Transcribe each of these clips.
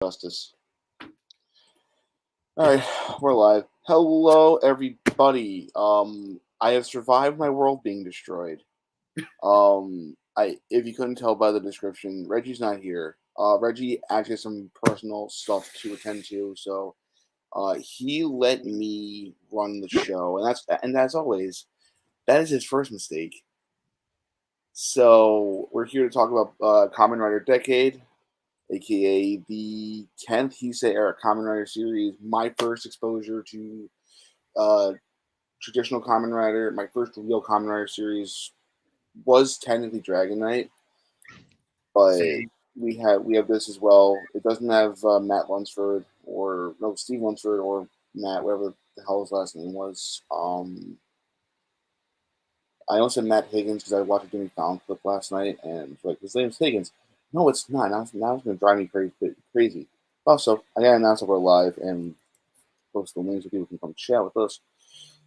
Justice. All right, we're live. Hello, everybody. I have survived my world being destroyed. If you couldn't tell by the description, Reggie's not here. Reggie actually has some personal stuff to attend to, so he let me run the show, and as always, that is his first mistake. So we're here to talk about Kamen Rider Decade, aka the 10th Heisei era Kamen Rider series. My first exposure to traditional Kamen Rider, my first real Kamen Rider series was technically Dragon Knight, but we have this as well. It doesn't have Matt Lunsford or no Steve Lunsford or Matt, whatever the hell his last name was. I almost said Matt Higgins because I watched a Jimmy Fallon clip last night, and like his name's Higgins. No, it's not. Now it's going to drive me crazy. Also, I got to announce that we're live and post the links so people can come chat with us.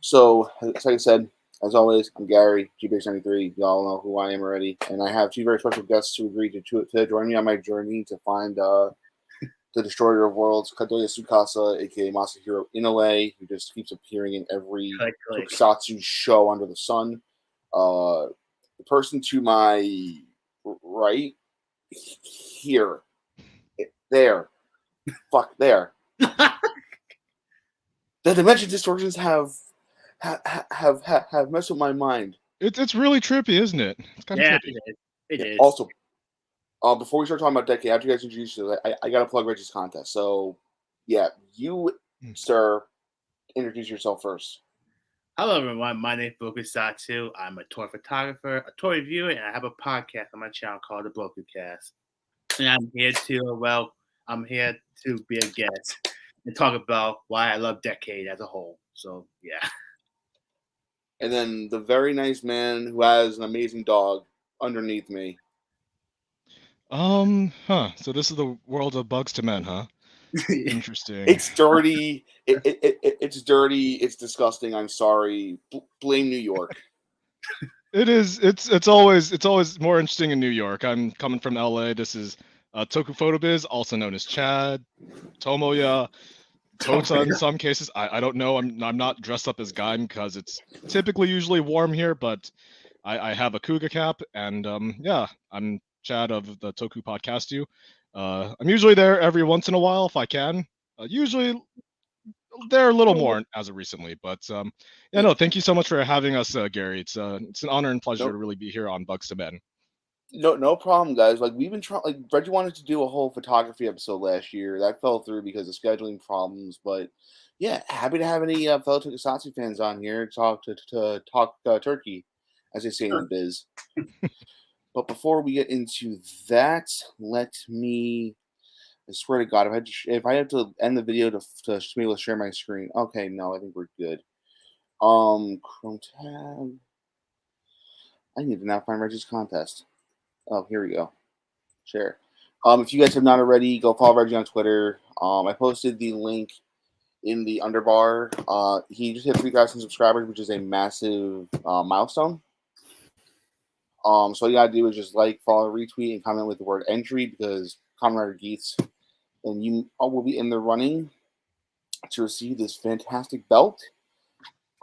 So, like I said, as always, I'm Gary, GBase93. Y'all know who I am already. And I have two very special guests who agreed to join me on my journey to find the Destroyer of Worlds, Kadoya Tsukasa, a.k.a. Masahiro Inoue, who just keeps appearing in every tokusatsu show under the sun. The person to my right, here, there, there. The dimension distortions have messed with my mind. It's really trippy, isn't it? It's kind of trippy. It is. Also, before we start talking about Decade, after you guys introduce you, I got to plug Reggie's contest. So, yeah, you, sir, introduce yourself first. Hello, everyone. My name is Bugz2men. I'm a toy photographer, a toy reviewer, and I have a podcast on my channel called The Cast. And I'm here to be a guest and talk about why I love Decade as a whole. So, yeah. And then the very nice man who has an amazing dog underneath me. So this is the world of Bugz2men, huh? Interesting. It's dirty. It's dirty. It's disgusting. I'm sorry. Blame New York. It is. It's always more interesting in New York. I'm coming from LA. This is Toku Photobiz, also known as Chad, Tomoya, Tota in some cases. I don't know. I'm not dressed up as Guy because it's typically usually warm here, but I have a Kuga cap, and yeah, I'm Chad of the Toku Podcast. I'm usually there every once in a while if I can. Usually there a little more as of recently, but yeah, no, thank you so much for having us, Gary. It's an honor and pleasure to really be here on Bugz2men. No problem, guys. Like we've been trying. Like Reggie wanted to do a whole photography episode last year. That fell through because of scheduling problems. But yeah, happy to have any fellow Tokusatsu fans on here to talk Turkey, as they say in the biz. But before we get into that, let me. I swear to God, if I have to end the video to be able to share my screen. Okay, no, I think we're good. Chrome tab. I need to now find Reggie's contest. Oh, here we go. Share. If you guys have not already, go follow Reggie on Twitter. I posted the link in the underbar. He just hit 3,000 subscribers, which is a massive milestone. So all you gotta do is just like, follow, retweet, and comment with the word entry because Kamen Rider Geeks, and you will be in the running to receive this fantastic belt.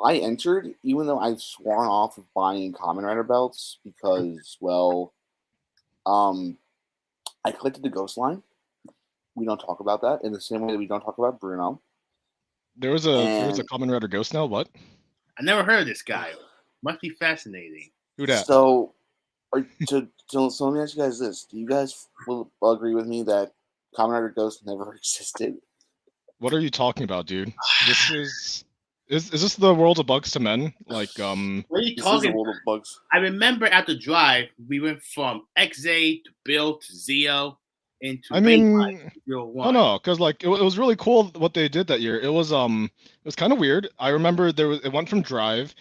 I entered, even though I've sworn off of buying Kamen Rider belts because, well, I collected the Ghost line. We don't talk about that in the same way that we don't talk about Bruno. There was a Kamen Rider Ghost now. What? I never heard of this guy. Must be fascinating. Who dat? So let me ask you guys this: do you guys will agree with me that Kamen Rider Ghost never existed? What are you talking about, dude? This is this the world of Bugz2men? Like, what are you talking about? Bugs. I remember at the drive, we went from XA to Bill to Zeo into. I mean, no, because like it was really cool what they did that year. It was kind of weird. I remember it went from Drive,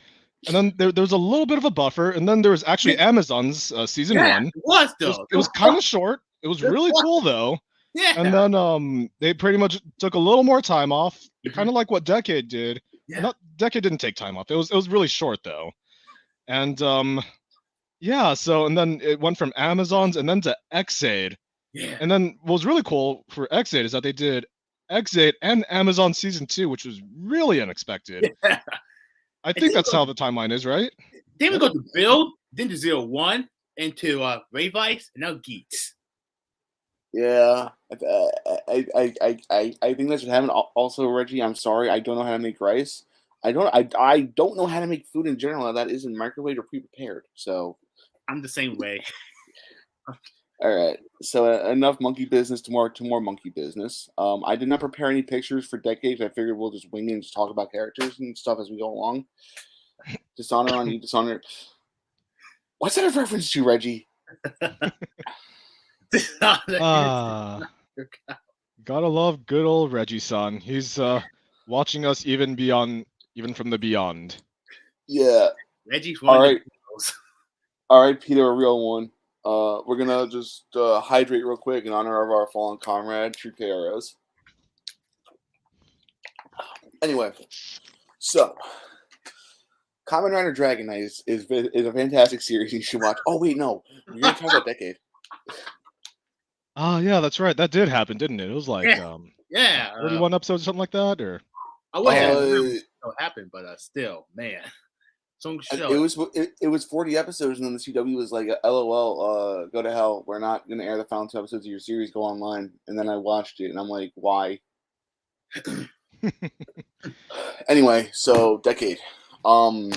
and then there was a little bit of a buffer, and then there was actually Amazon's season 1. It was though. It was kind of short. It was really cool though. Yeah. And then they pretty much took a little more time off, kind of like what Decade did. Yeah. Decade didn't take time off. It was really short though. And yeah, so and then it went from Amazon's and then to Xaid. Yeah. And then what was really cool for X8 is that they did X8 and Amazon Season 2, which was really unexpected. Yeah. I And think that's how the timeline is, right? then we go to Build, then to 01, into Ray Vice, and now Geeks. Yeah, I think that should happen. Also, Reggie, I'm sorry, I don't know how to make rice. I don't know how to make food in general that isn't microwaved or pre-prepared. So, I'm the same way. all right. So enough monkey business to more monkey business. I did not prepare any pictures for decades. I figured we'll just wing it and just talk about characters and stuff as we go along. Dishonor on you, Dishonor. What's that a reference to, Reggie? Ah, gotta love good old Reggie-san. He's watching us even from the beyond. Yeah. Reggie's All one right. of the All right, Peter, a real one. We're gonna just hydrate real quick in honor of our fallen comrade, True KRS. Anyway, so Kamen Rider Dragon Knight is a fantastic series you should watch. Oh wait, no, we're gonna talk about Decade. Yeah, that's right. That did happen, didn't it? It was like yeah, 31 episodes or something like that, or I would have it happened, but still, man, some show. It was 40 episodes, and then the CW was like, "LOL, go to hell. We're not gonna air the final 2 episodes of your series. Go online." And then I watched it, and I'm like, "Why?" Anyway, so Decade. I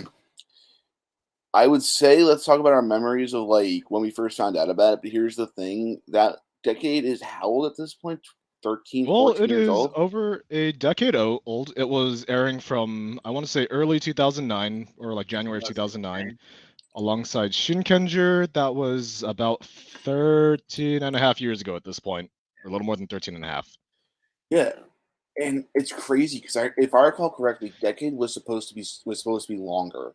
would say let's talk about our memories of like when we first found out about it. But here's the thing: that Decade is how old at this point? 13, well, 14 it years is old. over a decade old. It was airing from I want to say early 2009 or like January 2009, alongside Shinkenger. That was about 13 and a half years ago at this point, or a little more than 13 and a half. Yeah, and it's crazy because if I recall correctly, Decade was supposed to be longer.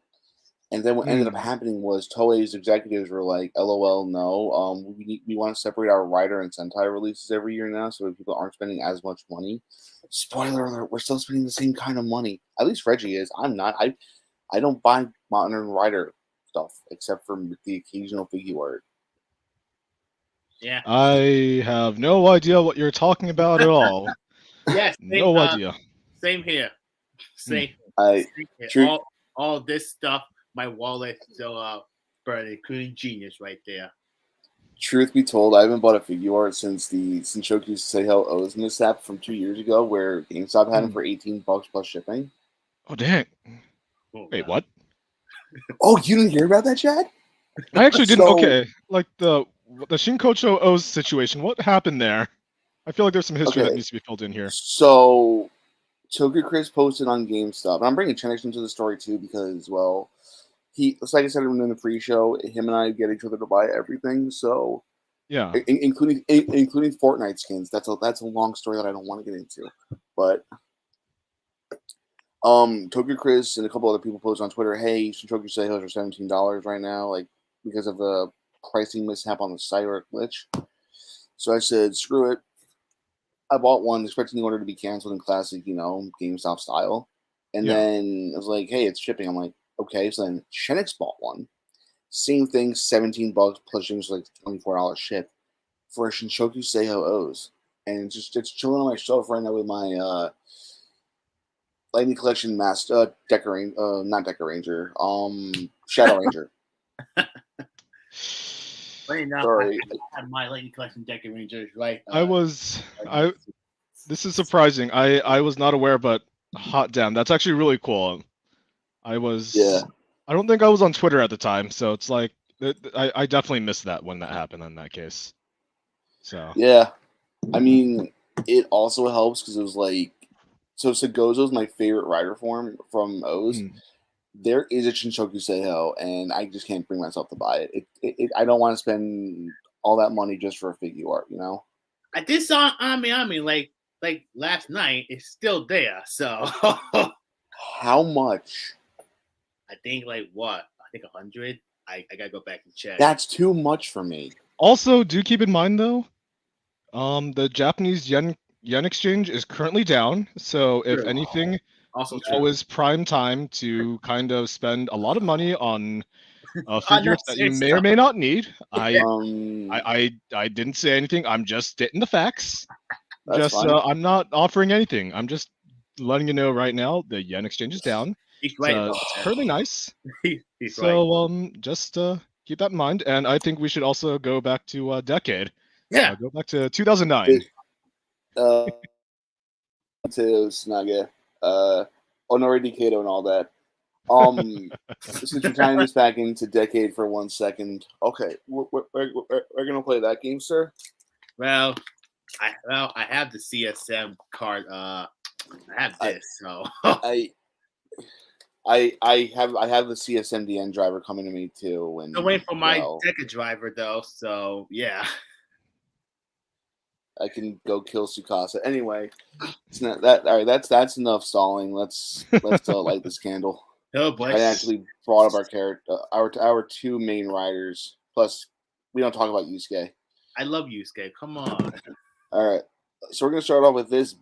And then what ended up happening was Toei's executives were like, "LOL, no. We want to separate our Rider and Sentai releases every year now, so that people aren't spending as much money." Spoiler alert: we're still spending the same kind of money. At least Reggie is. I'm not. I don't buy modern Rider stuff except for the occasional figure art. Yeah, I have no idea what you're talking about at all. yes, No idea. Same here. Same. I Same true. here. All this stuff, my wallet still burning, including Genius right there. Truth be told, I haven't bought a figure art since the Shinshoku Seiho O's mishap from 2 years ago, where GameStop had them for $18 plus shipping. Oh dang! Oh, Wait, wow. what? Oh, you didn't hear about that, Chad? I actually didn't. So- Okay, like the Shinkocho O's situation. What happened there? I feel like there's some history that needs to be filled in here. So, Toku Chris posted on GameStop, and I'm bringing Chenix into the story too because, well, it's like I said in the pre-show, him and I get each other to buy everything. So, Yeah. including Fortnite skins. That's a long story that I don't want to get into, but. Toku Chris and a couple other people posted on Twitter, "Hey, Shinchoku Seihos are $17 right now, like because of the pricing mishap on the site or a glitch." So I said, "Screw it." I bought one, expecting the order to be canceled in classic, GameStop style. And then I was like, "Hey, it's shipping." I'm like, "Okay." So then Shenix bought one. Same thing, $17 plus shipping, so like $24 ship for a Shinshoku Seiho O's, and it's chilling on my shelf right now with my Lightning Collection Master not Decker Ranger, Shadow Ranger. Funny enough, Sorry. I have my Lightning Collection Decker Rangers, right? This is surprising. I was not aware, but hot damn, that's actually really cool. I don't think I was on Twitter at the time, so it's like I definitely missed that when that happened in that case. So yeah, I mean, it also helps because it was like, so Segozo is my favorite rider form from O's. There is a Shinshoku Seiho, and I just can't bring myself to buy it. I don't want to spend all that money just for a figure art, I did saw Ami like last night. It's still there, so. How much? I think like what? I think 100. I gotta go back and check. That's too much for me. Also, do keep in mind though, the Japanese yen exchange is currently down. So if anything, also now is prime time to kind of spend a lot of money on figures that you may or may not need. Um, I didn't say anything. I'm just stating the facts. That's fine. I'm not offering anything. I'm just letting you know right now the yen exchange is down. He's right. It's currently nice. He's right. So just keep that in mind. And I think we should also go back to decade. Yeah. Go back to 2009. To Snugga, Honori Dikado and all that. Since you're tying this back into decade for 1 second, okay, we're gonna play that game, sir. Well, I have the CSM card. I have this, so I have the CSMDN driver coming to me too. And I'm waiting for my Deca driver though. So yeah, I can go kill Tsukasa. Anyway, it's not that. All right, that's enough stalling. Let's light this candle. Oh boy! I actually brought up our character, our two main riders. Plus, we don't talk about Yusuke. I love Yusuke. Come on. All right, so we're gonna start off with this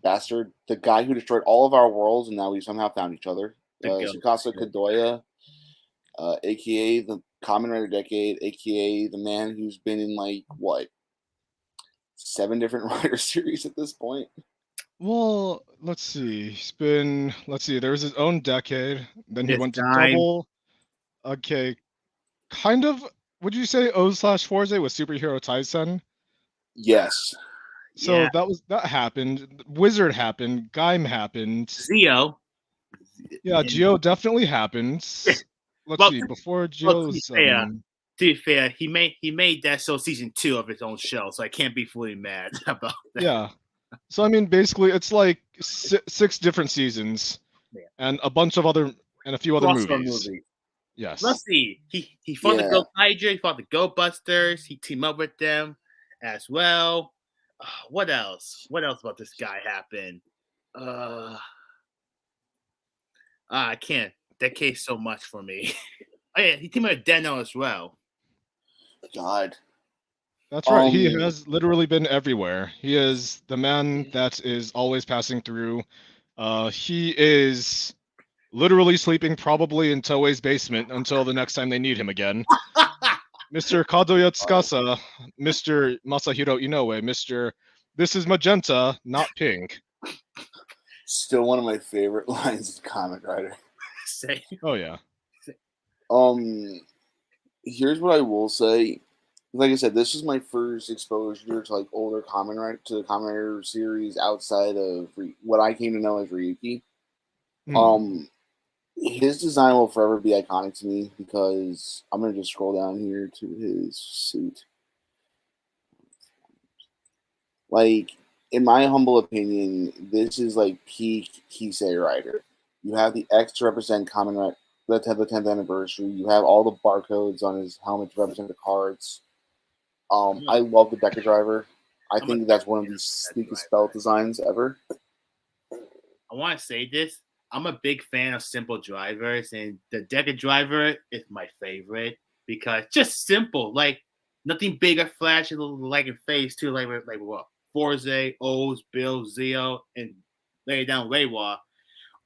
bastard, the guy who destroyed all of our worlds, and now we somehow found each other. Tsukasa Kadoya, aka the Kamen Rider Decade, aka the man who's been in like what 7 different Rider series at this point. Well, let's see. There was his own decade. Then he went to double. Okay, kind of. Would you say O/Forze with Superhero Taisen? Yes. So that happened. Wizard happened. Gaim happened. Zio. Yeah, Geo definitely happened. Let's see. Before Geo's. To be fair, he made that show season 2 of his own show, so I can't be fully mad about that. Yeah. So I mean, basically, it's like 6 different seasons, and a bunch of a few other movies. Yes. Let's see. He fought the Go Hydra. He fought the Go Busters. He teamed up with them as well. What else? What else about this guy happened? I can't. That case so much for me. Oh yeah, he teamed up with Deno as well. God. That's right. He has literally been everywhere. He is the man that is always passing through. He is literally sleeping probably in Toei's basement until the next time they need him again. Mr. Kadoya Tsukasa, Mr. Masahiro Inoue, Mr. This is magenta, not pink. Still one of my favorite lines in Kamen Rider. Oh yeah. Here's what I will say. Like I said, this was my first exposure to like older Kamen Rider, to the Kamen Rider series outside of what I came to know as Ryuki. His design will forever be iconic to me because I'm gonna just scroll down here to his suit. Like, in my humble opinion, this is like peak Kisei Rider. You have the X to represent Kamen Rider, the 10th anniversary. You have all the barcodes on his helmet to represent the cards. I love the Deca driver. I think that's one of the sleekest belt designs ever. I want to say this. I'm a big fan of simple drivers, and the Deca driver is my favorite because just simple, like nothing big or flashy, like in phase 2, like what Forze, O's, Bill, Zio, and lay down Reiwa.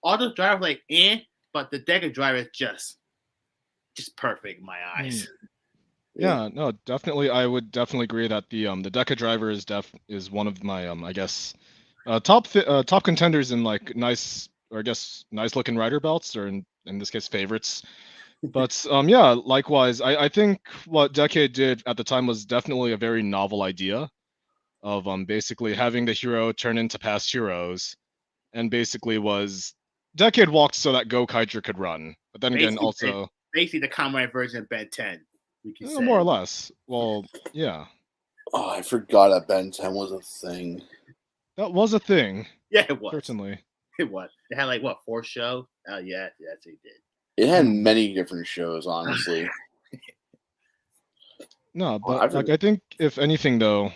All those drivers but the Deca driver is just perfect in my eyes. Yeah, no, definitely. I would definitely agree that the Deca driver is one of my I guess top contenders in like nice looking rider belts, or in this case favorites. But yeah, likewise, I think what Decade did at the time was definitely a very novel idea of basically having the hero turn into past heroes, and basically was Decade walked so that Go Kaiju could run, but then again also basically the Kamen Rider version of Ben 10. More or less. Well, yeah. Oh, I forgot that Ben 10 was a thing. That was a thing. Yeah, it was. Certainly. It was. It had like 4 shows? Oh yeah, yes it did. It had many different shows, honestly. No, but I think if anything though,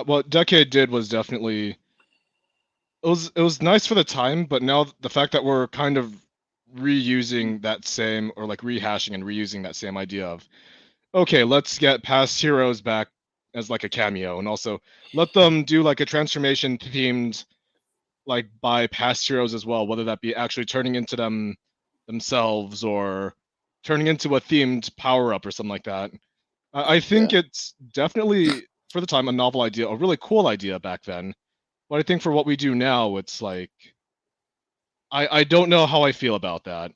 what Decade did was definitely it was nice for the time, but now the fact that we're kind of reusing that same, or like rehashing and reusing that same idea of, okay, let's get past heroes back as like a cameo, and also let them do like a transformation themed like by past heroes as well, whether that be actually turning into themselves or turning into a themed power up or something like that. I think it's definitely for the time a novel idea, a really cool idea back then. But I think for what we do now, it's like I don't know how I feel about that.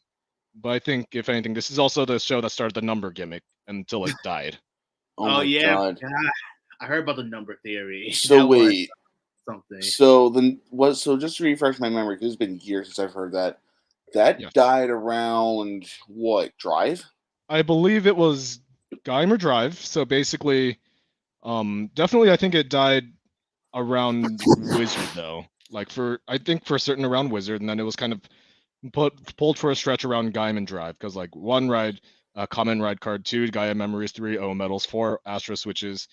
But I think if anything, this is also the show that started the number gimmick until it died. Oh Oh my yeah, god. I heard about the number theory. So That was wait. something. So then what? So just to refresh my memory, because it's been years since I've heard that. That Yes. died around what? Drive? I believe it was Geimer Drive. So basically, definitely I think it died around Wizard though. Like I think for certain around Wizard, and then it was kind of pulled for a stretch around Gaiman Drive because like 1 ride, Kamen ride card, 2 Gaia Memories, 3 O medals, 4 Astro switches,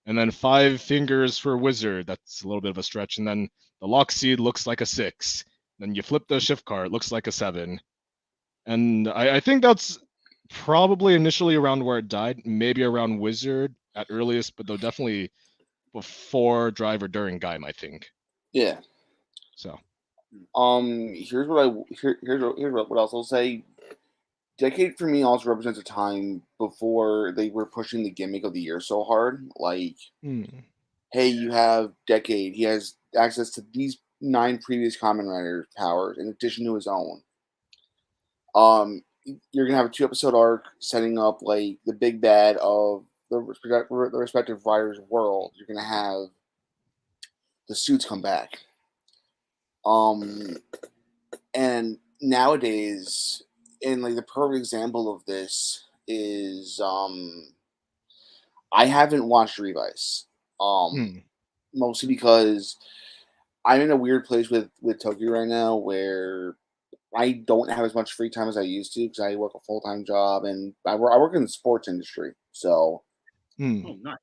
and then 5 fingers for Wizard. That's a little bit of a stretch, and then the Lock Seed looks like a 6. Then you flip the shift card, it looks like a 7. And I think that's probably initially around where it died, maybe around Wizard at earliest, but though definitely before Drive or during Gaim, I think. Yeah. So Here's what else I'll say. Decade for me also represents a time before they were pushing the gimmick of the year so hard. Like, hey, you have Decade. He has access to these 9 previous Kamen Riders' powers in addition to his own. You're gonna have a 2-episode arc setting up like the big bad of the respective riders' world. You're gonna have the suits come back. And nowadays, and like the perfect example of this is I haven't watched Revice. Mostly because I'm in a weird place with Tokyo right now where I don't have as much free time as I used to because I work a full-time job and I work in the sports industry. So Oh, nice.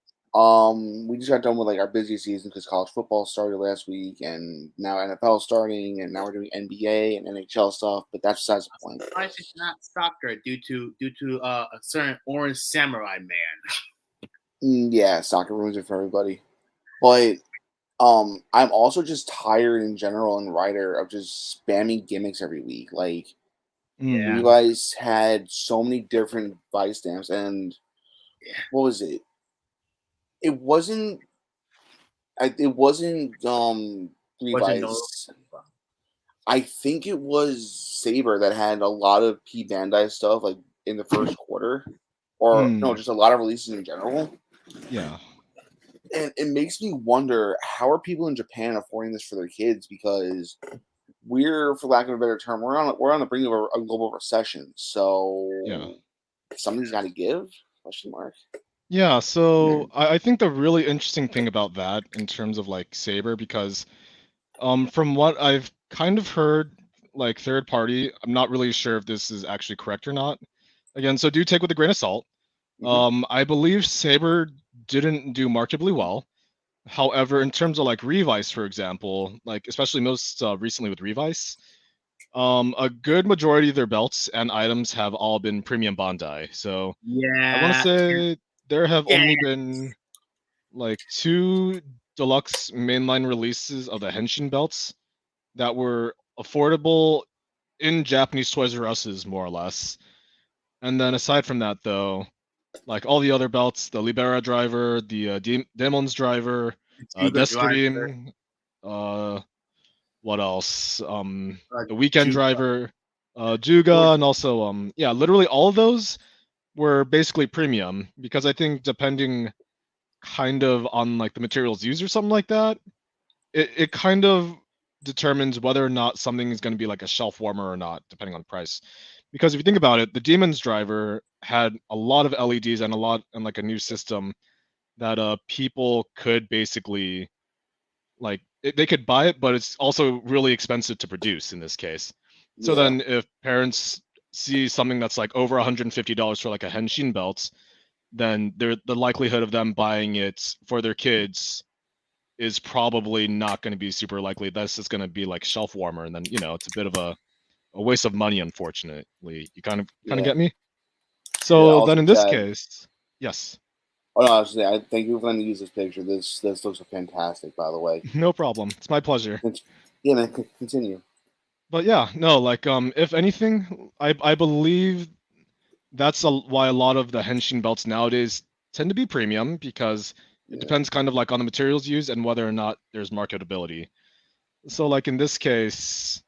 we just got done with like our busy season because college football started last week and now NFL starting and now we're doing NBA and NHL stuff, but that's besides the point. Why is it not soccer due to a certain orange samurai man? Yeah, soccer ruins it for everybody. But I'm also just tired in general and writer of just spamming gimmicks every week. Like Yeah. you guys had so many different vice stamps and what was it? It wasn't Revice. I think it was Saber that had a lot of P Bandai stuff like in the first quarter. Or no, just a lot of releases in general. Yeah. And it makes me wonder how are people in Japan affording this for their kids because we're, for lack of a better term, we're on the brink of a global recession. So something's got to give? Question mark. Yeah, so I think the really interesting thing about that in terms of like Saber, because from what I've kind of heard, like third party, I'm not really sure if this is actually correct or not. Again, so do take with a grain of salt. I believe Saber didn't do markedly well. However, in terms of like Revice, for example, like especially most recently with Revice, a good majority of their belts and items have all been premium Bandai. So I want to say there have only been like 2 deluxe mainline releases of the Henshin belts that were affordable in Japanese Toys R Us's, more or less. And then aside from that, though, like all the other belts, the Libera driver, the Demons driver, Destream, what else? The Weekend driver, Juga, and also yeah, literally all of those were basically premium because I think depending kind of on like the materials used or something like that, it kind of determines whether or not something is going to be like a shelf warmer or not, depending on price. Because if you think about it, the Demons driver had a lot of LEDs and like a new system that people could basically like they could buy it, but it's also really expensive to produce in this case. So then if parents see something that's like over $150 for like a Henshin belt, then the likelihood of them buying it for their kids is probably not going to be super likely. That's just going to be like shelf warmer, and then it's a bit of a waste of money, unfortunately. You kind of get me. So then in this case, yes. Oh no, I was saying, thank you for letting me use this picture. This looks fantastic, by the way. No problem. It's my pleasure. Yeah, man, continue. But yeah, no, like if anything, I believe that's why a lot of the henshin belts nowadays tend to be premium, because it Yeah. depends kind of like on the materials used and whether or not there's marketability. So like in this case,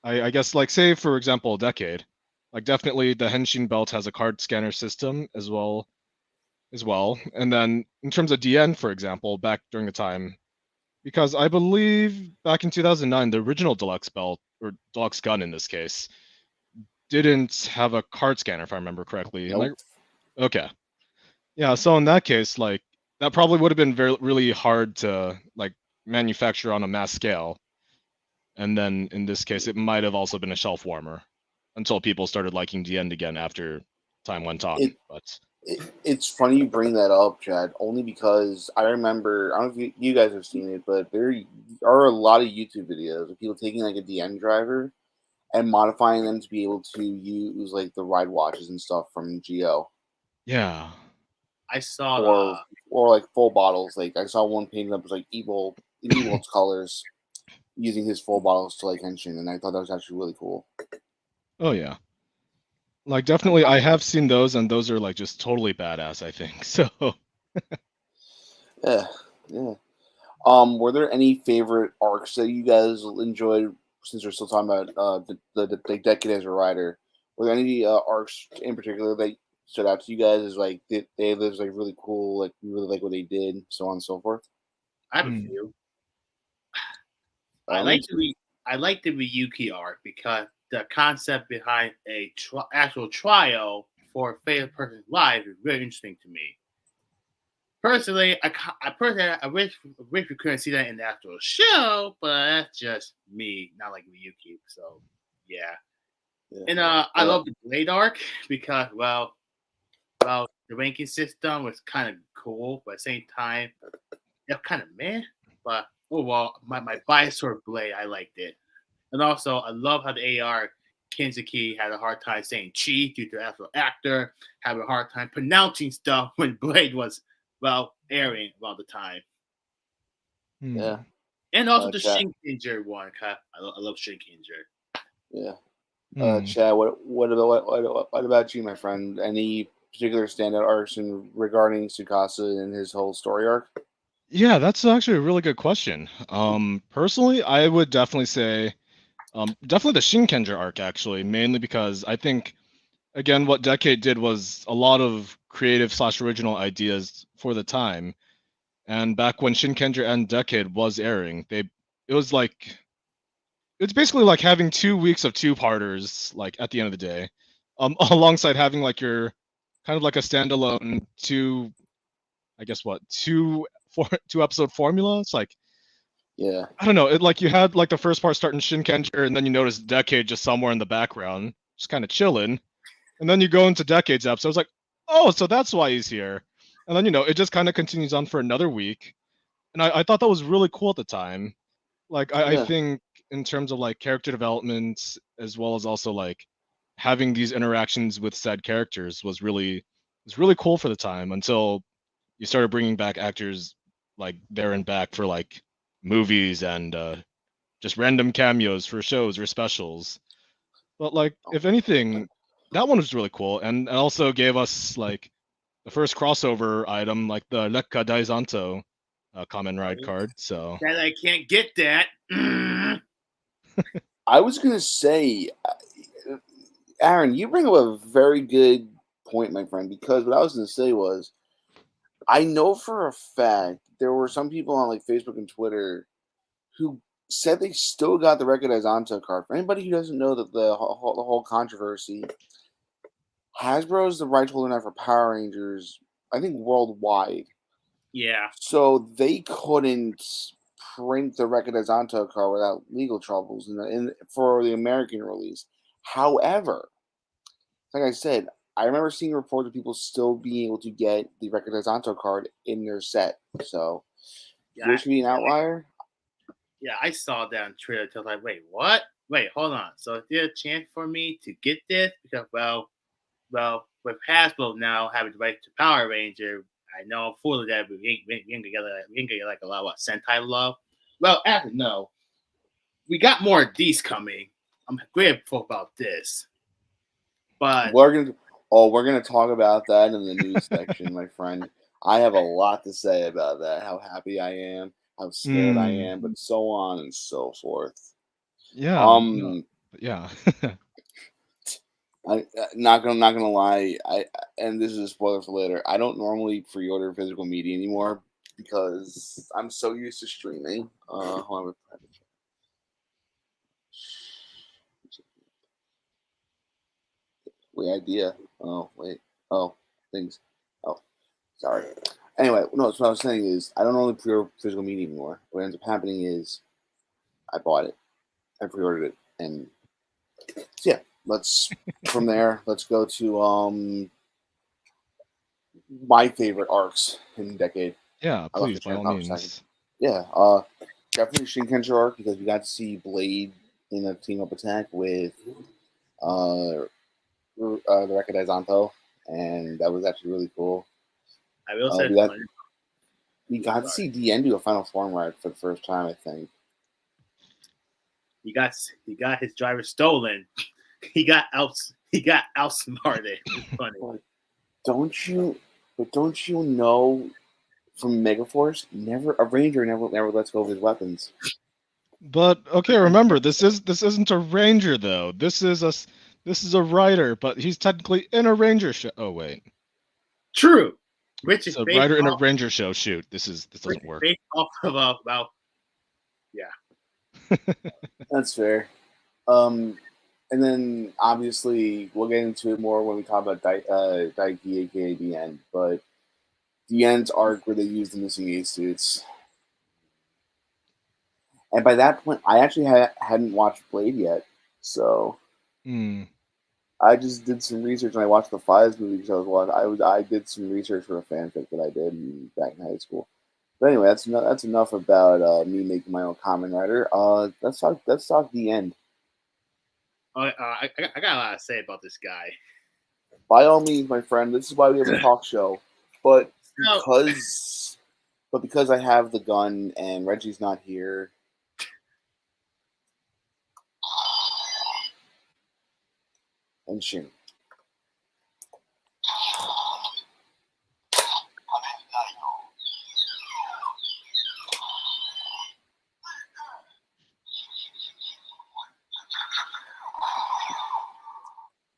I guess like say for example, Decade, like definitely the henshin belt has a card scanner system as well. And then in terms of DN, for example, back during the time, because I believe back in 2009, the original deluxe belt, or deluxe gun in this case, didn't have a card scanner, if I remember correctly. Nope. Okay. Yeah, so in that case, like that probably would have been really hard to like manufacture on a mass scale. And then in this case, it might have also been a shelf warmer until people started liking the end again after time went on. It, But it's funny you bring that up, Chad, only because I remember, I don't know if you guys have seen it, but there are a lot of YouTube videos of people taking like a DM driver and modifying them to be able to use like the ride watches and stuff from Geo. yeah. I saw Or like full bottles. Like I saw one painted up as like evil in evil colors using his full bottles to like henshin, and I thought that was actually really cool. Oh yeah. Like definitely I have seen those, and those are like just totally badass, I think. So Yeah, yeah. Were there any favorite arcs that you guys enjoyed? Since we're still talking about the decade as a writer, were there any arcs in particular that stood out to you guys as like they was like really cool, like you really like what they did, so on and so forth? I have a Hmm. few. I mean, I like the Ryuki arc because the concept behind a actual trial for a failed person's life is very interesting to me. Personally, I wish we couldn't see that in the actual show, but that's just me, not like Ryuki. So yeah, yeah. and I love the Blade arc because well, the ranking system was kind of cool, but at the same time, it's kind of meh. But overall, my bias toward Blade, I liked it. And also, I love how the AR Kinzuki had a hard time saying chi due to the actual actor, having a hard time pronouncing stuff when Blade was, well, airing around the time. Hmm. Yeah. And also the Chat. Shinkinger one. I love Shinkinger. Yeah. Hmm. Chad, what about you, my friend? Any particular standout arcs in regarding Tsukasa and his whole story arc? Yeah, that's actually a really good question. Personally, I would definitely say, definitely the Shinkenger arc, actually, mainly because I think, again, what Decade did was a lot of creative slash original ideas for the time. And back when Shinkenger and Decade was airing, it was like it's basically like having 2 weeks of two-parters, like at the end of the day, alongside having like your kind of like a standalone I guess what, two episode formula. It's like Yeah. I don't know. It like you had like the first part starting Shinkenger, and then you notice Decade just somewhere in the background, just kind of chilling, and then you go into Decade's episode. It's like, oh, so that's why he's here, and then it just kind of continues on for another week, and I thought that was really cool at the time. Like I Yeah. think in terms of like character development, as well as also like having these interactions with said characters was really cool for the time, until you started bringing back actors like there and back for like movies and just random cameos for shows or specials. But like, if anything, that one was really cool, and it also gave us like the first crossover item, like the Lekka Daizanto Kamen Ride card. So That I can't get that. I was gonna say, Aaron, you bring up a very good point, my friend. Because what I was gonna say was, I know for a fact there were some people on like Facebook and Twitter who said they still got the recognized Anto card. For anybody who doesn't know that the whole controversy, Hasbro is the right holder now for Power Rangers, I think worldwide. Yeah. So they couldn't print the recognized Anto card without legal troubles for the American release. However, like I said, I remember seeing reports of people still being able to get the recognized Anto card in their set. So Yeah, yours could be an outlier. yeah, I saw that on Twitter. I was like, wait, what? Wait, hold on. So is there a chance for me to get this? Because with Hasbro now having the right to Power Ranger, I know fully that we ain't gonna get like a lot of what, Sentai love. Well, actually, no, we got more of these coming. I'm grateful about this, but We're Oh, we're gonna talk about that in the news section, my friend. I have a lot to say about that. How happy I am, how scared I Mm, am, but so on and so forth. yeah, no, Um, yeah. not gonna lie. And this is a spoiler for later. I don't normally pre-order physical media anymore because I'm so used to streaming. Hold on, wait, idea. Oh wait. Oh, things. Oh, sorry. Anyway, no. So what I was saying is I don't normally pre-order physical media anymore. What ends up happening is I bought it, I pre-ordered it, and so yeah. Let's from there. Let's go to my favorite arcs in the decade. Yeah, I left the please, by train all for a second. means. Yeah, definitely Shinkenger arc because we got to see Blade in a team up attack with the Rekadai Zanto, and that was actually really cool. I will say, We got to see DN do a final form ride for the first time, I think. he got his driver stolen. He got outsmarted. It's funny. Don't you know from Megaforce, a Ranger never lets go of his weapons. But okay, remember this isn't a ranger though. This is a rider, but he's technically in a ranger show. Oh wait, True. Which is it's a based rider in a off, ranger show. Shoot, this doesn't work. based off of about That's fair. And then obviously we'll get into it more when we talk about Daiki, aka the end. But the end's arc where they use the missing ace suits. And by that point, I actually hadn't watched Blade yet, so I just did some research and I watched the Fives movie because I did some research for a fanfic that I did back in high school. But anyway, that's enough about me making my own Kamen Rider. Let's talk the end. I got a lot to say about this guy. By all means, my friend, this is why we have a talk show. But because I have the gun and Reggie's not here. And Shin.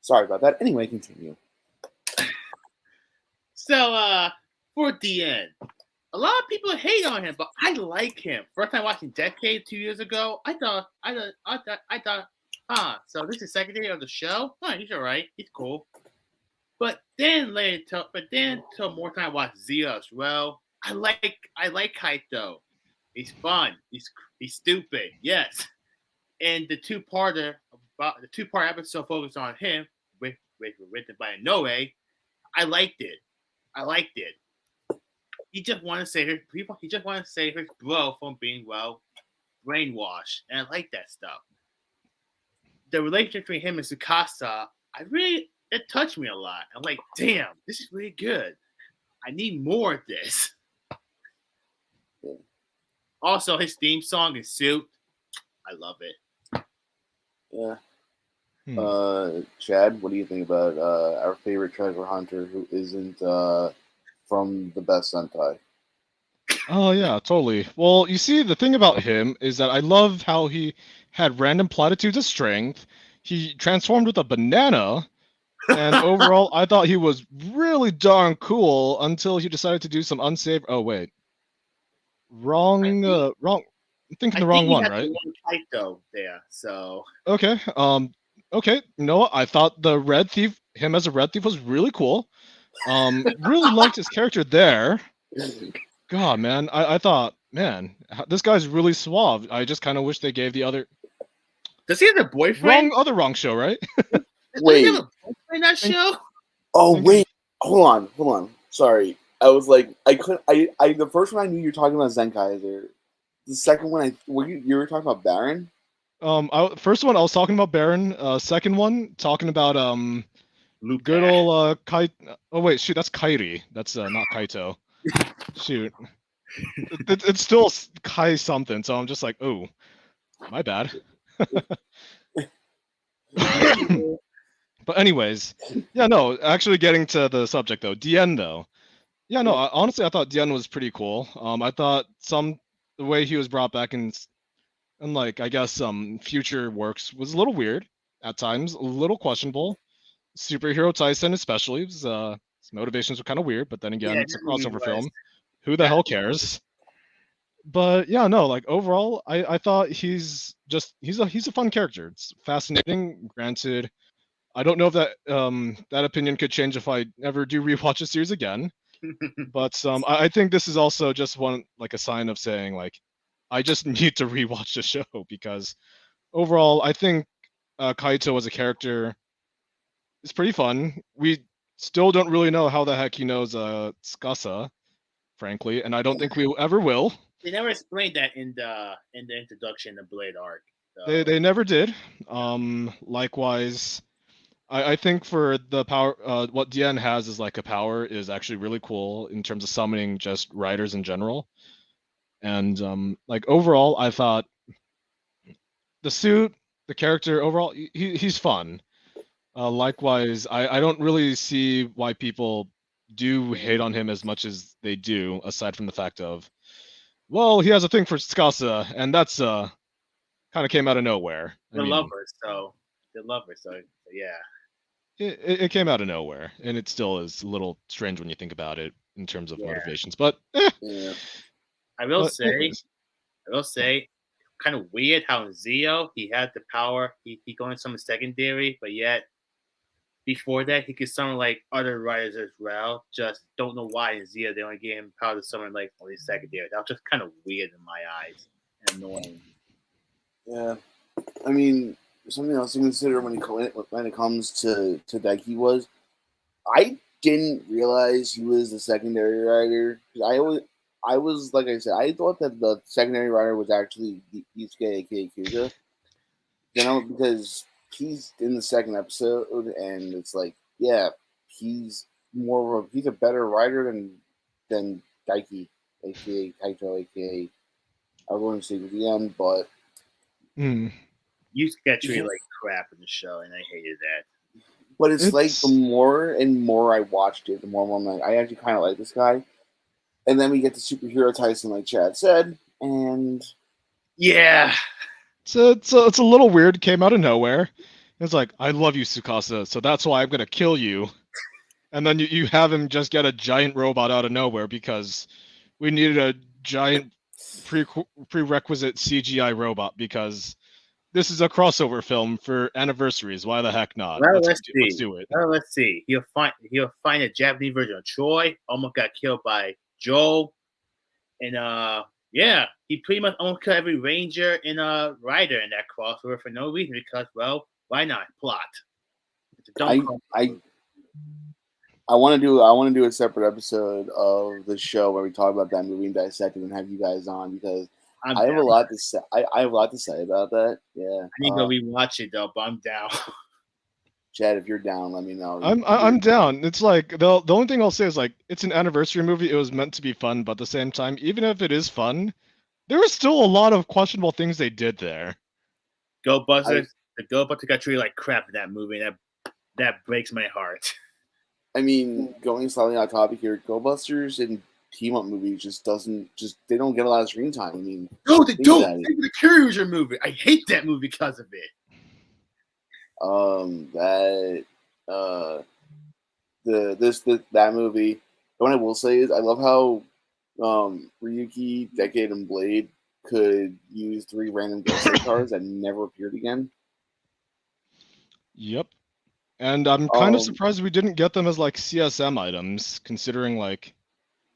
Sorry about that. Anyway, continue. So, for DN, a lot of people hate on him, but I like him. First time watching Decade 2 years ago, I thought, so this is second day of the show. He's alright. He's cool. But then till more time watch Zia as well. I like Kaito. He's fun. He's stupid. Yes. And the two-part episode focused on him, written by Inoue. I liked it. He just wanted to save his bro from being brainwashed, and I like that stuff. The relationship between him and Tsukasa, it touched me a lot. I'm like, damn, this is really good. I need more of this. Also, his theme song is Suit. I love it. Yeah. Chad, what do you think about our favorite treasure hunter who isn't from the best Sentai? Oh yeah, totally. Well, you see, the thing about him is that I love how he had random platitudes of strength. He transformed with a banana, and overall, I thought he was really darn cool until he decided to do some unsafe. Oh wait, wrong. I'm thinking the wrong one, right? Kaito there, so okay. Okay. You know what? I thought the red thief, him as a red thief, was really cool. Really liked his character there. God, man, I thought, man, this guy's really suave. I just kind of wish they gave the other. Does he have a boyfriend? Wrong show, right? Wait, does he have a boyfriend in that show? Oh wait, hold on. Sorry, I was like, I couldn't. I the first one I knew you were talking about Zenkaiser. The second one, you were talking about Baron. First one I was talking about Baron. Second one talking about Luke good old Kai. Oh wait, shoot, that's Kairi. That's not Kaito. Shoot, it's still Kai something. So I'm just like, oh, my bad. But anyways, yeah, no, actually getting to the subject though, Dien though. Yeah, no, honestly, I thought Dien was pretty cool. I thought the way he was brought back in like I guess future works was a little weird at times, a little questionable. Superhero Tyson especially, his motivations were kind of weird, but then again, Yeah, it's a that movie crossover was film. Who the that hell cares? But yeah, no, like overall, I thought he's a fun character. It's fascinating. Granted, I don't know if that opinion could change if I ever do rewatch the series again. But I think this is also just one like a sign of saying like I just need to rewatch the show because overall I think Kaito as a character is pretty fun. We still don't really know how the heck he knows Tsukasa, frankly, and I don't think we ever will. they never explained that in the introduction of Blade arc. So They never did. Likewise, I think for the power, what Dien has is like a power is actually really cool in terms of summoning just riders in general. And like overall, I thought the suit, the character overall, he's fun. Likewise, I don't really see why people do hate on him as much as they do, aside from the fact of, well, he has a thing for Tsukasa, and that's kind of came out of nowhere. I the mean, lovers, so the lovers, so yeah, it came out of nowhere, and it still is a little strange when you think about it in terms of yeah. motivations. But Yeah. I will but say, anyways, kind of weird how in Zio he had the power. He going some secondary, but yet before that he could summon like other writers as well. Just don't know why in Zio they only gave him power to summon like only secondary. That was just kind of weird in my eyes and annoying. Yeah. I mean, something else to consider when it comes to Daiki was I didn't realize he was the secondary writer. 'Cause I was like I said, I thought that the secondary writer was actually Yusuke aka Kuga. Because he's in the second episode, and it's like, yeah, he's he's a better writer than Daiki, aka Kaito, aka I wouldn't say at the end, but hmm, You got treated like crap in the show, and I hated that. it's like the it's more and more I watched it, the more and more I'm like, I actually kind of like this guy. And then we get the superhero Tyson, like Chad said, and Yeah, it's a little weird. Came out of nowhere. It's like I love you, Tsukasa, so that's why I'm gonna kill you. And then you have him just get a giant robot out of nowhere because we needed a giant prerequisite CGI robot because this is a crossover film for anniversaries. Why the heck not? well, Let's see. do it. Well, let's see. He'll find a Japanese version of Troy. Almost got killed by Joe, and yeah, he pretty much almost killed every ranger and rider in that crossover for no reason because well, why not? Plot. It's a dumb I crossover. I want to do a separate episode of the show where we talk about that movie and dissect it and have you guys on because I'm I have down. a lot to say. I have a lot to say about that. Yeah, I need to go rewatch it though, but I'm down. Chad, if you're down, let me know. I'm down. It's like the only thing I'll say is like it's an anniversary movie. It was meant to be fun, but at the same time, even if it is fun, there was still a lot of questionable things they did there. Go Buzzers. The Go Buzzers got treated like crap in that movie, and that breaks my heart. I mean, going slightly off topic here, Go Busters and team up movies they don't get a lot of screen time. I mean, No, they think don't. about it. Think of the Kyoryuger movie. I hate that movie because of it. That that movie. What I will say is I love how Ryuki, Decade, and Blade could use 3 random ghost cards that never appeared again. Yep. And I'm kind of Um, surprised we didn't get them as like CSM items, considering like,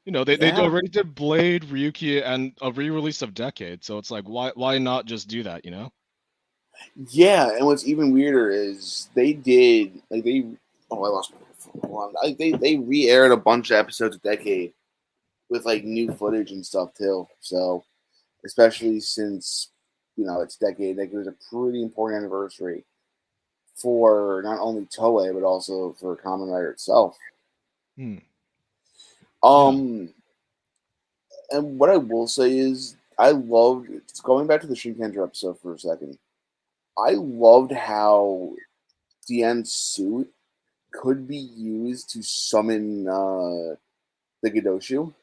they Yeah. already did Blade, Ryuki, and a re-release of Decade. So it's like, why not just do that? Yeah, and what's even weirder is they did like they. Oh, I lost my phone. Hold on. They re-aired a bunch of episodes of Decade with like new footage and stuff too. So, especially since it's Decade, like it was a pretty important anniversary for not only Toei but also for Kamen Rider itself. Hmm. And what I will say is I loved going back to the Shinkanser episode for a second. I loved how DN suit could be used to summon the Gadoshu.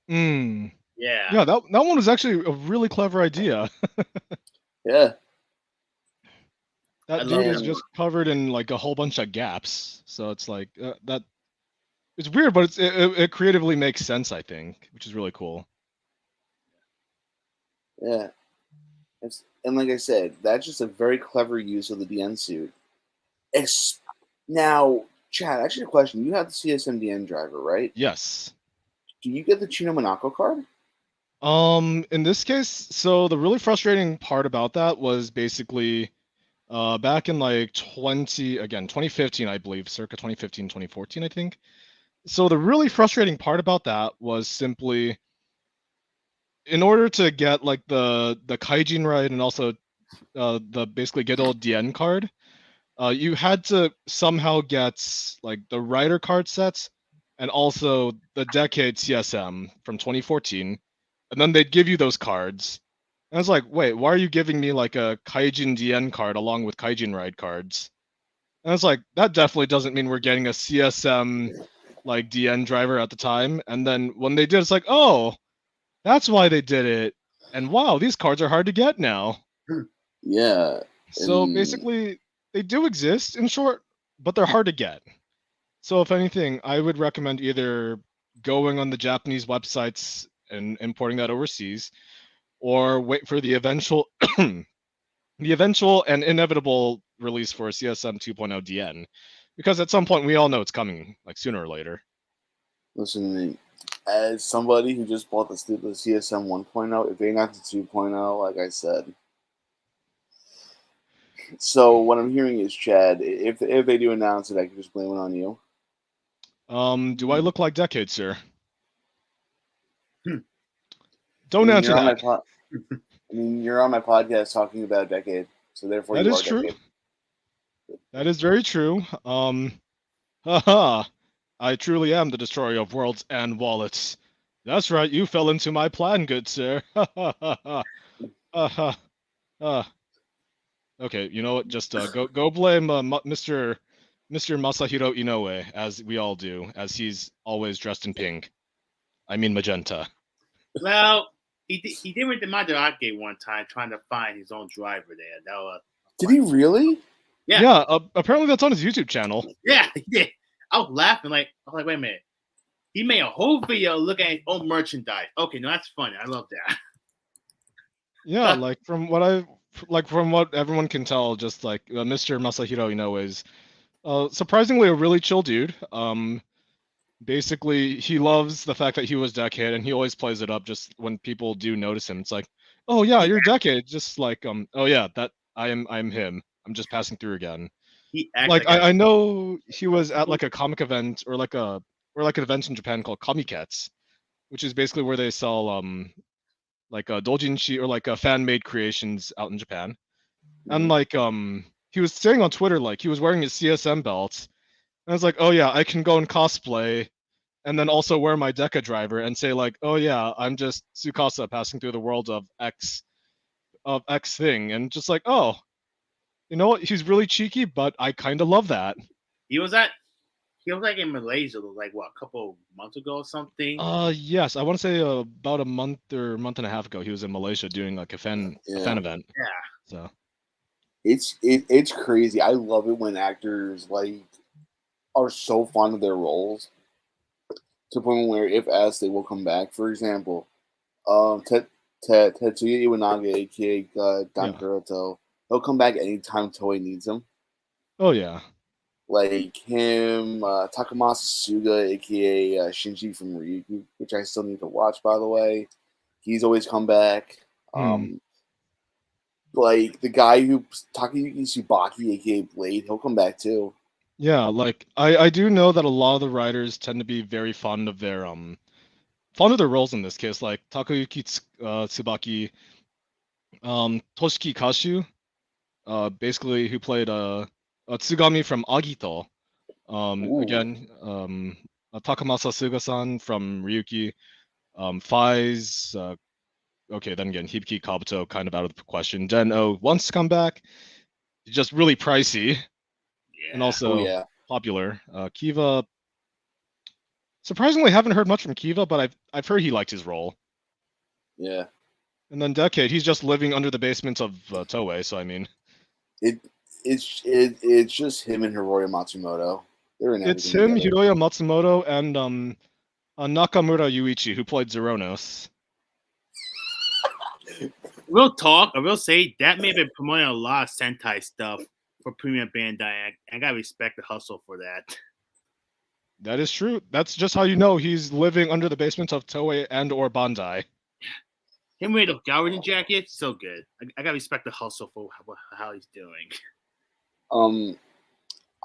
Hmm. Yeah. Yeah, that one was actually a really clever idea. Yeah. I That dude love is that. just covered in like a whole bunch of gaps, so it's like that. It's weird, but it creatively makes sense, I think, which is really cool. Yeah. And like I said, that's just a very clever use of the DN suit. Now, Chad, actually a question. You have the CSM DN driver, right? Yes. Do you get the Chino Monaco card? In this case, so the really frustrating part about that was basically back in like 2015, I believe, circa 2015, 2014, I think. So the really frustrating part about that was simply in order to get like the Kaijin right and also the basically get old DN card, you had to somehow get like the Rider card sets and also the Decade CSM from 2014, and then they'd give you those cards. And I was like, wait, why are you giving me like a Kaijin DN card along with Kaijin Ride cards? And I was like, that definitely doesn't mean we're getting a CSM like DN driver at the time. And then when they did, it's like, oh, that's why they did it. And wow, these cards are hard to get now. Yeah. So And basically, they do exist in short, but they're hard to get. So if anything, I would recommend either going on the Japanese websites and importing that overseas, or wait for the eventual the eventual and inevitable release for CSM 2.0 DN, because at some point we all know it's coming, like sooner or later. listen to me. As somebody who just bought the CSM 1.0, if they got the 2.0, like I said. So what I'm hearing is, Chad, if they do announce it, I can just blame it on you. Do I look like Decade, sir? Hmm. Don't answer that. You're on my podcast talking about Decade, so therefore That you is are true. Decade. That is very true. Haha. I truly am the destroyer of worlds and wallets. That's right, you fell into my plan, good sir. Ha ha ha ha. Ha ha. Okay, you know what? Just go blame Mr. Masahiro Inoue, as we all do, as he's always dressed in pink. I mean magenta. Well, he did with the Madarake one time trying to find his own driver there. That was Did he really? Yeah. Yeah, apparently that's on his YouTube channel. Yeah, he did. I was laughing I was like, wait a minute. He made a whole video looking at his own merchandise. Okay, no, that's funny. I love that. Yeah, like from what everyone can tell, just like Mr. Masahiro Inoue is surprisingly a really chill dude. Basically, he loves the fact that he was Decade, and he always plays it up just when people do notice him. It's like, oh yeah, you're Decade. Just like oh yeah, that I'm him. I'm just passing through again. He acts Like I know he was at like a comic event or like an event in Japan called Comicats, which is basically where they sell like doujinshi or like fan made creations out in Japan. And like he was saying on Twitter like he was wearing his CSM belt. And I was like, oh yeah, I can go and cosplay and then also wear my Deca driver and say like, oh yeah, I'm just Tsukasa passing through the world of X thing, and just like, oh, you know what? He's really cheeky, but I kind of love that. he was like in Malaysia like what, a couple months ago or something. Yes, I want to say about a month or month and a half ago, he was in Malaysia doing like a fan event. Yeah. So it's crazy. I love it when actors like are so fond of their roles to the point where if asked, they will come back. For example, Tetsuya Iwanaga, aka Don Kuroto, he'll come back anytime Toei needs him. Oh yeah. Like him, Takamasa Suga, aka Shinji from Ryugu, which I still need to watch, by the way. He's always come back. Like the guy who Takayuki Tsubaki, aka Blade, he'll come back too. Yeah, like I do know that a lot of the writers tend to be very fond of their roles in this case, like Takayuki Tsubaki, Toshiki Kashu, basically who played Tsugami from Agito. Again, Takamasa Suga-san from Ryuki, Faiz. Okay, then again, Hibiki Kabuto kind of out of the question. Den O wants to come back. He's just really pricey. and Yeah. also yeah. popular. Kiva, surprisingly, haven't heard much from Kiva, but I've heard he liked his role. Yeah. And then Decade, he's just living under the basements of Toei, so I mean, It's just him and Hiroya Matsumoto. They're in it's everything him, together. Hiroya Matsumoto, and Nakamura Yuichi, who played Zeronos. Real talk, I will say that may have been promoting a lot of Sentai stuff for Premium Bandai. I gotta respect the hustle for that. That is true. That's just how you know he's living under the basement of Toei and or Bandai. Him with the Galvin jacket, so good. I gotta respect the hustle for how he's doing.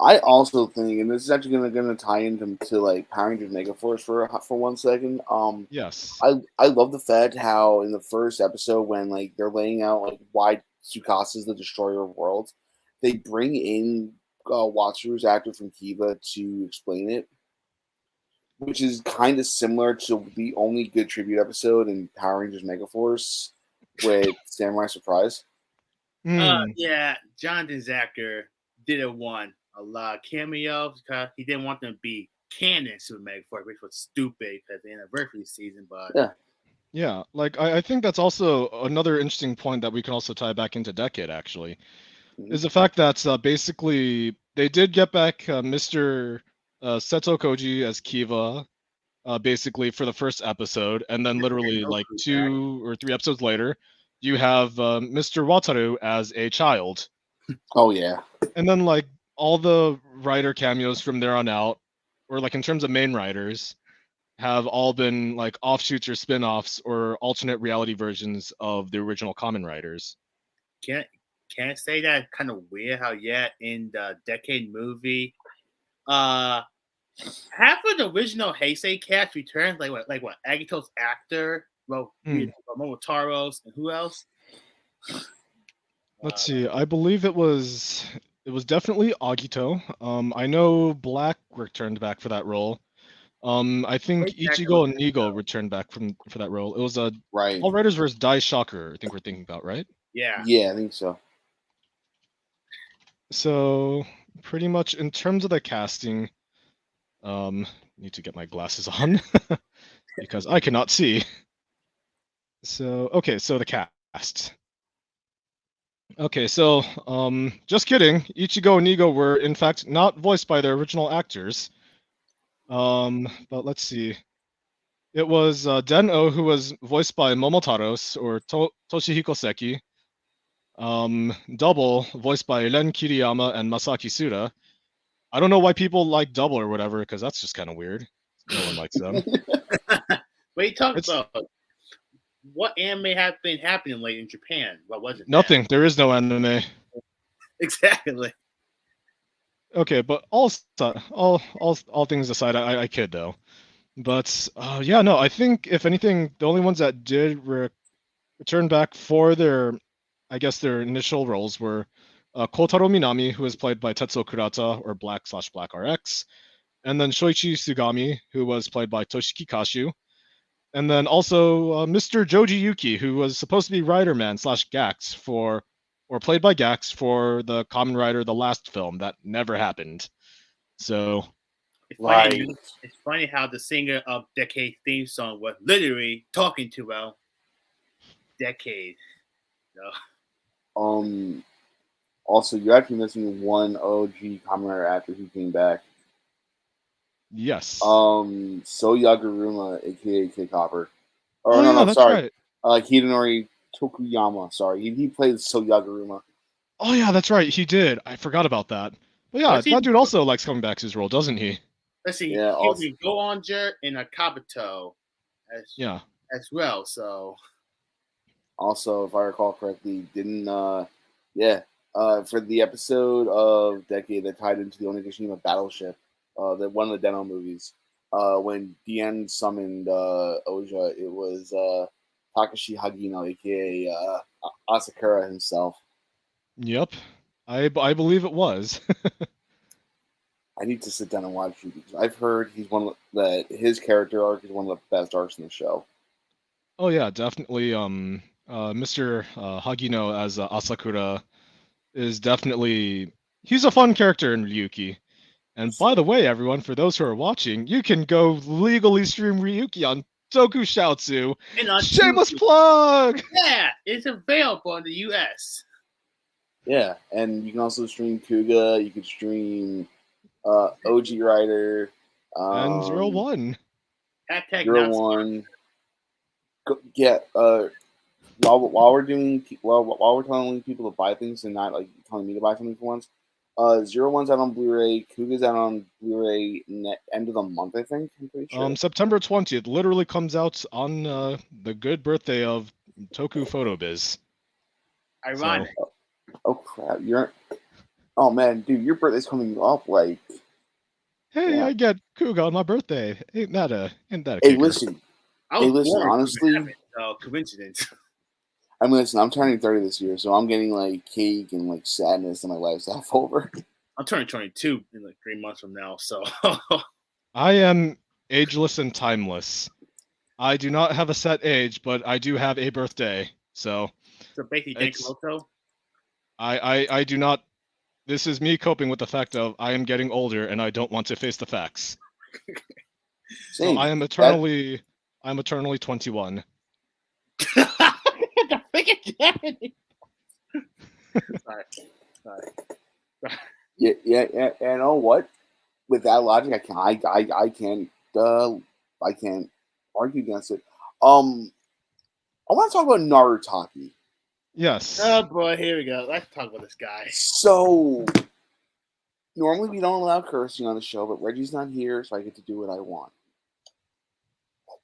I also think, and this is actually gonna tie into like Power Rangers Megaforce for 1 second. Yes. I love the fact how in the first episode when like they're laying out like why Tsukasa is the destroyer of worlds, they bring in Watsuru's actor from Kiva to explain it, which is kind of similar to the only good tribute episode in Power Rangers Megaforce with Samurai Surprise. Yeah, Jonathan Zacher did it one a lot of cameos because he didn't want them to be canon Super Megaforce, which was stupid because the anniversary season. But Yeah, like I think that's also another interesting point that we can also tie back into Decade, actually, is the fact that basically they did get back Mr. Seto Koji as Kiva, basically for the first episode, and then literally like 2 or 3 episodes later, you have Mr. Wataru as a child. Oh yeah. And then like all the writer cameos from there on out, or like in terms of main writers, have all been like offshoots or spin-offs or alternate reality versions of the original Kamen writers. can't say that kind of weird how in the Decade movie, half of the original Heisei cast returned, like what Agito's actor, Momotaro's, and who else? Let's see. I believe it was definitely Agito. I know Black returned back for that role. I think Ichigo and Nigo returned back for that role. It was Right. All Writers versus Dai Shocker, I think we're thinking about, right? Yeah. Yeah, I think so. So pretty much in terms of the casting, need to get my glasses on because I cannot see. So okay, so the cast. Okay, so just kidding. Ichigo and Nigo were in fact not voiced by their original actors. But let's see. It was Den-O who was voiced by Momotaros or Toshihiko Seki. Double voiced by Ren Kiriyama and Masaki Suda. I don't know why people like Double or whatever, because that's just kind of weird. No one likes them. What are you talking about? What anime have been happening late in Japan? What was it? Nothing. There is no anime. Exactly. Okay, but all things aside, I kid though. But yeah, no, I think if anything, the only ones that did return back for their, I guess their initial roles were Kotaro Minami, who was played by Tetsuo Kurata or Black/Black RX, and then Shoichi Sugami, who was played by Toshiki Kashu, and then also Mr. Joji Yuki, who was supposed to be Rider Man /Gax played by Gax for the Kamen Rider, the last film that never happened. So it's funny how the singer of Decade theme song was literally talking to Decade. So. Also, you're actually missing one OG Kamen Rider actor who came back. Yes. So Yaguruma, aka Kid Copper. That's sorry. Right. Hidenori Tokuyama. Sorry, he played So Yaguruma. Oh yeah, that's right. He did. I forgot about that. But yeah, that dude also likes coming back to his role, doesn't he? Let's see. Yeah, he was Go Onger and a Kabuto as well. So also, if I recall correctly, didn't for the episode of Decade that tied into the Onigashima Battleship, one of the Den-O movies, when Dien summoned Oja, it was Takashi Hagino, aka Asakura himself. Yep, I believe it was. I need to sit down and watch it because I've heard that his character arc is one of the best arcs in the show. Oh yeah, definitely. Mr. Hagino as Asakura is definitely he's a fun character in Ryuki. And by the way, everyone, for those who are watching, you can go legally stream Ryuki on Tokushoutsu. And on Shameless Tubi. plug! Yeah, it's available in the US. Yeah, and you can also stream Kuga. You can stream OG Rider. And 01. Hashtag Zero not One. Yeah. While we're doing while we're telling people to buy things and not like telling me to buy something for once, 01's out on Blu-ray. Kuga's out on Blu-ray end of the month, I think. I'm pretty sure. September 20th literally comes out on the good birthday of Toku Photobiz. ironic. So, Oh crap! Oh man, dude, your birthday's coming up. Like, hey, yeah. I get Kuga on my birthday. Ain't that a Hey, kicker? listen. I was listen, born honestly- from heaven, so coincidence. I mean, listen. I'm turning 30 this year, so I'm getting like cake and like sadness, and my life's half over. I'm turning 22 in like 3 months from now, so I am ageless and timeless. I do not have a set age, but I do have a birthday. So basically It's- Denkoto. I do not. This is me coping with the fact of I am getting older and I don't want to face the facts. So Same. I am eternally 21. The freaking Japanese. Sorry. Yeah. You know what? With that logic, I can't argue against it. I want to talk about Narutaki. Yes. Oh boy, here we go. Let's talk about this guy. So normally we don't allow cursing on the show, but Reggie's not here, so I get to do what I want.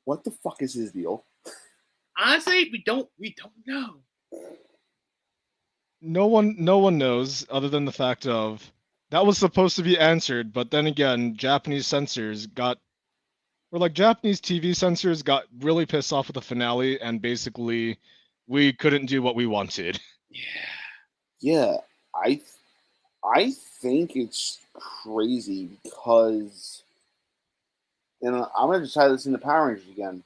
What the fuck is his deal? Honestly, we don't know. No one knows other than the fact of that was supposed to be answered, but then again, Japanese TV censors got really pissed off with the finale, and basically we couldn't do what we wanted. Yeah, I think it's crazy because, and I'm gonna just tie this into Power Rangers again.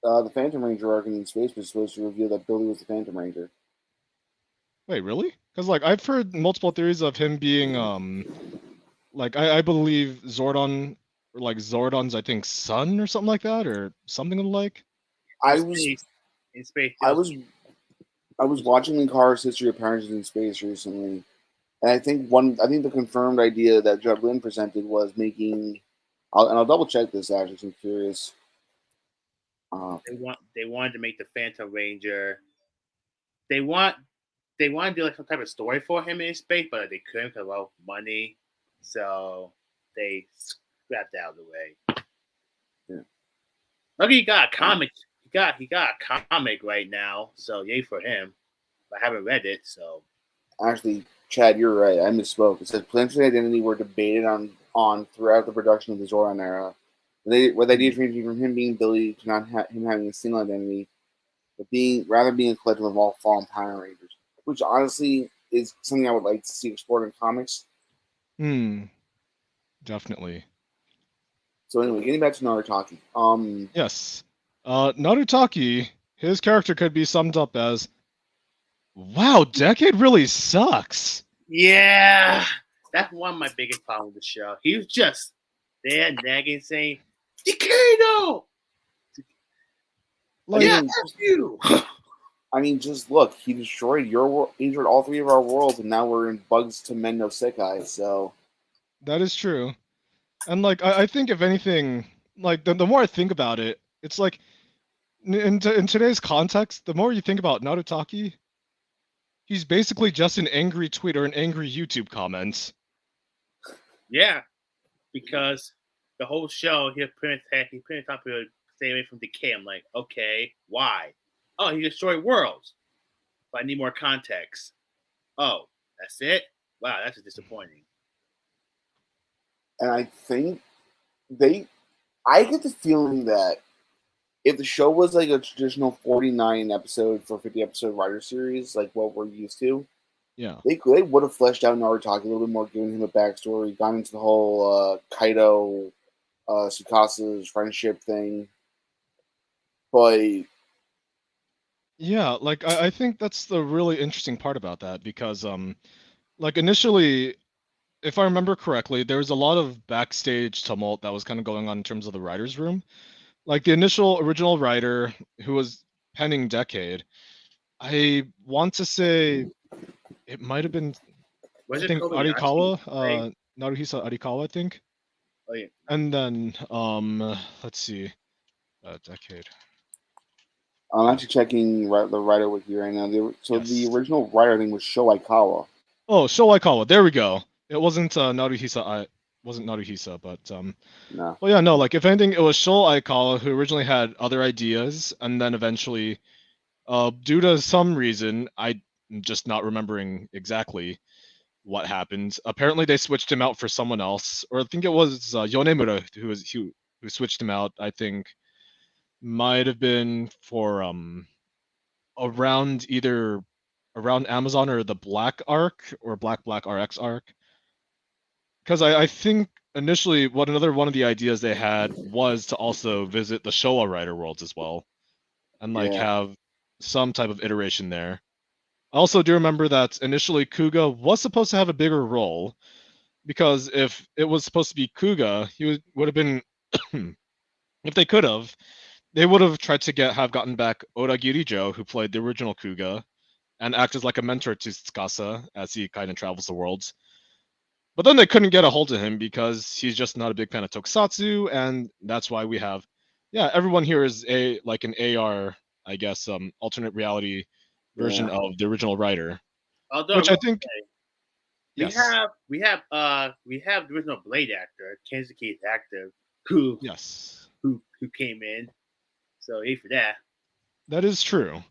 The Phantom Ranger arc in Space was supposed to reveal that Billy was the Phantom Ranger. Wait, really? Because I've heard multiple theories of him being I believe Zordon, or Zordon's son or something like that, or something of the like. In space. I was watching Linkara's History of Power Rangers in Space recently, and I think the confirmed idea that Judd Lynn presented was making, I'll double check this actually, 'cause I'm curious. They wanted to make the Phantom Ranger. They want to do like some type of story for him in space, but they couldn't because of money. So they scrapped that out of the way. Yeah. Lucky he got a comic. He got a comic right now, so yay for him. I haven't read it, so. Actually, Chad, you're right. I misspoke. It says plans for the identity were debated on throughout the production of the Zordon era. Where the idea changing from him being Billy to not him having a single identity, but being a collective of all fallen Power Rangers, which honestly is something I would like to see explored in comics. Definitely. So anyway, getting back to Narutaki. Yes. Narutaki, his character could be summed up as, wow, Decade really sucks. Yeah, that's one of my biggest problems with the show. He was just there nagging, saying, "Decado, that's you." I mean, just look. He destroyed your world. He destroyed all three of our worlds, and now we're in Bugz2men no Sekai. So that is true. And I think if anything, the more I think about it, it's like in today's context, the more you think about Narutaki, he's basically just an angry tweet or an angry YouTube comment. Yeah, because the whole show, he pretty much top to stay away from decay. I'm like, okay, why? Oh, he destroyed worlds. But I need more context. Oh, that's it? Wow, that's disappointing. And I think I get the feeling that if the show was like a traditional 49 episode for 50 episode writer series, like what we're used to, yeah, they would have fleshed out Narutaki a little bit more, given him a backstory, gone into the whole Kadoya Tsukasa's friendship thing. But yeah, I think that's the really interesting part about that because initially if I remember correctly, there was a lot of backstage tumult that was kind of going on in terms of the writers' room. Like the initial original writer who was penning Decade, I want to say it might have been, Was I it think Kobayashi? Arikawa, Naruhisa Arikawa, I think. Oh yeah. And then let's see, Decade. I'm actually checking the writer wiki right now. The Yes. original writer thing was Sho Aikawa. Oh, Sho Aikawa. There we go. It wasn't Naruhisa. Wasn't Naruhisa, but No. well, yeah, no. Like if anything, it was Sho Aikawa who originally had other ideas, and then eventually, due to some reason, I'm just not remembering exactly what happened. Apparently, they switched him out for someone else, or I think it was Yonemura who switched him out. I think might have been for around either around Amazon or the Black Arc or Black RX arc. Because I think initially what another one of the ideas they had was to also visit the Showa Rider worlds as well and like Yeah. have some type of iteration there. I also do remember that initially Kuga was supposed to have a bigger role because if it was supposed to be Kuga, he would have been if they could have, they would have tried to have gotten back Odagiri Joe, who played the original Kuga, and act as like a mentor to Tsukasa as he kind of travels the worlds. But then they couldn't get a hold of him because he's just not a big fan of Tokusatsu, and that's why we have, yeah, everyone here is like an AR, I guess, alternate reality version Yeah. of the original writer, Although which I think, we yes, have the original Blade actor, Kensuke's actor, who yes, who came in. So yay for that. that is true.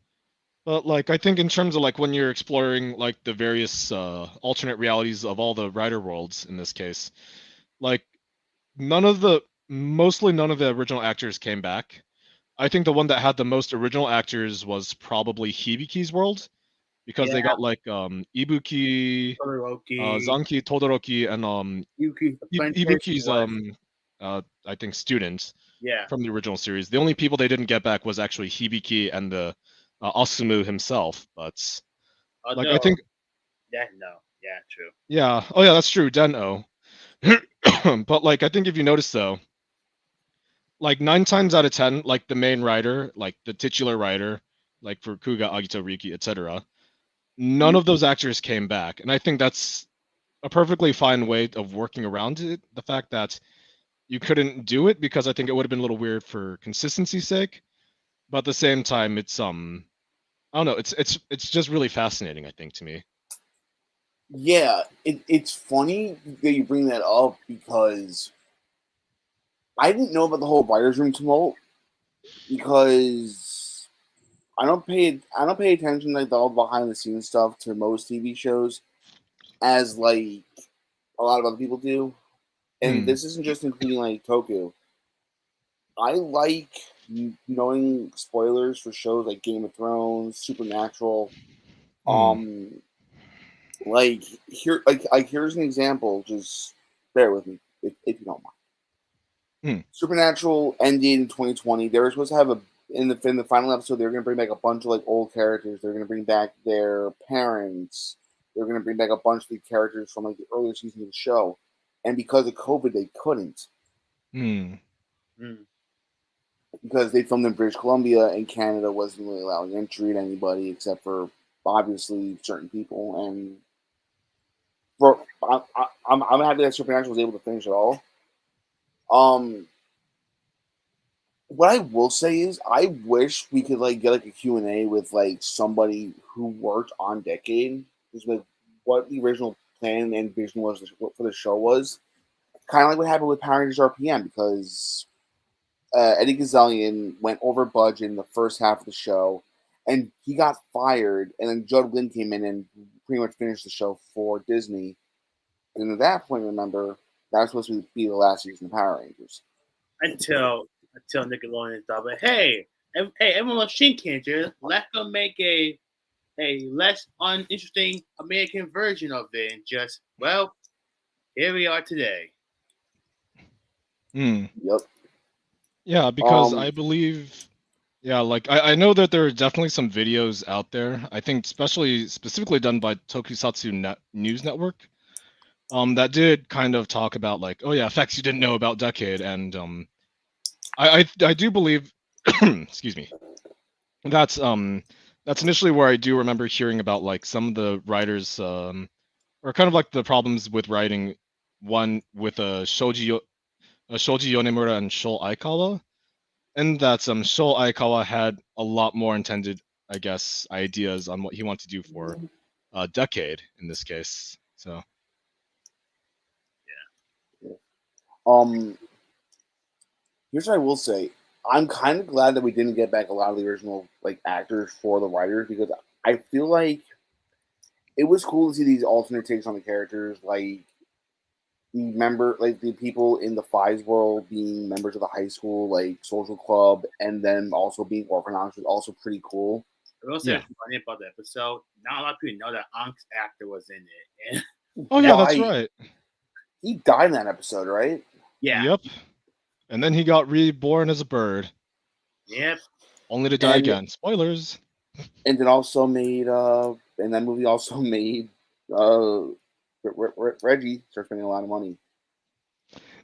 But like I think in terms of like when you're exploring like the various alternate realities of all the writer worlds in this case, like mostly none of the original actors came back. I think the one that had the most original actors was probably Hibiki's world because Yeah, they got like Ibuki, Todoroki, Zanki, Todoroki, and Yuki's apprentice Ibuki's was I think student yeah. from the original series. The only people they didn't get back was actually Hibiki and the Asumu himself. But like I Although think yeah, true. yeah, oh yeah, that's true, Den-O. But like I think if you notice though, like 9 times out of 10, like the main writer, like the titular writer, like for Kuga, Agito, Riki, etc., none of those actors came back. And I think that's a perfectly fine way of working around it. The fact that you couldn't do it because I think it would have been a little weird for consistency's sake. But at the same time, it's I don't know, it's just really fascinating, I think, to me. Yeah, it's funny that you bring that up because I didn't know about the whole writers' room tumult because I don't pay attention like the all behind the scenes stuff to most TV shows as like a lot of other people do, and Hmm. this isn't just including like Toku. I like knowing spoilers for shows like Game of Thrones, Supernatural. Hmm. Like here's an example. Just bear with me if you don't mind. Hmm. Supernatural ended in 2020. They were supposed to have in the final episode. They were going to bring back a bunch of like old characters. They're going to bring back their parents. They're going to bring back a bunch of the characters from like the earlier seasons of the show. And because of COVID, they couldn't Hmm. Mm. because they filmed in British Columbia and Canada wasn't really allowing entry to anybody except for obviously certain people. And I'm happy that Supernatural was able to finish it all. What I will say is I wish we could like get like a Q&A with like somebody who worked on Decade, just like what the original plan and vision was for the show was. Kind of like what happened with Power Rangers RPM because Eddie Gazzellian went over budget in the first half of the show, and he got fired. And then Judd Wynn came in and pretty much finished the show for Disney. And at that point, remember that was supposed to be the last season of Power Rangers. Until Nickelodeon thought, but hey, everyone loves Shinkanser. Let them make a less uninteresting American version of it. And just well, here we are today. Hmm. Yep. Yeah, because I believe, yeah, like I know that there are definitely some videos out there. I think specifically done by Tokusatsu News Network, that did kind of talk about like, oh yeah, effects you didn't know about Decade, and I do believe, excuse me, that's initially where I do remember hearing about like some of the writers or kind of like the problems with writing one with Shoji Yonemura and Shol Aikawa, and that Shol Aikawa had a lot more intended, I guess, ideas on what he wanted to do for Decade in this case. So Um, here's what I will say. I'm kind of glad that we didn't get back a lot of the original like actors for the writers because I feel like it was cool to see these alternate takes on the characters, like the people in the Fives world being members of the high school like social club, and then also being orphanage was also pretty cool. I will say what's funny about the episode. Not a lot of people know that Ank's actor was in it. oh yeah, that's Why? right. He died in that episode, right? Yeah. Yep. And then he got reborn as a bird. Yep. Only to die again. Spoilers. And it also made and that movie also made Reggie start spending a lot of money.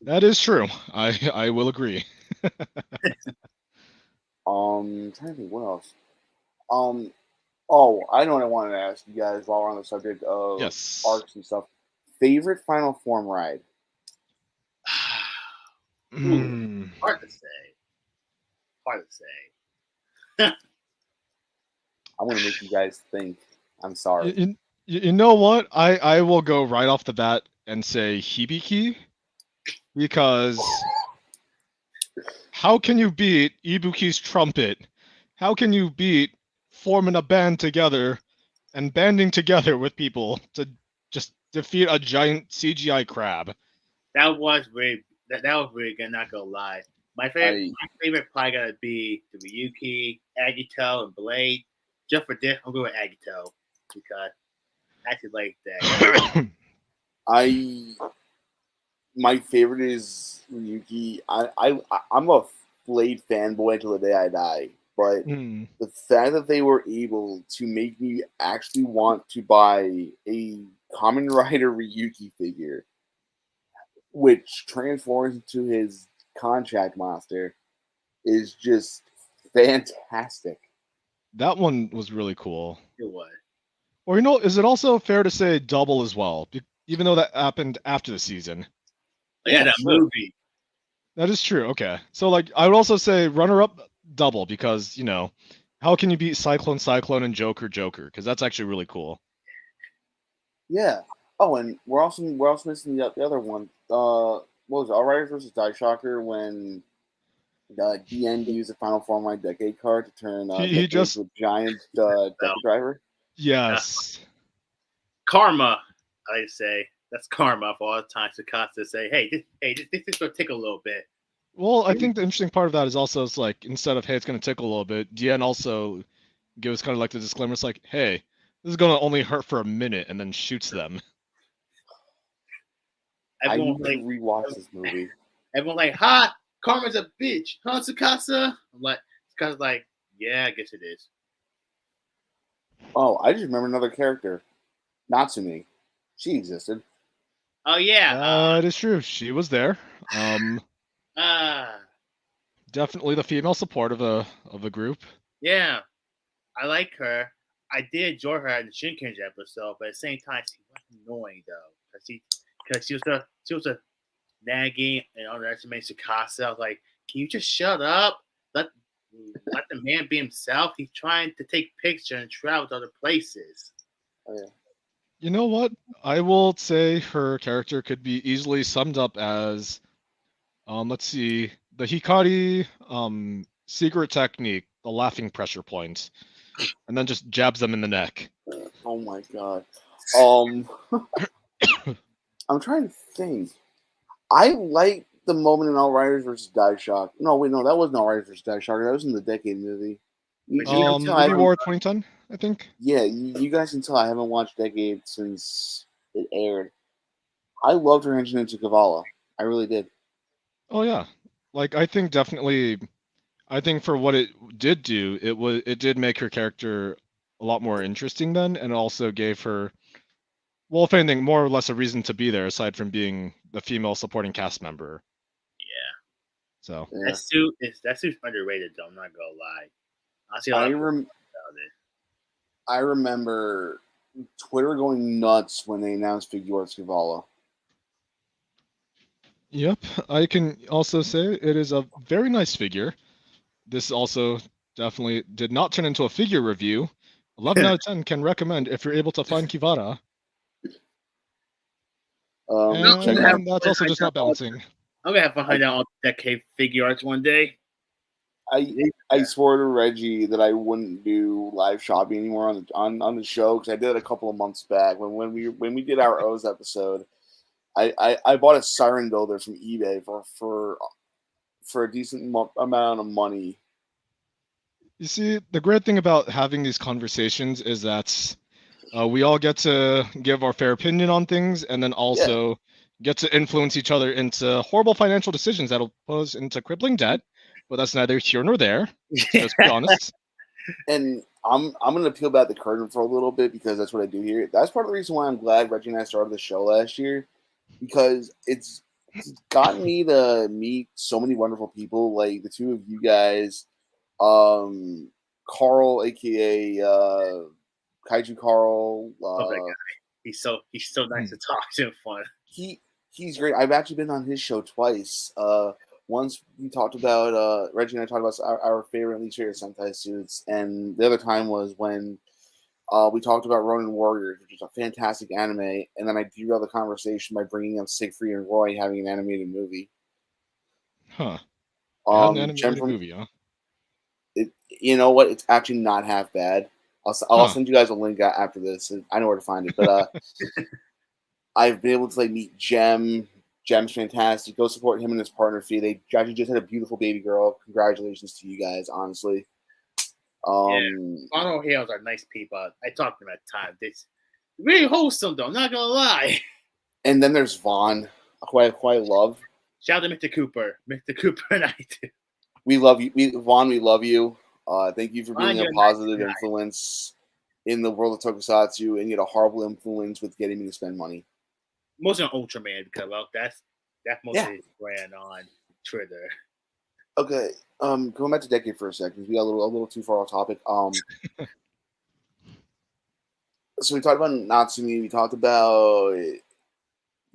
That is true. I will agree. Trying to think what else. Oh, I know what I wanted to ask you guys while we're on the subject of Yes. arcs and stuff. Favorite Final Form ride? Hard to say. Hard to say. I'm gonna make you guys think. I'm sorry. You know what? I will go right off the bat and say Hibiki, because how can you beat Ibuki's trumpet? How can you beat forming a band together and banding together with people to just defeat a giant CGI crab? That was really good, not gonna lie. My favorite probably gotta be the Ryuki, Agito, and Blade. Just for this, I'm going with Agito because I actually like that. My favorite is Ryuki. I'm a Blade fanboy until the day I die. But the fact that they were able to make me actually want to buy a Kamen Rider Ryuki figure, which transforms into his contract monster, is just fantastic. That one was really cool. It was. Or is it also fair to say Double as well? Even though that happened after the season. Yeah, that movie. That is true. Okay. So like I would also say runner-up Double, because, how can you beat Cyclone and Joker? Because that's actually really cool. Yeah. Oh, and we're also missing the other one. What was it? All Riders versus Die Shocker when DN used the Final Form Line Decade card to turn he just into a giant Deca driver. Yes. Karma, I say. That's karma for all the time Tsukasa say, hey, this will take a little bit. Well, I think the interesting part of that is also it's like instead of hey, it's going to tickle a little bit, DN also gives kind of like the disclaimer. It's like, hey, this is going to only hurt for a minute, and then shoots them. Everyone I need to rewatch this movie. Everyone like, ha, Karma's a bitch, huh, Tsukasa? I'm like, Tsukasa's like, yeah, I guess it is. Oh, I just remember another character, Natsumi. She existed. Oh yeah, it is true. She was there. Definitely the female support of a group. Yeah, I like her. I did enjoy her in the Shinkenji episode, but at the same time, she was annoying though, because she was a nagging and underestimating Tsukasa. I was like, can you just shut up? Let the man be himself. He's trying to take pictures and travel to other places. Oh, yeah. You know what? I will say her character could be easily summed up as, let's see, the Hikari secret technique, the laughing pressure point, and then just jabs them in the neck. Oh my god. I'm trying to think. I like the moment in All Riders versus Die Shock. No, wait, no, that wasn't All Riders versus Die Shock. That was in the Decade movie. Movie War 2010, I think. Yeah, you guys can tell I haven't watched Decade since it aired. I loved her engine into Kavala. I really did. Oh yeah, like I think for what it did do, it did make her character a lot more interesting then, and also gave her Well, if anything, more or less a reason to be there aside from being the female supporting cast member. Yeah. So Yeah. That suit's underrated though. I'm not gonna lie. I see a I lot of rem- about it. I remember Twitter going nuts when they announced Figuarts Cavallo. yep, I can also say it is a very nice figure. This also definitely did not turn into a figure review. 11 out of 10 can recommend if you're able to find Kivara. Check gonna have out. And that's fun also just hunting not down all- balancing. I'm gonna have fun I, hunting down all the decade figure arts one day. I swore to Reggie that I wouldn't do live shopping anymore on the show because I did it a couple of months back when we did our O's episode. I bought a siren builder from eBay for a decent amount of money. You see, the great thing about having these conversations is that we all get to give our fair opinion on things and then Yeah, also get to influence each other into horrible financial decisions that'll pose into crippling debt. But that's neither here nor there. Let's be honest. and I'm gonna peel back the curtain for a little bit because that's what I do here. That's part of the reason why I'm glad Reggie and I started the show last year because it's gotten me to meet so many wonderful people like the two of you guys, Carl, aka Kaiju Carl. Love that guy. He's so nice to talk to and fun. He's great. I've actually been on his show twice. Once we talked about Reggie and I talked about our favorite and least favorite Sentai suits, and the other time was when we talked about Ronin Warriors, which is a fantastic anime, and then I derailed the conversation by bringing up Siegfried and Roy having an animated movie. Huh. They had an Jem animated from movie, huh? you know what? It's actually not half bad. I'll Huh. send you guys a link after this. I know where to find it, but I've been able to like meet Jem. Jem's fantastic. Go support him and his partner Fee. They actually just had a beautiful baby girl. Congratulations to you guys, honestly. Mono Hills are nice people. I talk to them at times. It's really wholesome though. I'm not gonna lie. And then there's Vaughn, who I love. Shout out to Mr. Cooper. Mr. Cooper and I do. We love you, Vaughn. We love you. Thank you for Vaughn, being a you're a nice positive guy. influence in the world of Tokusatsu, and yet a horrible influence with getting me to spend money. Mostly on Ultraman because that's mostly Yeah. his brand on Twitter. Okay, going back to Decade for a second. We got a little too far off topic. So we talked about Natsumi. We talked about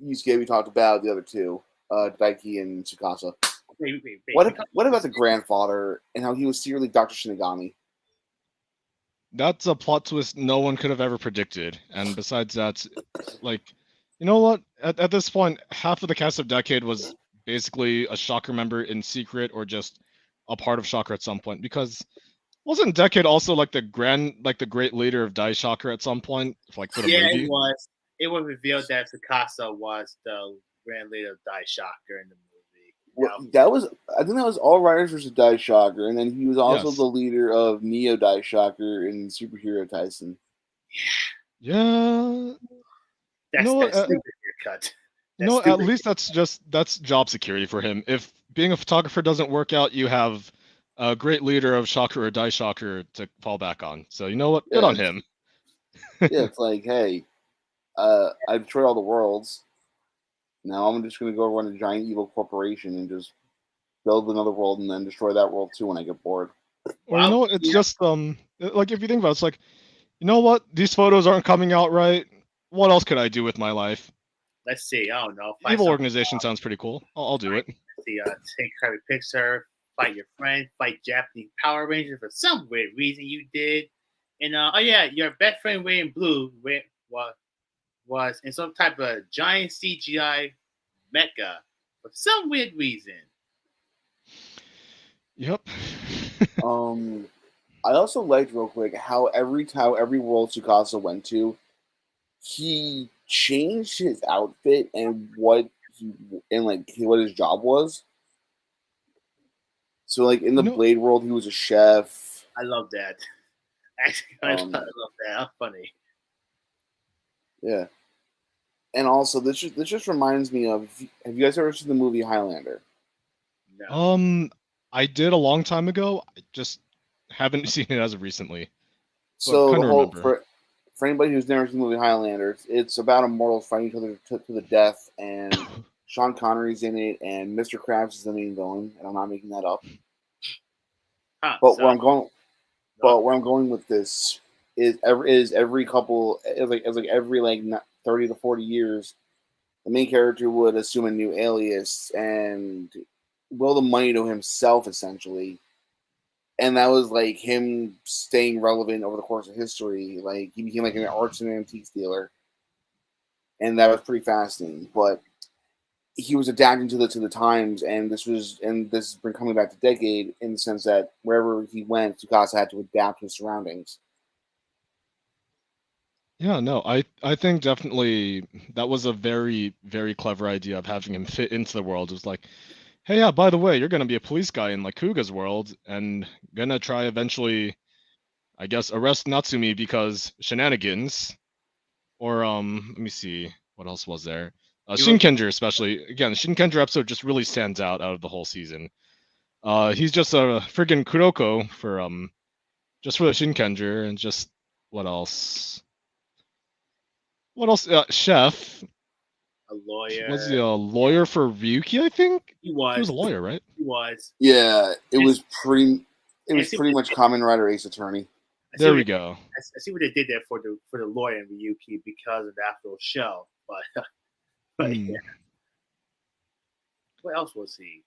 Yusuke. We talked about the other two, Daiki and Tsukasa. Wait. What about the grandfather and how he was secretly Dr. Shinigami? That's a plot twist no one could have ever predicted. And besides that, like, you know what? At this point, half of the cast of Decade was basically a Shocker member in secret or just a part of Shocker at some point. Because wasn't Decade also like the great leader of Dai Shocker at some point, like for the movie? It was. It was revealed that Tsukasa was the grand leader of Dai Shocker in the movie. Well, I think that was All Riders versus Dai Shocker, and then he was also Yes. the leader of Neo Dai Shocker in Superhero Tyson. Yeah. That's No, that's stupid haircut. No, at least that's job security for him. If being a photographer doesn't work out, you have a great leader of Shocker or Dai Shocker to fall back on. So you know what? Good on him. Yeah, it's like, hey, I destroyed all the worlds. Now I'm just going to go run a giant evil corporation and just build another world and then destroy that world too when I get bored. Or you know what? It's just like if you think about it, it's like, you know what? These photos aren't coming out right. What else could I do with my life? Let's see. I don't know. Evil organization sounds pretty cool. I'll do it. See, take Kirby Picture, fight your friend, fight Japanese Power Rangers for some weird reason you did. And your best friend wearing blue was in some type of giant CGI mecha for some weird reason. Yep. I also liked real quick how every world Tsukasa went to, he changed his outfit and what his job was. So like in the Blade world, he was a chef. I love that. Actually, I love that. That's funny. Yeah. And also, this just reminds me of. Have you guys ever seen the movie Highlander? No. I did a long time ago. I just haven't seen it as of recently. So the whole for anybody who's never seen the movie Highlander, it's about immortals fighting each other to the death, and Sean Connery's in it, and Mr. Krabs is the main villain, and I'm not making that up. But where I'm going with this is every couple every 30 to 40 years, the main character would assume a new alias and will the money to himself essentially. And that was like him staying relevant over the course of history. Like he became like an arts and antiques dealer, and that was pretty fascinating. But he was adapting to the times, and this has been coming back to decade in the sense that wherever he went, Tsukasa had to adapt to his surroundings. Yeah, no, I think definitely that was a very, very clever idea of having him fit into the world. It was like, hey, yeah, by the way, you're gonna be a police guy in like Kuga's world and gonna try eventually, I guess, arrest Natsumi because shenanigans. Or let me see, what else was there? Shinkenger, especially. Again, the Shinkenger episode just really stands out of the whole season. He's just a friggin' Kuroko for just for the Shinkenger, and just what else? What else? Chef. A lawyer. Was he a lawyer for Ryuki? I think he was. He was a lawyer, right? He was. Yeah, it was pretty much Kamen Rider Ace Attorney. There we go. I see what they did there for the lawyer in Ryuki because of the actual show, but yeah. What else was he?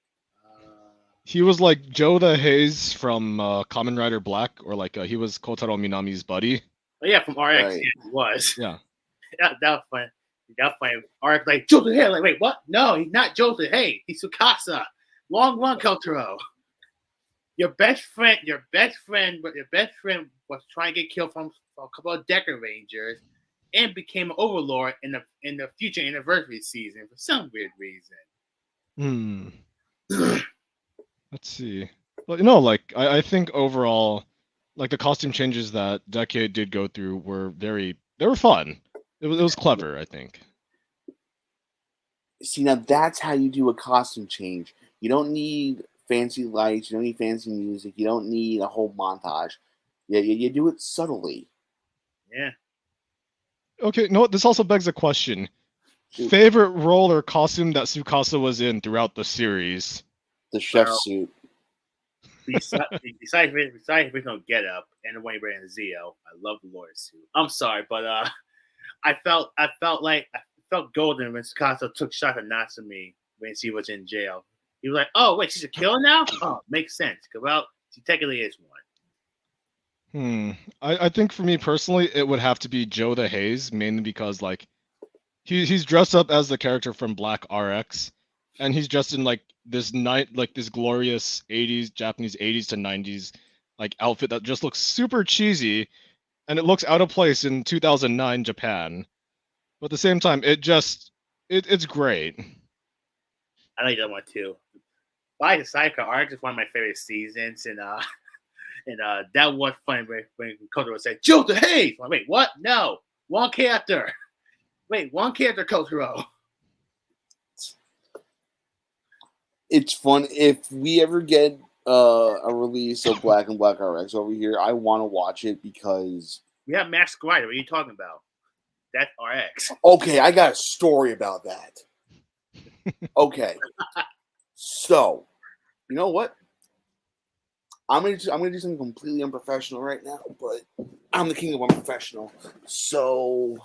He was like Joe the Haze from Kamen Rider Black, or like he was Kotaro Minami's buddy. Oh yeah, from RX. Right. Yeah, he was. Yeah. that was funny. That was funny. RX like Joe the Haze. Like, wait, what? No, he's not Joe the Haze. He's Tsukasa. Long run, Kotaro. Your best friend was trying to get killed from a couple of Decker Rangers, and became an overlord in the future anniversary season for some weird reason. Let's see. Well, like I think overall, like the costume changes that Decade did go through were they were fun. It was clever, I think. See, now that's how you do a costume change. You don't need fancy lights. You don't need fancy music. You don't need a whole montage. Yeah, you do it subtly. Yeah. Okay, no, this also begs a question. Favorite role or costume that Tsukasa was in throughout the series? The chef suit. Besides original get up and the one he wearing in Zio, I love the lawyer suit. I'm sorry, but I felt golden when Tsukasa took shots at Natsumi when she was in jail. He was like, "Oh wait, she's a killer now? Oh, makes sense. Well, she technically is one." I think for me personally, it would have to be Joe the Haze, mainly because like he's dressed up as the character from Black RX, and he's dressed in like this this glorious Japanese 80s to 90s like outfit that just looks super cheesy, and it looks out of place in 2009 Japan. But at the same time, it's great. I like that one too. By the side, RX is one of my favorite seasons, and that was funny when Kotaro said, "Joe the Haze." Like, wait, what? No, one character. Wait, one character, Kotaro. It's fun. If we ever get a release of Black and Black RX over here, I want to watch it because we have Max Grider. What are you talking about? That's RX. Okay, I got a story about that. Okay, so you know what? I'm gonna do something completely unprofessional right now, but I'm the king of unprofessional. So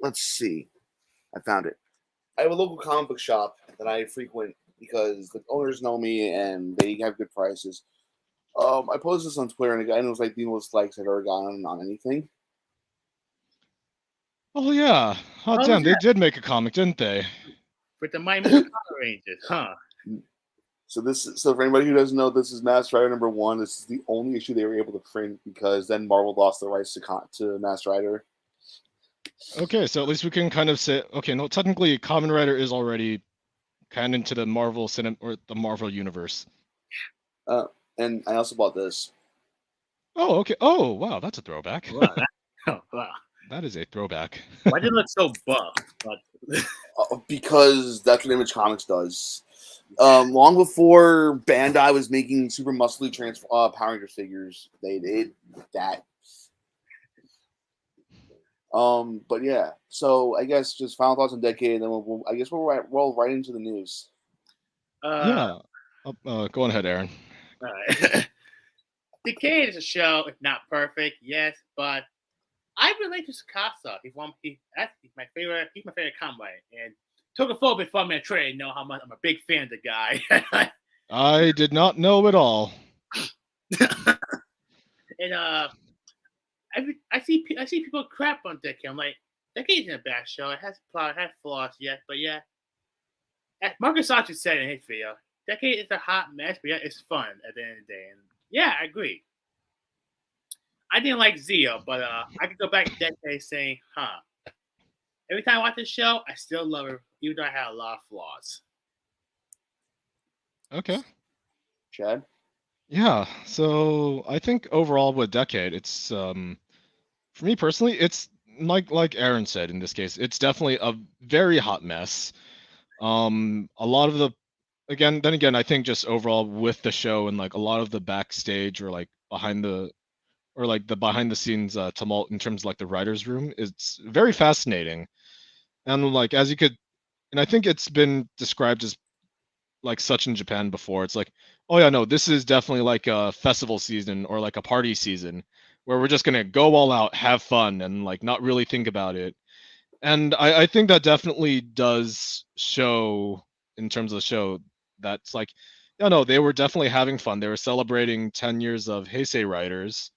let's see. I found it. I have a local comic book shop that I frequent because the owners know me and they have good prices. I posted this on Twitter, and it was like the most likes I've ever gotten on anything. Oh yeah. Oh damn, they did make a comic, didn't they? With the Mighty Morphin Power Rangers, huh? So for anybody who doesn't know, this is Master Rider #1. This is the only issue they were able to print because then Marvel lost the rights to Master Rider. Okay, so at least we can kind of say, okay, no, technically Kamen Rider is already canon to the Marvel or the Marvel universe. And I also bought this. Oh, okay. Oh, wow, that's a throwback. Wow. That is a throwback. Why did it look so buff? Because that's what Image Comics does. Long before Bandai was making super muscly Power Rangers figures, they did that. But yeah, so I guess just final thoughts on Decade, and then I guess we'll roll right into the news. Yeah. Go on ahead, Aaron. All right. Decade is a show. It's not perfect, yes, but I relate to Tsukasa. He's my favorite. He's my favorite comedy. And Tokufobi before me trade know how much I'm a big fan of the guy. I did not know at all. And I see people crap on Decade. I'm like, Decade isn't a bad show. It has plot, it has flaws, yes, but yeah. As Marcus Sachi said in his video, Decade is a hot mess, but yeah, it's fun at the end of the day. And yeah, I agree. I didn't like Zio, but I could go back to Decade saying, every time I watch this show, I still love it, even though I had a lot of flaws. Okay. Chad? Yeah. So I think overall with Decade, it's for me personally, it's like Aaron said in this case, it's definitely a very hot mess. A lot of the then again, I think just overall with the show and like a lot of the backstage or like behind the scenes tumult in terms of like the writers' room, it's very fascinating. And like as you could, and I think it's been described as like such in Japan before. It's like, oh yeah, no, this is definitely like a festival season or like a party season where we're just gonna go all out, have fun, and like not really think about it. And I think that definitely does show in terms of the show that's like, yeah, no, they were definitely having fun. They were celebrating 10 years of Heisei writers.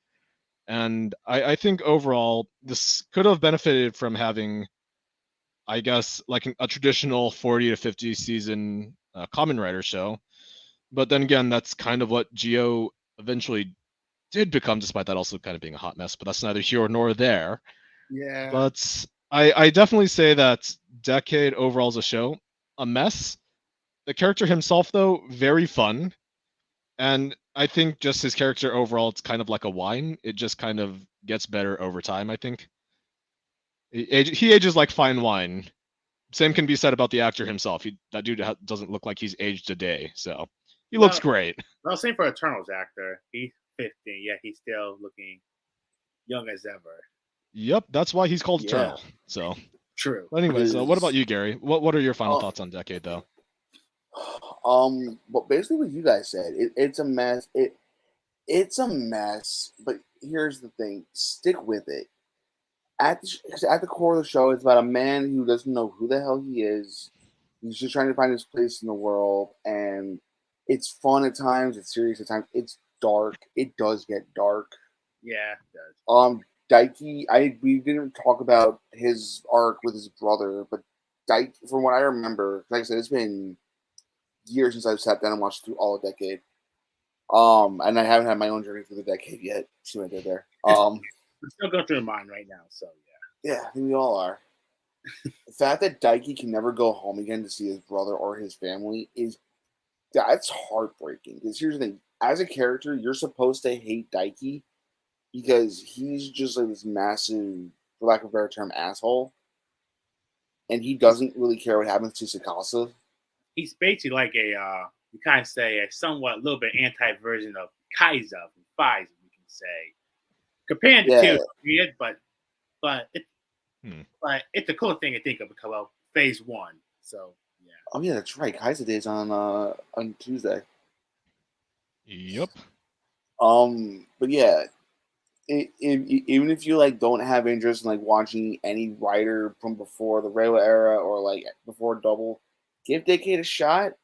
And I think overall, this could have benefited from having, I guess, like a traditional 40 to 50 season Kamen Rider show. But then again, that's kind of what Geo eventually did become, despite that also kind of being a hot mess. But that's neither here nor there. Yeah. But I definitely say that Decade overall as a show, a mess. The character himself, though, very fun. And I think just his character overall, it's kind of like a wine. It just kind of gets better over time, I think. He ages like fine wine. Same can be said about the actor himself. That dude doesn't look like he's aged a day. So he looks great. Well, same for Eternals actor. He's 15, yet he's still looking young as ever. Yep, that's why he's called Yeah. Eternal. So True. anyways, what about you, Gary? What are your final thoughts on Decade, though? But basically what you guys said, it's a mess. It's a mess, but here's the thing: stick with it. At the core of the show, it's about a man who doesn't know who the hell he is. He's just trying to find his place in the world, and it's fun at times. It's serious at times. It's dark. It does get dark. Yeah, it does. Daiki, we didn't talk about his arc with his brother, but Daiki, from what I remember, like I said, it's been years since I've sat down and watched through all a Decade. And I haven't had my own journey through the Decade yet. See what I did there. I'm still going through mine right now, so yeah. Yeah, I think we all are. The fact that Daiki can never go home again to see his brother or his family that's heartbreaking. Because here's the thing: as a character, you're supposed to hate Daiki because he's just like this massive, for lack of a better term, asshole, and he doesn't really care what happens to Tsukasa. He's basically like you kind of say a somewhat little bit anti version of Kaiser from Five, we can say. Comparing the two, weird, but it's a cool thing to think of about phase one. So yeah. Oh yeah, that's right. Kaiser Day's on Tuesday. Yep. But yeah, even if you like don't have interest in like watching any writer from before the Reiwa era or like before Double, give Decade a shot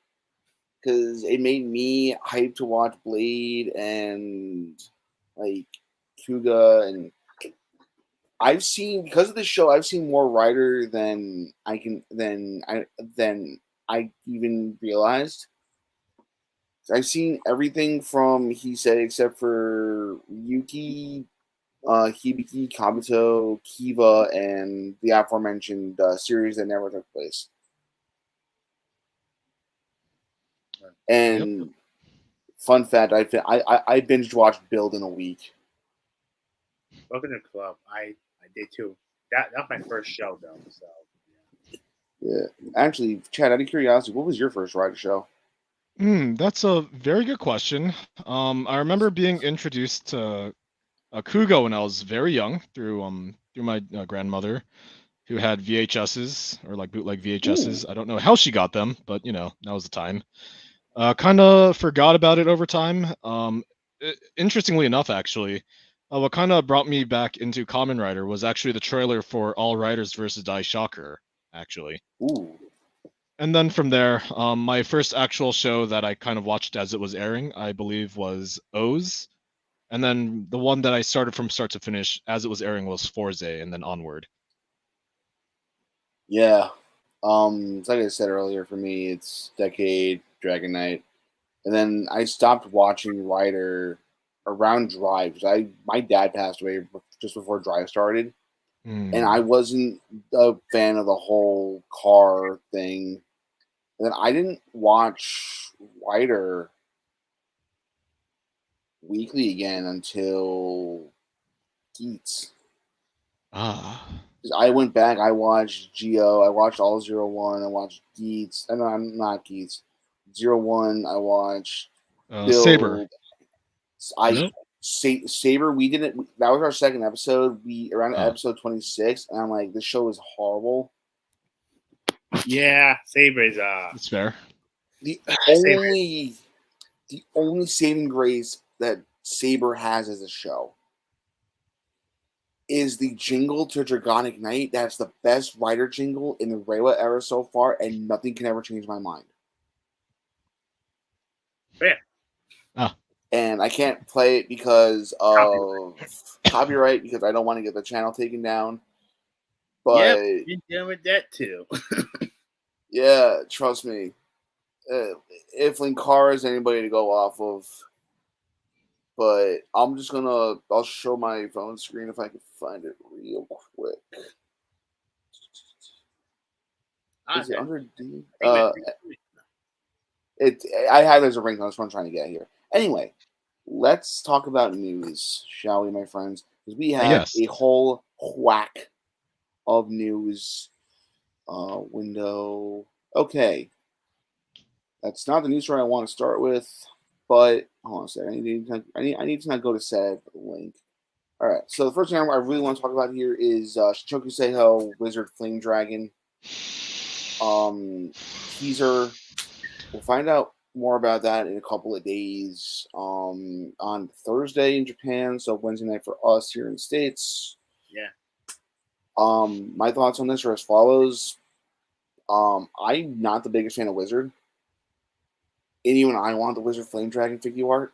because it made me hyped to watch Blade and like Kuga, and I've seen, because of this show, I've seen more writer than I even realized. I've seen everything from he said except for Yuki, Hibiki, Kabuto, Kiva, and the aforementioned series that never took place. And fun fact, I binged watched Build in a week. Welcome to the club. I did too. That was my first show though. So yeah. Actually, Chad, out of curiosity, what was your first writer show? That's a very good question. I remember being introduced to Kugo when I was very young through through my grandmother, who had VHSs or like bootleg VHSs. Ooh. I don't know how she got them, but that was the time. Kind of forgot about it over time. Interestingly enough, actually, what kind of brought me back into Kamen Rider was actually the trailer for All Riders versus Die Shocker, actually. Ooh. And then from there, my first actual show that I kind of watched as it was airing, I believe, was O's. And then the one that I started from start to finish as it was airing was Forze, and then onward. Yeah. Like I said earlier, for me, it's Decade, Dragon Knight, and then I stopped watching Rider around Drive because my dad passed away just before Drive started, and I wasn't a fan of the whole car thing. And then I didn't watch Rider weekly again until Geats. Ah. I went back. I watched Geo. I watched all 01. I watched Geats. No, I'm not Geats. 01. I watched Saber. Build. Saber. We didn't. That was our second episode. We around episode 26, and I'm like, this show is horrible. Yeah, Saber is It's fair. The only saving grace that Saber has as a show is the jingle to Dragonic Knight. That's the best Rider jingle in the Reiwa era so far, and nothing can ever change my mind. Fair. And I can't play it because of copyright because I don't want to get the channel taken down. But yeah, you're dealing with that too. Yeah, trust me. If Linkara is anybody to go off of, but I'll show my phone screen if I can find it real quick. Is it under D? I have it as a ringtone. That's what I'm trying to get here. Anyway, let's talk about news, shall we, my friends? Because we have a whole whack of news window. Okay. That's not the news story I want to start with, but hold on a second. I need to not go to said link. All right. So the first thing I really want to talk about here is Shichoku Seiho Wizard Flame Dragon teaser. We'll find out more about that in a couple of days. On Thursday in Japan, so Wednesday night for us here in the States. Yeah. My thoughts on this are as follows. I'm not the biggest fan of Wizard. And even I want the Wizard Flame Dragon figure art.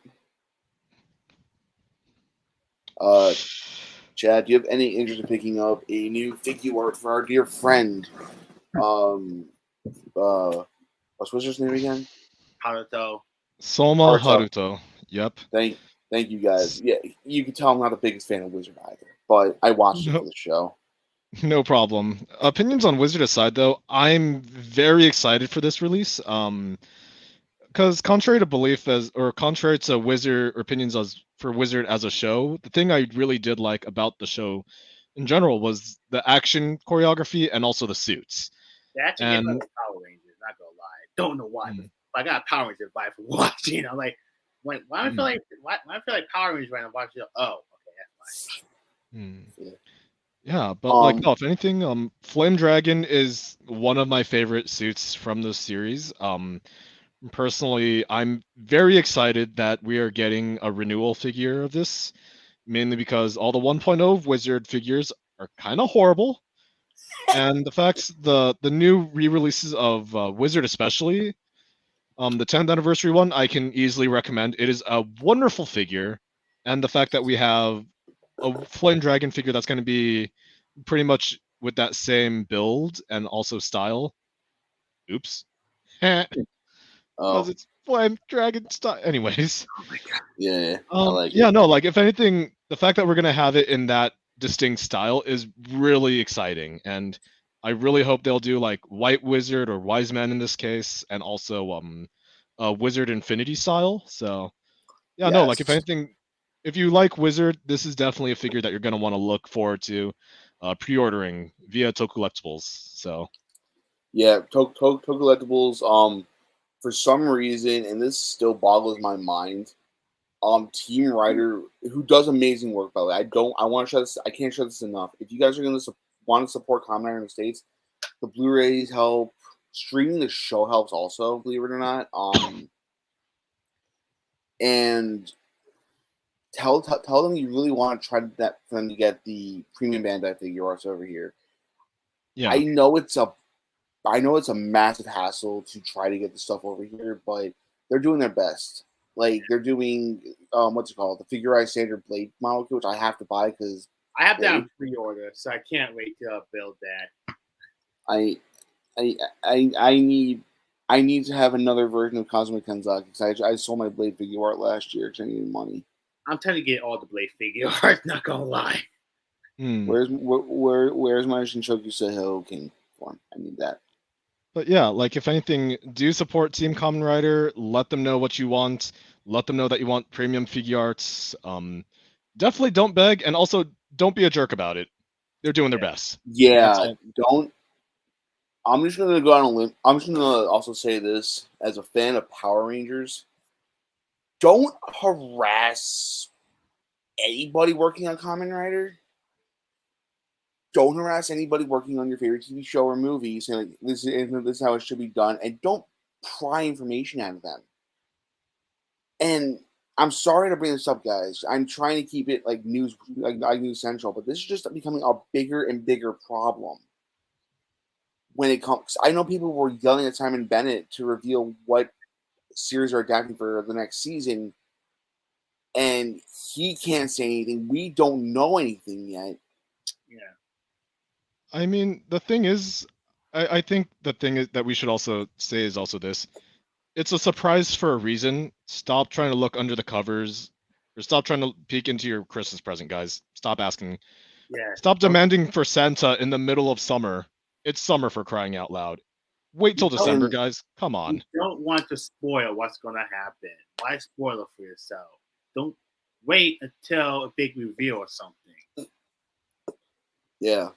Chad, do you have any interest in picking up a new figure art for our dear friend? What's Wizard's name again? Haruto. Soma Haruto. Yep. Thank you guys. Yeah, you can tell I'm not the biggest fan of Wizard either, but I watched it for the show. No problem. Opinions on Wizard aside, though, I'm very excited for this release. Because contrary to Wizard opinions for Wizard as a show, the thing I really did like about the show in general was the action choreography and also the suits. They actually get like Power Rangers, not gonna lie. Don't know why, but I got Power Ranger vibe for watching. I'm like, why do I feel like Power Rangers when I watch it? Oh, okay, that's fine. Yeah, but no, if anything, Flame Dragon is one of my favorite suits from this series. Personally, I'm very excited that we are getting a renewal figure of this, mainly because all the 1.0 Wizard figures are kind of horrible. And the fact the new re-releases of Wizard especially, the 10th anniversary one, I can easily recommend. It is a wonderful figure, and the fact that we have a Flame Dragon figure that's going to be pretty much with that same build and also style. Oops. Because it's Flame Dragon style. Anyways. Oh my god. Yeah. I like it. No, like if anything, the fact that we're gonna have it in that distinct style is really exciting, and I really hope they'll do like White Wizard or Wise Man in this case, and also Wizard Infinity style. So yeah, no, like if anything, if you like Wizard, this is definitely a figure that you're gonna want to look forward to pre-ordering via Tokulectables. So yeah, Tokulectables. For some reason, and this still boggles my mind, team writer who does amazing work. By the way, I want to show this. I can't show this enough. If you guys are going to want to support Kamen Rider in the States, the Blu-rays help. Streaming the show helps also, believe it or not. And tell them you really want to try that for them to get the premium Bandai figure arts over here. Yeah. I know it's a massive hassle to try to get the stuff over here, but they're doing their best. Like they're doing what's it called? The Figurized Standard Blade model, which I have to buy because I have that on pre-order, so I can't wait to build that. I need to have another version of Cosmic Kenzaki because I sold my Blade figure art last year because I needed money. I'm trying to get all the Blade figure art. Not gonna lie. Where's my Shinshoku Seiho King form? I need that. But yeah, like if anything, do support Team Kamen Rider. Let them know what you want. Let them know that you want premium figure arts. Definitely don't beg, and also don't be a jerk about it. They're doing their best. Yeah, don't. I'm just gonna go on a limb. I'm just gonna also say this as a fan of Power Rangers. Don't harass anybody working on Kamen Rider. Don't harass anybody working on your favorite TV show or movie saying like, this is how it should be done, and don't pry information out of them. And I'm sorry to bring this up, guys. I'm trying to keep it like news central, but this is just becoming a bigger and bigger problem. When it comes, I know people were yelling at Simon Bennett to reveal what series are adapting for the next season, and he can't say anything. We don't know anything yet. Yeah. I mean, the thing is, I think the thing is that we should also say is also this. It's a surprise for a reason. Stop trying to look under the covers, or stop trying to peek into your Christmas present, guys. Stop asking. Yeah. Stop demanding for Santa in the middle of summer. It's summer, for crying out loud. Wait till December, guys. Come on. You don't want to spoil what's going to happen. Why spoil it for yourself? Don't wait until a big reveal or something. Yeah.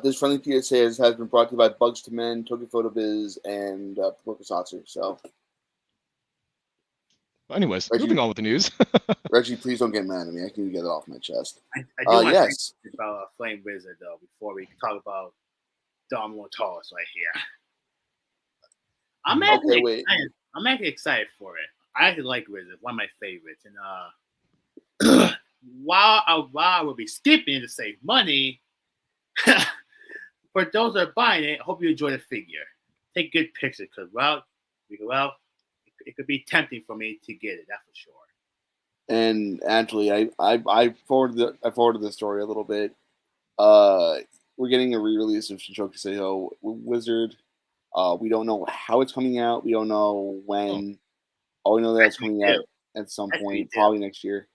This friendly PSA has been brought to you by Bugz2men, Tokyo Photo Biz, and Tokusatsu. So, anyways, Reggie, moving on with the news. Reggie, please don't get mad at me. I can get it off my chest. I do want yes. to say about Flame Wizard though before we talk about Domino Taurus right here. I'm actually excited for it. I actually like Wizard, one of my favorites, and while I will be skipping to save money. For those that are buying it, I hope you enjoy the figure. Take good pictures because, it could be tempting for me to get it. That's for sure. And actually, I forwarded the story a little bit. We're getting a re-release of Shinshoku Seiho Wizard. We don't know how it's coming out. We don't know when. All we know that it's coming out at some point, probably next year.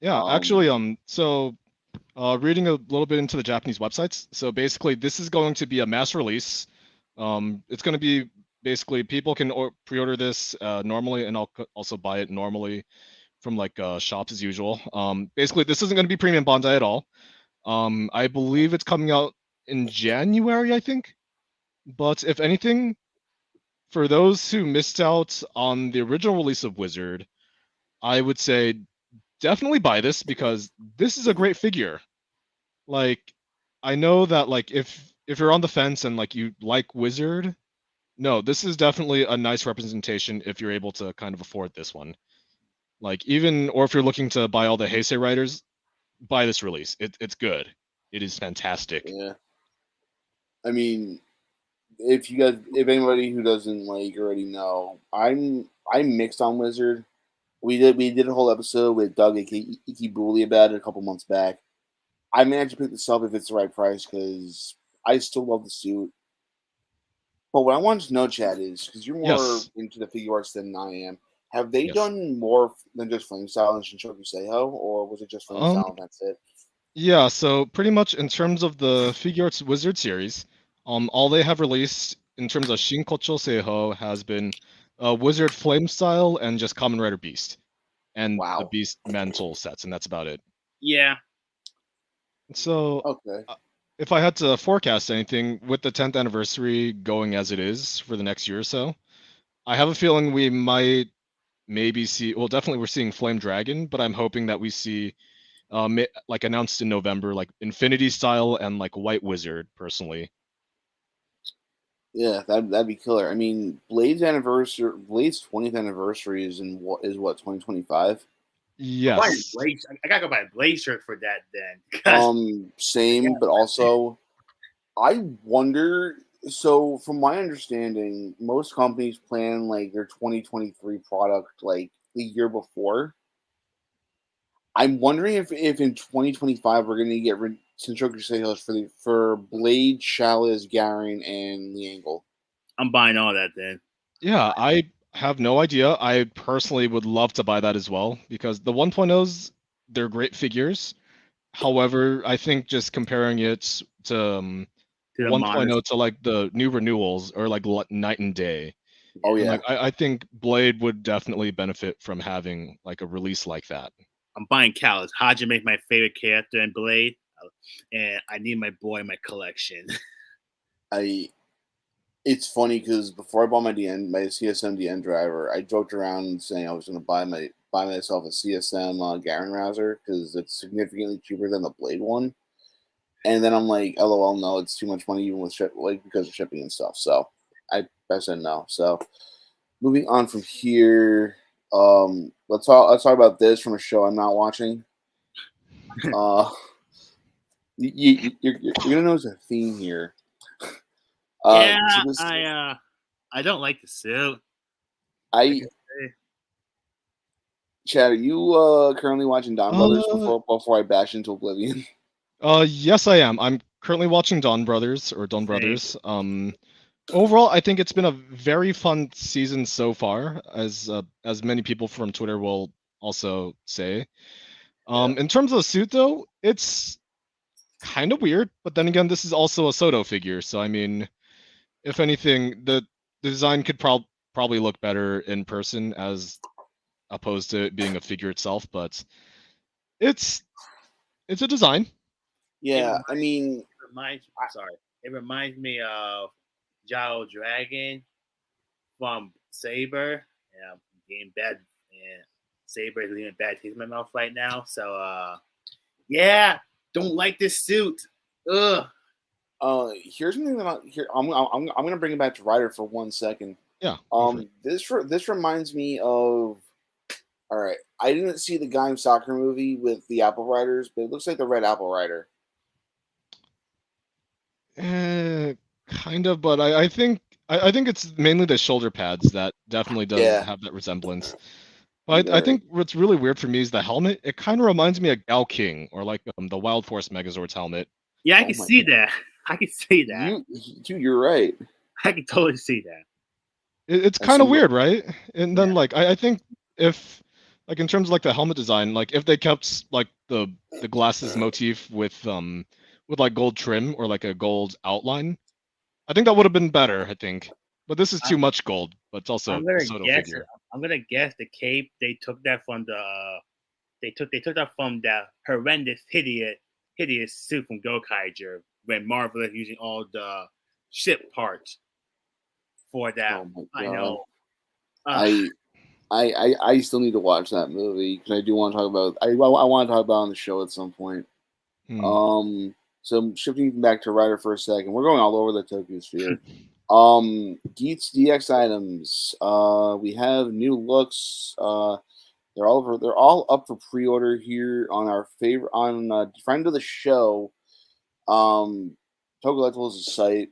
Yeah, actually, so. Reading a little bit into the Japanese websites. So basically, this is going to be a mass release. It's going to be basically people can pre-order this normally, and I'll also buy it normally from like shops as usual. Basically, this isn't going to be premium Bandai at all. I believe it's coming out in January, I think. But if anything, for those who missed out on the original release of Wizard, I would say definitely buy this because this is a great figure. Like, I know that like if you're on the fence and like you like Wizard, no, this is definitely a nice representation if you're able to kind of afford this one. Like or if you're looking to buy all the Heisei Riders, buy this release. It's good. It is fantastic. Yeah. I mean, if anybody who doesn't like already know, I'm mixed on Wizard. We did a whole episode with Doug Ikebuli about it a couple months back. I managed to pick this up if it's the right price because I still love the suit. But what I wanted to know, Chad, is because you're more into the figure arts than I am. Have they done more than just Flame Style and Shinshoku Seiho, or was it just Flame Style and that's it? Yeah, so pretty much in terms of the figure arts Wizard series, all they have released in terms of Shinkocho Seiho has been Wizard Flame Style and just Kamen Rider Beast, and the Beast Mantle sets, and that's about it. Yeah. So, if I had to forecast anything with the 10th anniversary going as it is for the next year or so, I have a feeling we might maybe see. Well, definitely we're seeing Flame Dragon, but I'm hoping that we see like announced in November, like Infinity Style and like White Wizard. Personally, Yeah, that'd be killer. I mean, Blade's 20th anniversary is what 2025. I'm buying yes, Blaze. I gotta go buy a Blaze shirt for that then. 'Cause Same, but also I wonder. So, from my understanding, most companies plan like their 2023 product like the year before. I'm wondering if in 2025 we're going to get Senchoku sales for Blade, Chalice, Garen, and Liangle. I'm buying all that then. yeah, I have no idea. I personally would love to buy that as well because the 1.0s, they're great figures. However, I think just comparing it to To the modest. 1.0 to like the new renewals or like night and day. Oh And yeah, like I think Blade would definitely benefit from having like a release like that. I'm buying Callus. Hajime my favorite character in Blade, and I need my boy in my collection. I. It's funny because before I bought my CSM DN driver, I joked around saying I was going to buy myself a CSM Garen Rouser because it's significantly cheaper than the Blade one. And then I'm like, LOL, no, it's too much money even with because of shipping and stuff. So I said no. So moving on from here, let's talk about this from a show I'm not watching. Uh, you're gonna notice a theme here. Yeah, So this I don't like the suit. I Chad, are you currently watching Don Brothers before I bash into Oblivion? Yes, I am. I'm currently watching Dawn Same. Brothers. Overall, I think it's been a very fun season so far, as many people from Twitter will also say. In terms of the suit, though, it's kind of weird. But then again, this is also a Soto figure, so I mean, if anything, the design could probably look better in person as opposed to it being a figure itself. But it's a design. Yeah, I mean, I'm sorry. It reminds me of Jao Dragon from Saber. Yeah, I'm getting bad. And Saber is leaving bad taste in my mouth right now. So, yeah, don't like this suit. Ugh. here's something that I'm gonna bring it back to Ryder for 1 second. Yeah. Go for it. This reminds me of. All right, I didn't see the Gaim Soccer movie with the Apple Riders, but it looks like the Red Apple Rider. Kind of, but I think it's mainly the shoulder pads that definitely does Yeah. have that resemblance. But I think what's really weird for me is the helmet. It kind of reminds me of Gao King or like the Wild Force Megazord's helmet. Yeah, I Oh can my see God. that. I can see that. You're right. I can totally see that. It's That's kind of some- weird, right? And then Yeah. like I think if like in terms of like the helmet design, like if they kept like the glasses motif with like gold trim or like a gold outline, I think that would have been better, I think. But this is too much gold, but it's also I'm a gonna Soto guess. figure. I'm gonna guess the cape. They took that from the. They took that from that horrendous, hideous suit from Gokaiger when Marvel is using all the ship parts for that. Oh my I God. know. I still need to watch that movie because I do want to talk about. I want to talk about it on the show at some point. So shifting back to Ryder for a second, we're going all over the Tokyo Sphere. Geets DX items. We have new looks. They're all up for pre-order here on our favorite friend of the show, Tokyo Collectibles' site.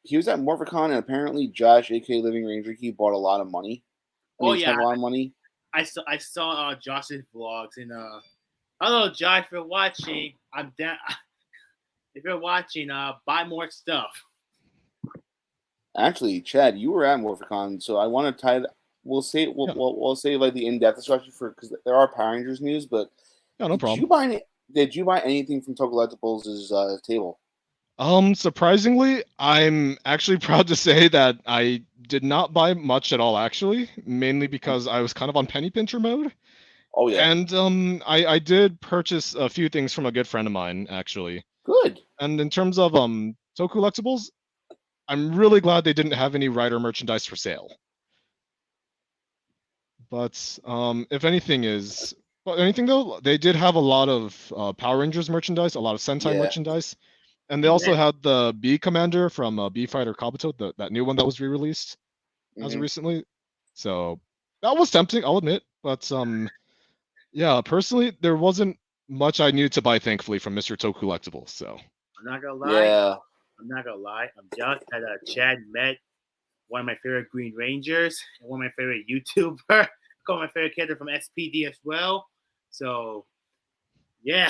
He was at Morphicon and apparently Josh, aka Living Ranger Key, bought a lot of money. Spent a lot of money. I saw Josh's vlogs and hello Josh, if you're watching, I'm down. If you're watching, buy more stuff. Actually, Chad, you were at Morphicon, so I want to tie. We'll save like the in-depth discussion for because there are Power Rangers news. But Yeah, no problem. Did you buy anything from Tokyo Collectibles' table? Surprisingly, I'm actually proud to say that I did not buy much at all, actually, mainly because I was kind of on penny pincher mode. Oh yeah, And I did purchase a few things from a good friend of mine, actually. good. And in terms of Tokyo Collectibles, I'm really glad they didn't have any Rider merchandise for sale. But if anything is, well, anything though, they did have a lot of Power Rangers merchandise, a lot of Sentai Yeah. merchandise, and they also had the B Commander from B Fighter Kabuto, that new one that was re-released as of Mhm. recently. So that was tempting, I'll admit. But yeah, personally, there wasn't much I needed to buy, thankfully, from Mr. Toe Collectibles. So I'm not gonna lie. Yeah. I'm not gonna lie. I'm jealous that Chad met one of my favorite Green Rangers and one of my favorite YouTuber. I call my favorite character from SPD as well. So, yeah.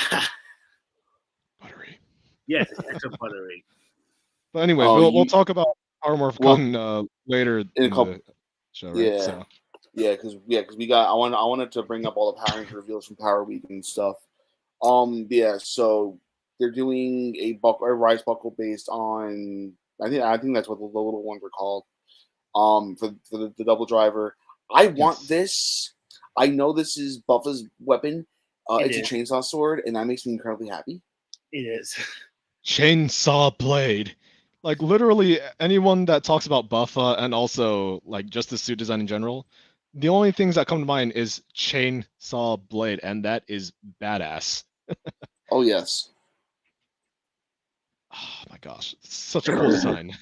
buttery. Yes, it's extra buttery. But anyways, Oh, we'll talk about Power Morph Well, Con later in a in couple. the show, right? Yeah. So Because we got. I wanted to bring up all the Power Ranger reveals from Power Week and stuff. Yeah. So they're doing a rise buckle based on. I think that's what the little ones are called. For the double driver. I want yes. this. I know this is Buffa's weapon. It's is. a chainsaw sword, and that makes me incredibly happy. It is. Chainsaw blade. Like literally anyone that talks about Buffa and also like just the suit design in general, the only things that come to mind is chainsaw blade, and that is badass. Oh yes. Oh my gosh, such a cool design.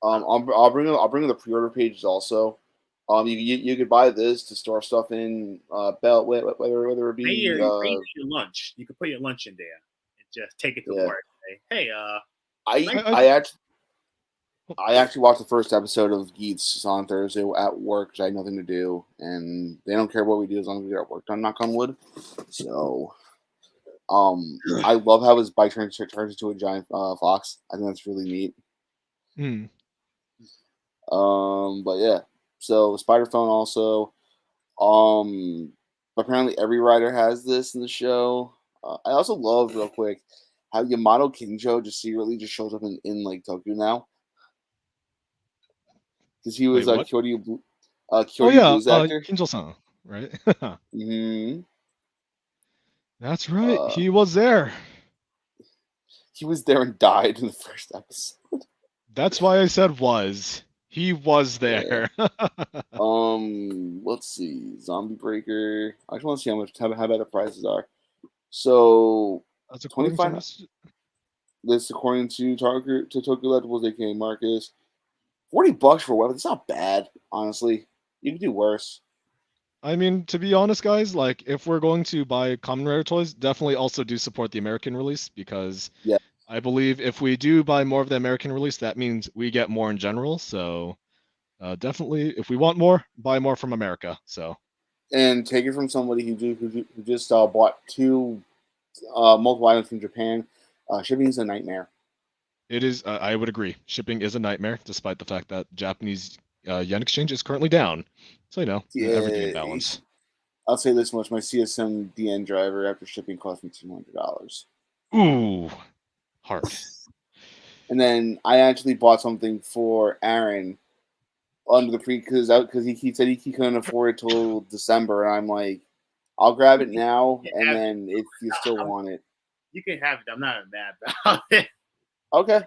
I'll bring the pre-order pages also. You could buy this to store stuff in, belt whether it Maybe be your lunch. You could put your lunch in there and just take it to Yeah. work. Say, hey, I actually watched the first episode of Geats on Thursday at work because I had nothing to do, and they don't care what we do as long as we get our work done. Knock on wood. So, I love how his bike turns into a giant fox. I think that's really neat. Hmm. But yeah. So Spider Phone also. Apparently every rider has this in the show. I also love real quick how Yamato Kinjo just secretly just shows up in like Tokyo now because he Wait, was what? Kyoryu Oh Kyoryu yeah, Blues actor. Kinjo-san, right? Hmm That's right. Uh, He was there. he was there and died in the first episode. That's why I said was. He was there. Let's see, Zombie Breaker. I just want to see how bad the prices are. So That's according to 25. Mr. This according to Tokyo Collectibles, aka Marcus. $40 for a weapon. It's not bad, honestly. You can do worse. I mean, to be honest, guys, like if we're going to buy common rare toys, definitely also do support the American release because Yeah. I believe if we do buy more of the American release, that means we get more in general. So definitely, if we want more, buy more from America. So And take it from somebody who just bought two multiple items from Japan. Shipping is a nightmare. it is. I would agree. Shipping is a nightmare, despite the fact that Japanese yen exchange is currently down. So everything in Yeah, balance. I'll say this much: my CSM DN driver after shipping cost me $200. Ooh, hard. And then I actually bought something for Aaron under the because he said he couldn't afford it till December, and I'm like, I'll grab it now, and then if you still want it, you can have it. I'm not mad about it. okay.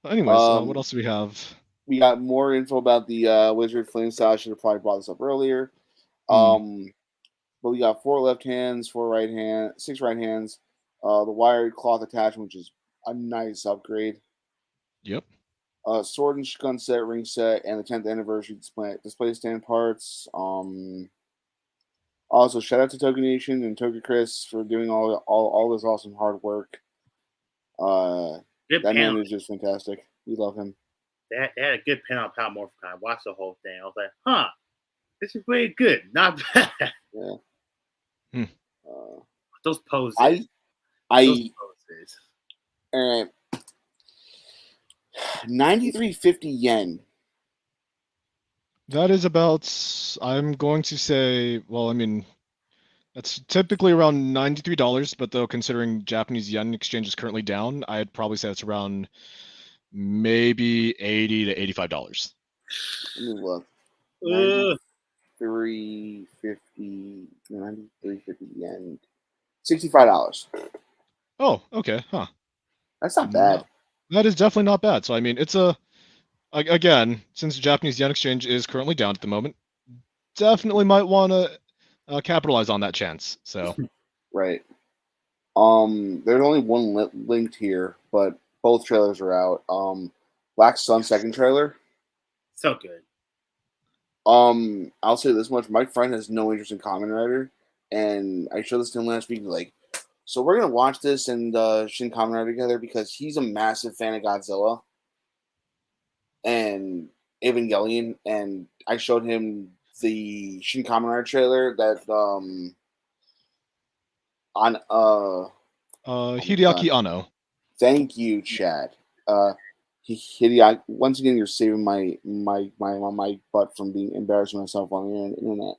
Anyways, what else do we have? We got more info about the Wizard Flame Style. I should have probably brought this up earlier. But we got 4 left hands, 4 right hand, 6 right hands. The wired cloth attachment, which is a nice upgrade. Yep. Sword and gun set, ring set, and the 10th anniversary display stand parts. Also, shout out to Token Nation and Token Chris for doing all this awesome hard work. That man is just fantastic. We love him. They had a good pen on Power Morph Con. I watched the whole thing. I was like, huh, this is really good. Not bad. Yeah. Those poses. Those poses. All right. 93.50 yen. That is about, I'm going to say, well, I mean, that's typically around $93, but though considering Japanese yen exchange is currently down, I'd probably say it's around maybe $80 to $85. Let me look. 93.50 yen. $65. Oh, okay, huh. That's not bad. That is definitely not bad. So I mean, it's a Again, since Japanese yen exchange is currently down at the moment, definitely might want to capitalize on that chance. So Right. There's only one linked here, but both trailers are out. Black Sun second trailer. So good. I'll say this much: my friend has no interest in Kamen Rider, and I showed this to him last week. Like, so we're gonna watch this and Shin Kamen Rider together because he's a massive fan of Godzilla and Evangelion, and I showed him the Shin Kamen Rider trailer that on oh my Hideaki God. Anno. Thank you, Chad. Hideaki, once again, you're saving my butt from being embarrassing myself on the internet.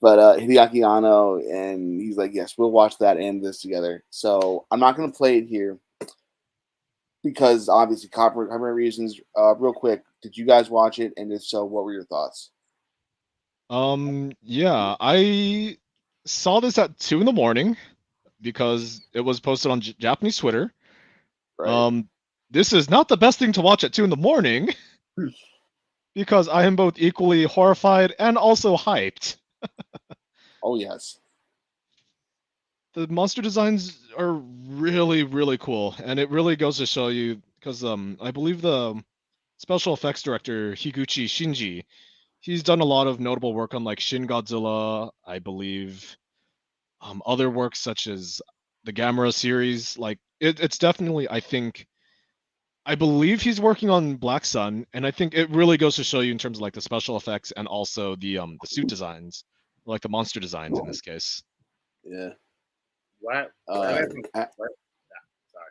But Hideaki Anno, and he's like, yes, we'll watch that and this together. So I'm not going to play it here because obviously copyright reasons. Real quick, did you guys watch it? And if so, what were your thoughts? Yeah, I saw this at 2 in the morning because it was posted on Japanese Twitter. Right. This is not the best thing to watch at 2 in the morning because I am both equally horrified and also hyped. Oh, yes. The monster designs are really, really cool, and it really goes to show you because I believe the special effects director Higuchi Shinji, he's done a lot of notable work on like Shin Godzilla, I believe, other works such as the Gamera series. Like it's definitely, I believe he's working on Black Sun, and I think it really goes to show you in terms of like the special effects and also the suit designs, like the monster designs in this case. Yeah. What? Uh, What? Sorry.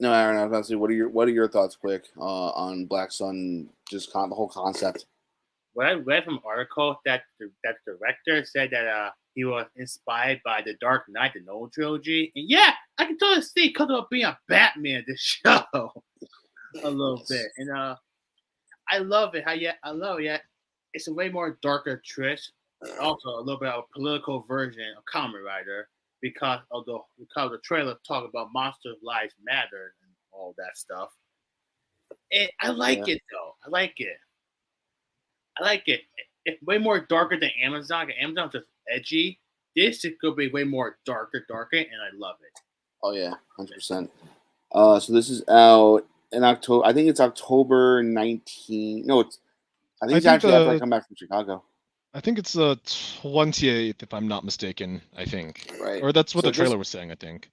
no, Aaron, I was about to say, what are your thoughts, quick, on Black Sun? Just the whole concept. What I read from an article that that director said that he was inspired by the Dark Knight, the Nolan trilogy, and yeah, I can totally see Kadoya being a Batman this show a little bit, and I love it. I love it. It's a way more darker twist, also a little bit of a political version of Kamen Rider because the trailer talk about monsters' lives matter and all that stuff. And I like Yeah. it though. I like it. I like it. It's way more darker than Amazon. Amazon's just edgy. This is gonna be way more darker, and I love it. Oh yeah, 100%. So this is out in October. I think it's October 19th. No, I think I it's think actually after I the come back from Chicago. I think it's the 28th, if I'm not mistaken. I think, Right. or that's what So the trailer just was saying. I think.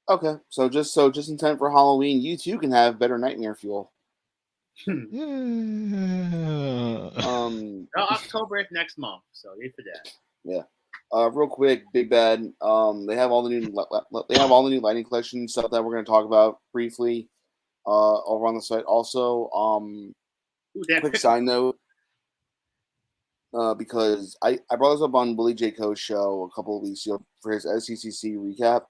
okay. So just in time for Halloween, you too can have better nightmare fuel. Yeah. Um. No, October is next month, so wait for that. Yeah. Real quick, Big Bad. They have all the new lighting collection stuff that we're going to talk about briefly. Over on the site. Also, Ooh, that quick pick- side note. Because I brought this up on Willie J. Co's show a couple of weeks ago for his SCCC recap.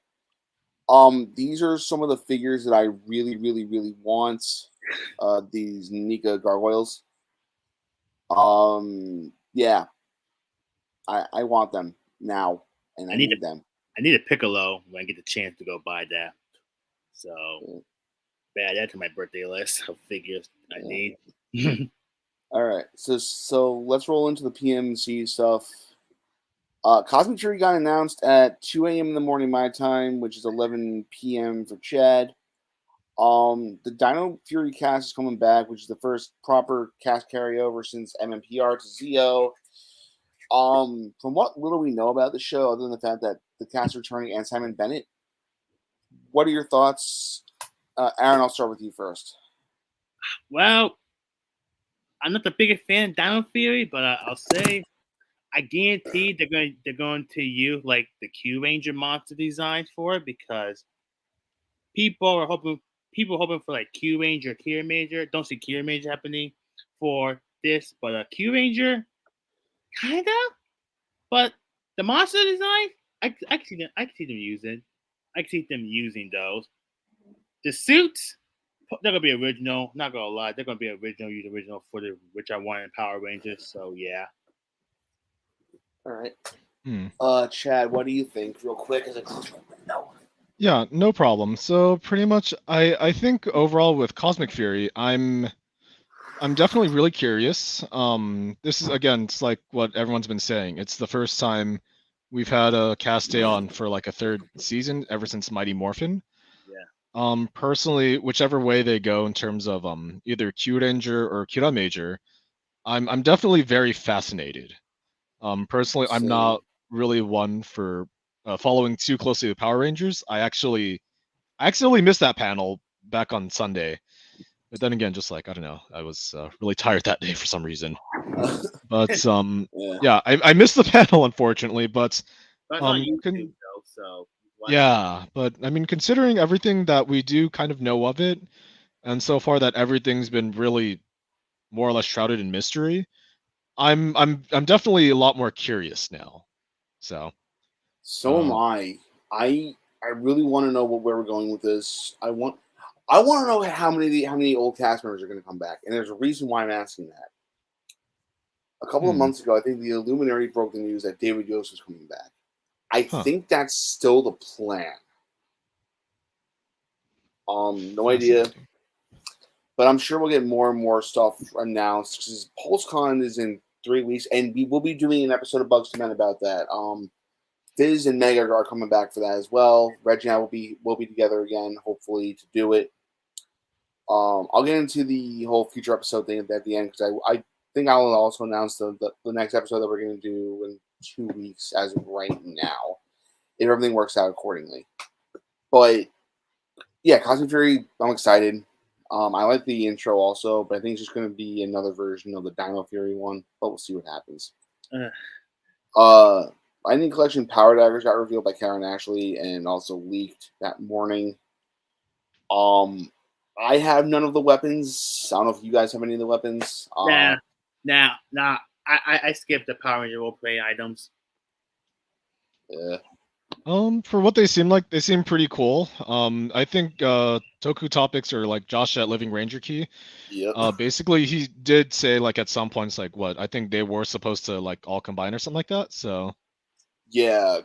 These are some of the figures that I really, really, really want. These Nika gargoyles. Yeah, I want them now, and I need them. I need a Piccolo when I get the chance to go buy that. So add that to my birthday list of figures I need. All right, so let's roll into the PMC stuff. Cosmic Fury got announced at 2 a.m. in the morning my time, which is 11 p.m. for Chad. The Dino Fury cast is coming back, which is the first proper cast carryover since MMPR to Zio. From what little we know about the show, other than the fact that the cast returning and Simon Bennett, what are your thoughts? Aaron, I'll start with you first. Well, I'm not the biggest fan of Dino Fury, but I'll say I guarantee they're going to use like the Q Ranger monster designs for it because people hoping for like Q Ranger, Kira Major. Don't see Kira Major happening for this, but Q Ranger, kinda. But the monster design, I can see them. I can see them using. I can see them using those. The suits, they're gonna be original. Not gonna lie, they're gonna be original. Use original footage, which I want in Power Rangers. So yeah. All right. Hmm. Chad, what do you think, real quick, as I close my window? Yeah, no problem. So pretty much, I think overall with Cosmic Fury, I'm I'm definitely really curious. This is again, it's like what everyone's been saying. It's the first time we've had a cast stay on for like a third season ever since Mighty Morphin. Yeah. Personally, whichever way they go in terms of either Q Ranger or Kira Major, I'm definitely very fascinated. Personally, I'm Same. not really one for following too closely the Power Rangers. I accidentally missed that panel back on Sunday. But then again, just like I don't know, I was really tired that day for some reason. But Yeah. yeah, I missed the panel unfortunately. But But it's on um, YouTube con- though, so watch it. yeah, but I mean, considering everything that we do kind of know of it, and so far that everything's been really more or less shrouded in mystery, I'm definitely a lot more curious now. So So am uh, I. I really want to know where we're going with this. I want to know how many old cast members are going to come back, and there's a reason why I'm asking that. A couple of hmm, months ago, I think the Illuminati broke the news that David Yost was coming back. I huh, think that's still the plan. No idea, fascinating. but I'm sure we'll get more and more stuff announced because PulseCon is in 3 weeks, and we will be doing an episode of Bugz2men about that. Fizz and Meg are coming back for that as well. Reggie and I will be together again, hopefully, to do it. I'll get into the whole future episode thing at the end because I think I will also announce the next episode that we're going to do in 2 weeks as of right now, if everything works out accordingly. But yeah, Cosmic Fury, I'm excited. I like the intro also, but I think it's just going to be another version of the Dino Fury one. But we'll see what happens. Uh, Lightning Collection Power Daggers got revealed by Karen Ashley and also leaked that morning. Um, I have none of the weapons. I don't know if you guys have any of the weapons. nah, nah. I skipped the Power Ranger roleplay items. Yeah, For what they seem like, they seem pretty cool. I think Toku Topics or like Josh at Living Ranger Key. yep, Basically he did say like at some points like what I think they were supposed to like all combine or something like that. So yeah.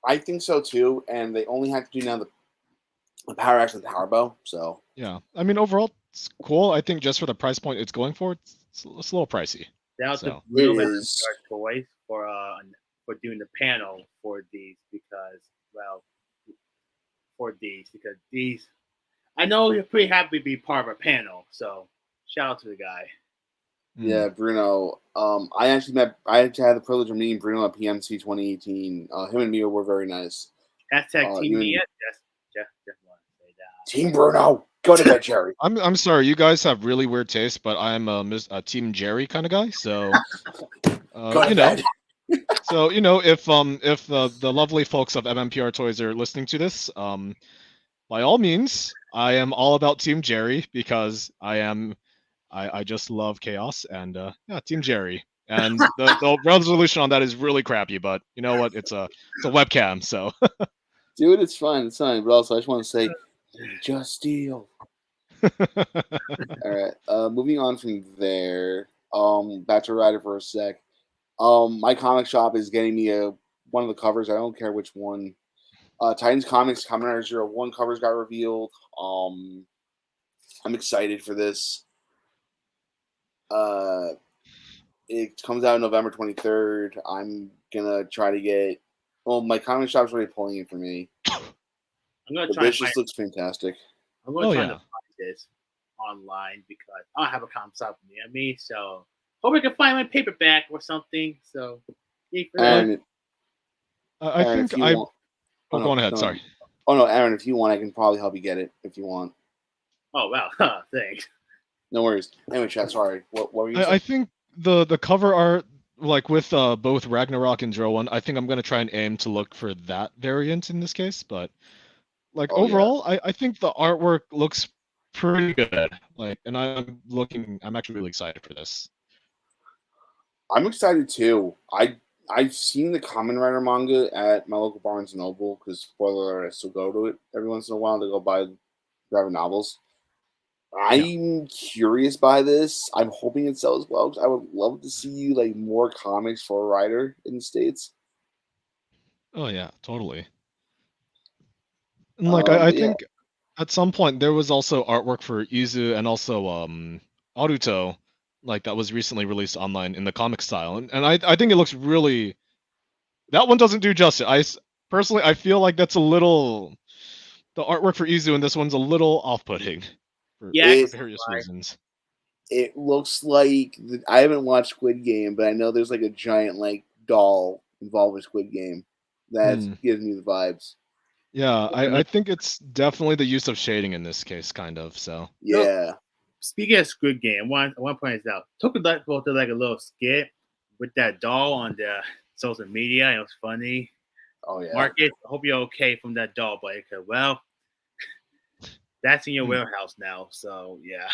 I think so too. And they only have to do now the Power Axe and the Power Bow. So yeah, I mean overall it's cool. I think just for the price point it's going for, it's a little pricey. That was the So it Bruno is. choice for doing the panel for these because these I know you're pretty happy to be part of a panel. So shout out to the guy. Yeah, Bruno. I actually had the privilege of meeting Bruno at PMC 2018. Him and Mio were very nice. Hashtag Team Even Mia. Just want to say that. Team Bruno, go to bed, Jerry. I'm sorry, you guys have really weird taste, but I'm a Team Jerry kind of guy. So Go to you know, bed. so if the lovely folks of MMPR Toys are listening to this, by all means, I am all about Team Jerry because I just love chaos and yeah, Team Jerry. And the resolution on that is really crappy, but you know what? It's a webcam, so Dude, it's fine. It's fine. But also, I just want to say, just steal. All right. Moving on from there. Back to Rider for a sec. My comic shop is getting me one of the covers. I don't care which one. Titans Comics Kamen Rider 01 covers got revealed. I'm excited for this. It comes out November 23rd. I'm gonna try to get. Well, my comic shop's already pulling it for me. I'm gonna The try. bitch just looks fantastic. I'm gonna oh try yeah. to find this online because I don't have a comic shop near me. So hope I can find my paperback or something. So yay for that. Aaron, I Aaron, think if you I want. oh go on ahead. Sorry. Oh no, Aaron, if you want, I can probably help you get it if you want. Oh wow, thanks. No worries. Anyway, chat. Sorry. What were you saying? I think the cover art like with both Ragnarok and Zero One, I think I'm gonna try and aim to look for that variant in this case, but like Oh yeah, overall, I think the artwork looks pretty good. Like, and I'm actually really excited for this. I'm excited too. I've seen the Kamen Rider manga at my local Barnes and Noble because spoiler alert, I still go to it every once in a while to go buy graphic novels. Yeah. I'm curious by this. I'm hoping it sells well because I would love to see like more comics for a writer in the States. Oh yeah, totally. And like I But yeah, think at some point there was also artwork for Izu and also Aruto like that was recently released online in the comic style, and I think it looks really. That one doesn't do justice. Personally, I feel like that's a little. The artwork for Izu in this one's a little off-putting for Yeah, It various reasons. it looks like I haven't watched Squid Game, but I know there's like a giant like doll involved with Squid Game that gives me the vibes. Yeah, I think it's definitely the use of shading in this case, kind of. So Yeah. Speaking of Squid Game, one point is out. Tokugaku did like a little skit with that doll on the social media. It was funny. Oh yeah. Marcus, I hope you're okay from that doll, but well, that's in your warehouse now. So yeah.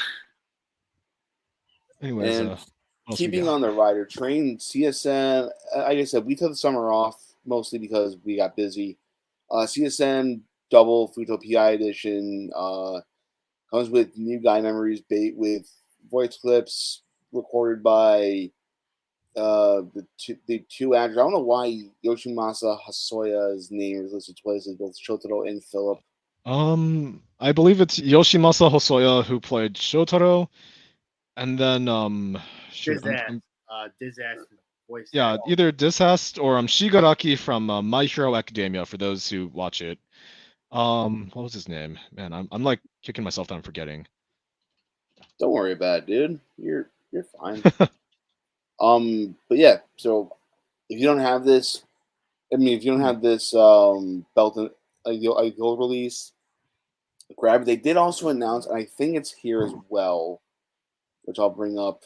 anyways, And what else we keeping got? on the rider train, CSN. Like I said, we took the summer off mostly because we got busy. CSN double Futo PI edition comes with new guy memories with voice clips recorded by the two actors. I don't know why Yoshimasa Hasoya's name is listed twice as both Shotaro and Philip. I believe it's Yoshimasa Hosoya who played Shotaro, and then shoot, Disaster voice. yeah, either Dishast or Shigaraki from My Hero Academia for those who watch it. What was his name? Man, I'm like kicking myself that I'm forgetting. Don't worry about it, dude. You're fine. But yeah, so if you don't have this, I mean, if you don't have this belt and a gold release, grab it. They did also announce, and I think it's here as well, which I'll bring up.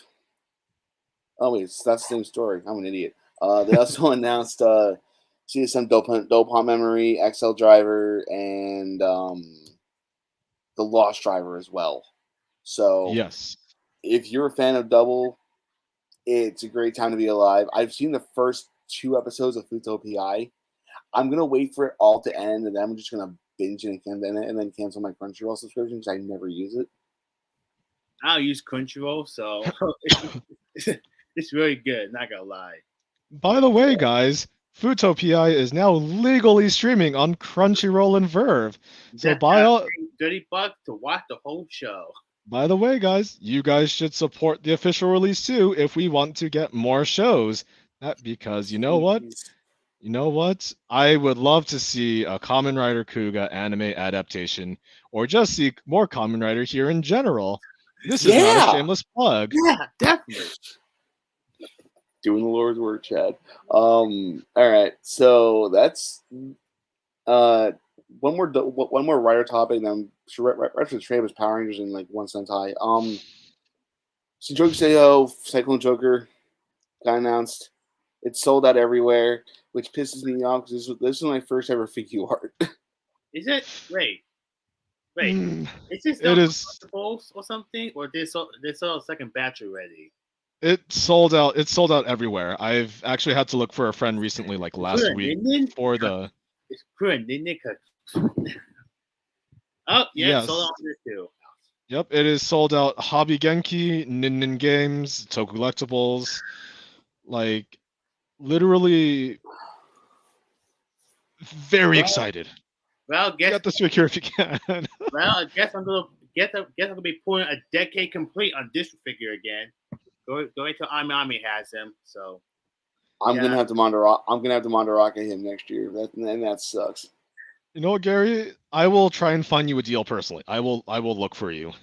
Oh wait, that's the same story. I'm an idiot. They also announced CSM Dopant Memory, XL Driver, and the Lost Driver as well. So Yes. if you're a fan of Double, it's a great time to be alive. I've seen the first 2 episodes of Futo PI. I'm gonna wait for it all to end, and then I'm just gonna binge it and then cancel my Crunchyroll subscription because I never use it. I don't use Crunchyroll, so it's really good. Not gonna lie. By the way, guys, Futopia is now legally streaming on Crunchyroll and Verve. So $30 to watch the whole show. By the way, guys, you guys should support the official release too if we want to get more shows. Because you know what? You know what? I would love to see a Kamen Rider Kuga anime adaptation, or just see more Kamen Rider here in general. This is not a shameless plug. Yeah, definitely. Doing the Lord's work, Chad. All right, so that's one more writer topic. And then right for the trade was Power Rangers and like one Sentai. Shinjuku Seiho Cyclone Joker got announced. It's sold out everywhere, which pisses me off because this is my first ever figure art. Is it? Wait. Is this it is or something, or they sold a second batch already? It sold out. It's sold out everywhere. I've actually had to look for a friend recently, like last week, for the. It's Oh yeah, yes. Sold out here too. Yep, it is sold out. Hobby Genki, Nin Games, Toku Collectibles, like literally very excited. Well, get this figure if you can. Well, I guess I'm gonna be pulling a decade complete on this figure again. Going to Ami has him, so I'm gonna have to Mandaraka him next year. That sucks. You know what, Gary? I will try and find you a deal personally. I will look for you.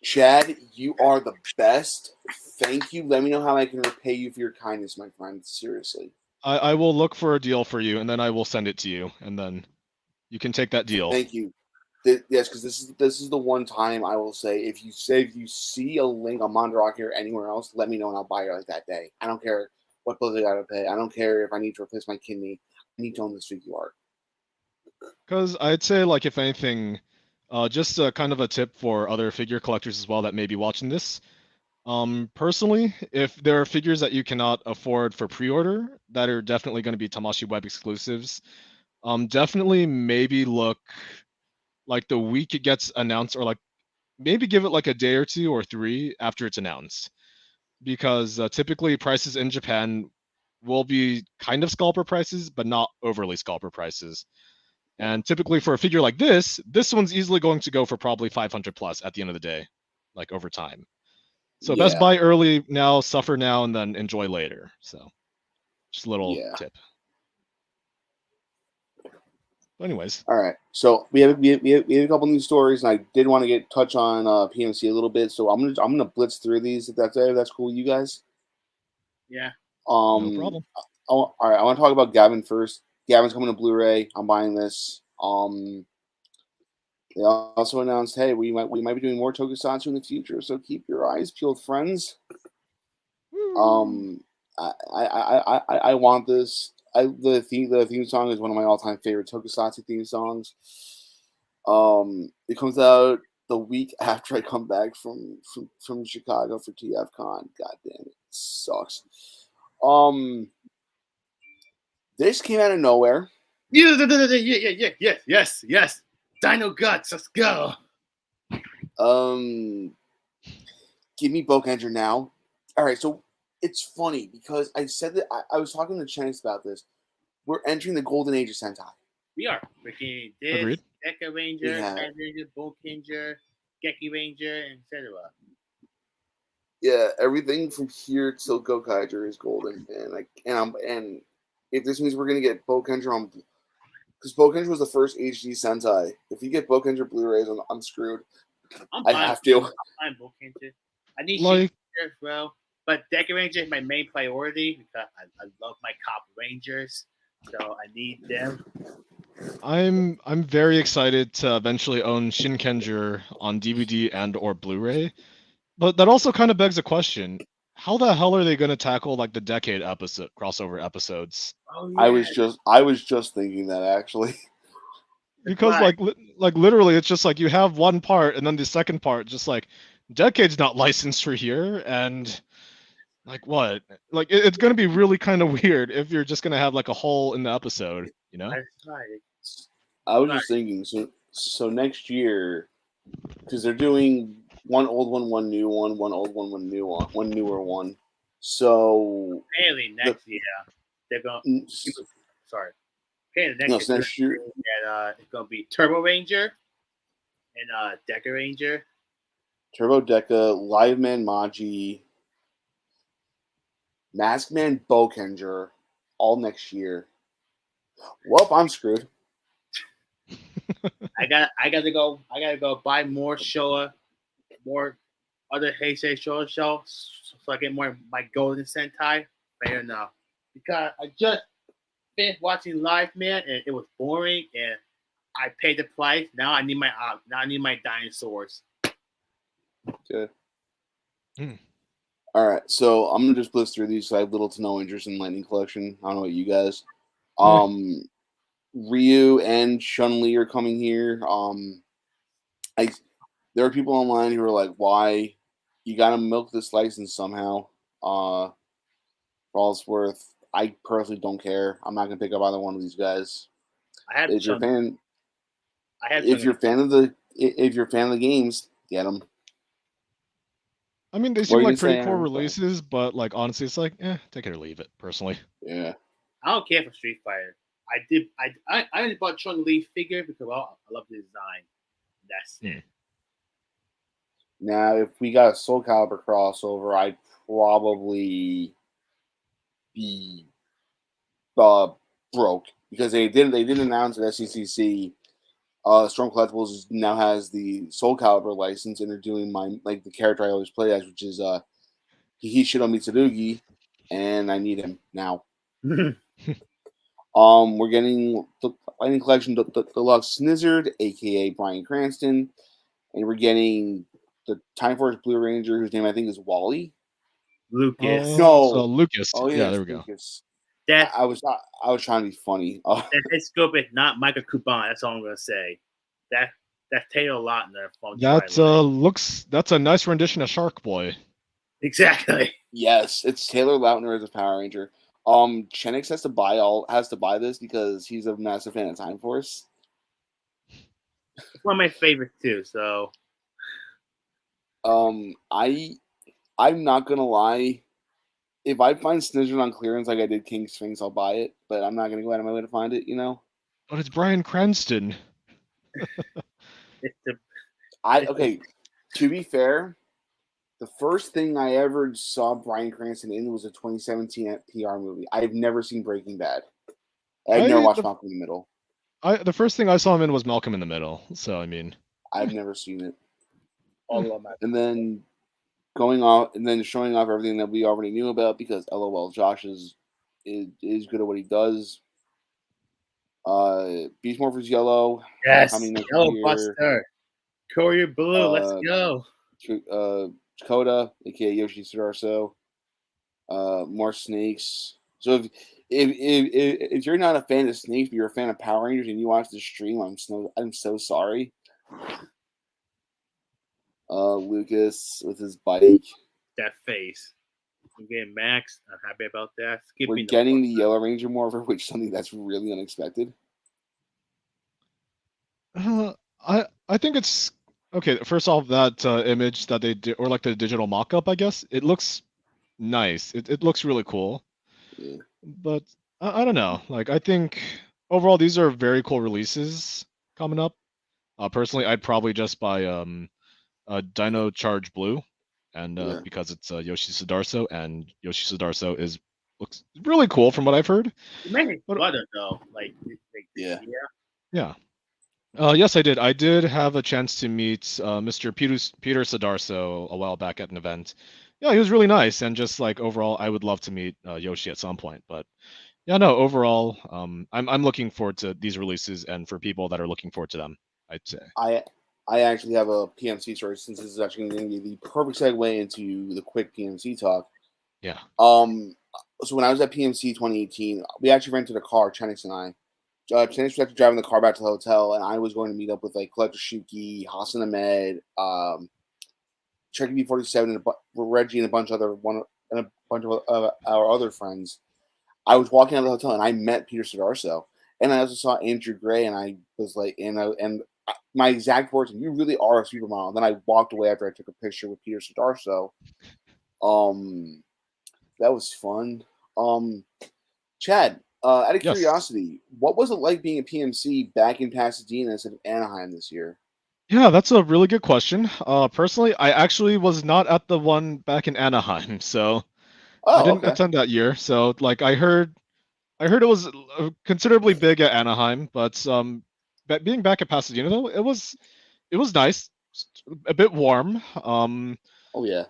Chad, you are the best. Thank you. Let me know how I can repay you for your kindness, my friend. Seriously. I will look for a deal for you, and then I will send it to you, and then you can take that deal. Thank you. Yes, because this is the one time I will say if you see a link on Mandaraka or anywhere else, let me know and I'll buy it like that day. I don't care what bills I gotta pay. I don't care if I need to replace my kidney. I need to own this figure art. Because I'd say, like, if anything, just kind of a tip for other figure collectors as well that may be watching this. Personally, if there are figures that you cannot afford for pre-order that are definitely going to be Tamashii Web exclusives, definitely maybe look like the week it gets announced, or like maybe give it like a day or 2 or 3 after it's announced, because typically prices in Japan will be kind of scalper prices, but not overly scalper prices. And typically for a figure like this one's easily going to go for probably 500 plus at the end of the day, like over time. So Yeah. best buy early now, suffer now, and then enjoy later. So just a little Yeah. tip. But anyways, All right. So we have a couple news stories, and I did want to touch on PMC a little bit. So I'm gonna blitz through these if that's cool with you guys. Yeah. no problem. All right. I want to talk about Gavin first. Gavin's coming to Blu-ray. I'm buying this. They also announced, hey, we might be doing more Tokusatsu in the future, so keep your eyes peeled, friends. Woo. I want this. The theme song is one of my all-time favorite Tokusatsu theme songs. It comes out the week after I come back from Chicago for TFCon. God damn it, sucks. This came out of nowhere. Yes. Dino Guts, let's go. Give me Bokenger now. All right, so it's funny because I said that I was talking to Chance about this. We're entering the golden age of Sentai. We are freaking this, Agreed. Deca Ranger, Red Ranger, Bokenger, Geki Ranger, etc. Yeah, everything from here till Gokaiger is golden, and if this means we're gonna get Bokenger on, because Bokenger was the first HD Sentai. If you get Bokenger Blu-rays, I'm screwed. I have to. I'm Bokenger. I need Like, Ranger as well, but Deca Ranger is my main priority because I love my Cop Rangers, so I need them. I'm very excited to eventually own Shinkenger on DVD and or Blu-ray. But that also kind of begs a question. How the hell are they going to tackle like the decade episode crossover episodes? Oh, yeah. I was just thinking that actually. Because like literally it's just like you have one part and then the second part just like decade's not licensed for here, and like what? Like it's going to be really kind of weird if you're just going to have like a hole in the episode, you know? That's right. I was just thinking. So next year, because they're doing one old one new one old one new one, one newer one. So Apparently next year they're going. Sorry. Okay, so next year it's gonna be Turbo Ranger and Deca Ranger. Turbo Deca, Live Man Maji, Mask Man Bokenger, all next year. Well, I'm screwed. I gotta go buy more Showa, more other Heisei Showa shows so I get more my Golden Sentai. Fair enough. Because I just finished watching Live Man and it was boring and I paid the price. Now I need my dinosaurs. Okay. All right, so I'm gonna just blitz through these. So I have little to no interest in Lightning Collection. I don't know about you guys. Ryu and Chun-Li are coming here. There are people online who are like, "Why you gotta milk this license somehow?" For all it's worth, I personally don't care. I'm not gonna pick up either one of these guys. If you're a fan of the games, get them. I mean, they seem like pretty cool releases, but like honestly, it's like, take it or leave it. Personally, yeah. I don't care for Street Fighter. I only bought Chun-Li figure because I love the design. That's it. Now, if we got a Soul Calibur crossover, I'd probably be broke because they didn't announce at SCCC. Storm Collectibles now has the Soul Calibur license, and they're doing the character I always play as, which is Hihishiro Mitsurugi, and I need him now. We're getting the Lightning Collection Deluxe Snizzard, aka Bryan Cranston, and we're getting the Time Force Blue Ranger, whose name I think is Wally. Lucas. No, so Lucas. Oh yeah, there we go. Lucas. That I was trying to be funny. That scope is not Michael Kuban. That's all I'm gonna say. That's Taylor Lautner from That's a nice rendition of Shark Boy. Exactly. Yes, it's Taylor Lautner as a Power Ranger. Chenix has to buy this because he's a massive fan of Time Force. It's one of my favorites too. So, I'm not gonna lie. If I find Snizzard on clearance like I did King Sphinx, I'll buy it. But I'm not gonna go out of my way to find it. You know. But it's Bryan Cranston. Okay. To be fair, The first thing I ever saw Bryan Cranston in was a 2017 PR movie. I've never seen Breaking Bad. I've never I watched the Malcolm in the Middle. the first thing I saw him in was Malcolm in the Middle. So I mean, I've never seen it. All of my And then going off and then showing off everything that we already knew about because LOL Josh is good at what he does. Beast Morphers Yellow yes, coming next Yellow year. Buster, Courier Blue. Let's Uh, go. Dakota, aka Yoshi Sudarso. More snakes. So if you're not a fan of snakes, but you're a fan of Power Rangers and you watch the stream, I'm so sorry. Lucas with his bike. That face. I'm getting Max. I'm happy about that. We're Skipping getting the Yellow Ranger Morpher, which is something that's really unexpected. I think it's okay. First off, that image that they did, or like the digital mock-up, I guess it looks nice. It looks really cool. Yeah. But I don't know. Like I think overall these are very cool releases coming up. Personally, I'd probably just buy Dino Charge Blue, and Yeah. because it's Yoshi Sudarso, and Yoshi Sudarso looks really cool from what I've heard. You made his But brother though. Like Yeah. yeah. Yes, I did. I did have a chance to meet Mr. Peter Sudarso a while back at an event. Yeah, he was really nice, and just like overall, I would love to meet Yoshi at some point. But yeah, no, overall, I'm looking forward to these releases, and for people that are looking forward to them, I'd say. I actually have a PMC story since this is actually going to be the perfect segue into the quick PMC talk. Yeah. So when I was at PMC 2018, we actually rented a car, Chenix and I. Chenix was actually driving the car back to the hotel, and I was going to meet up with like Collector Shuki, Hassan Ahmed, Cherokee B47, and Reggie, and a bunch of our other friends. I was walking out of the hotel, and I met Peter Sudarso, and I also saw Andrew Gray, and I was like, my exact words, "You really are a supermodel." And then I walked away after I took a picture with Peter Sudarso. That was fun. Chad, out of Yes. curiosity, what was it like being a PMC back in Pasadena instead of Anaheim this year? Yeah, that's a really good question. Personally, I actually was not at the one back in Anaheim, so I Oh, didn't okay. attend that year. So like I heard it was considerably big at Anaheim, but being back at Pasadena though, it was nice, a bit warm. Oh, yeah.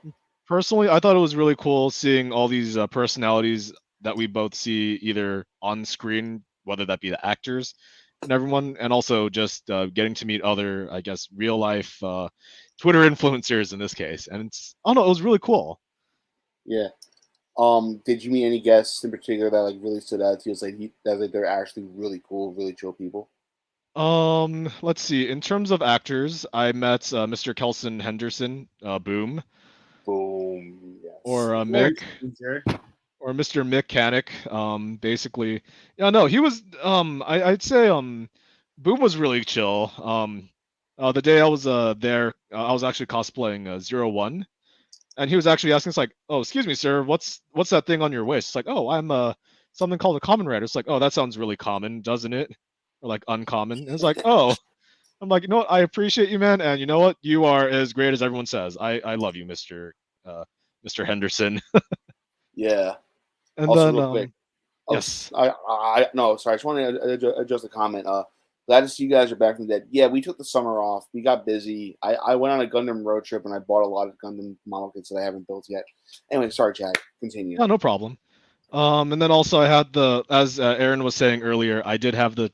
Personally, I thought it was really cool seeing all these personalities that we both see either on screen, whether that be the actors and everyone, and also just getting to meet other, I guess, real life Twitter influencers in this case. And I don't know, it was really cool. Yeah. Did you meet any guests in particular that like really stood out to you? It's like that like, they're actually really cool, really chill people. Let's see. In terms of actors, I met Mr. Kelson Henderson, Boom, Boom. or Yes. Mick, or Mr. Mechanic. Basically, yeah, no, he was. I'd say Boom was really chill. The day I was there, I was actually cosplaying 01, and he was actually asking us like, "Oh, excuse me, sir, what's that thing on your waist?" It's like, "Oh, I'm something called a common rider." It's like, "Oh, that sounds really common, doesn't it?" Or like uncommon. And it's like, "Oh." I'm like, you know what? I appreciate you, man, and you know what? You are as great as everyone says. I love you, uh, Mr. Henderson. Yeah. And Also, then real quick, yes. no, sorry. I just wanted to adjust the comment. Glad to see you guys are back from the dead. Yeah, we took the summer off. We got busy. I went on a Gundam road trip and I bought a lot of Gundam model kits that I haven't built yet. Anyway, sorry, Chad. Continue. Yeah, no problem. And then also I had as Aaron was saying earlier, I did have the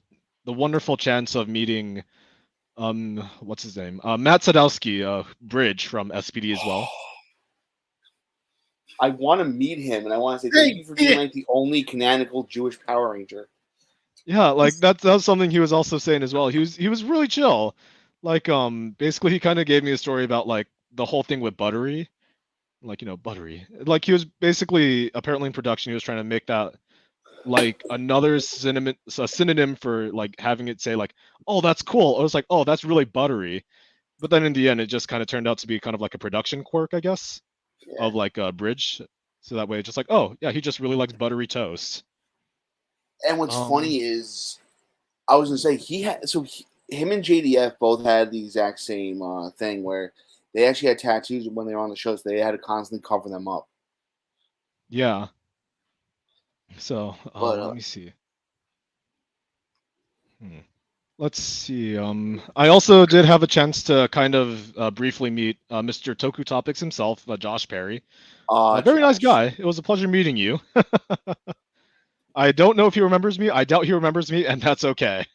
wonderful chance of meeting what's his name? Matt Sadowski, Bridge from SPD as well. I want to meet him, and I want to say thank you for being like the only canonical Jewish Power Ranger. Yeah, like that's something he was also saying as well. He was really chill. Like basically he kind of gave me a story about like the whole thing with Buttery. Like, you know, Buttery. Like he was basically apparently in production he was trying to make that like another synonym for like having it say like, "Oh, that's cool." It was like, "Oh, that's really buttery." But then in the end it just kind of turned out to be kind of like a production quirk, I guess, Yeah. of like a bridge. So that way it's just like, "Oh, yeah, he just really likes buttery toast." And what's funny is, I was gonna say him and JDF both had the exact same thing where they actually had tattoos when they were on the show, so they had to constantly cover them up. Yeah. So But let me see. Let's see. I also did have a chance to kind of briefly meet Mr. Toku Topics himself, Josh Perry. Very nice Josh. guy. It was a pleasure meeting you. I don't know if he remembers me. I doubt he remembers me, and that's okay.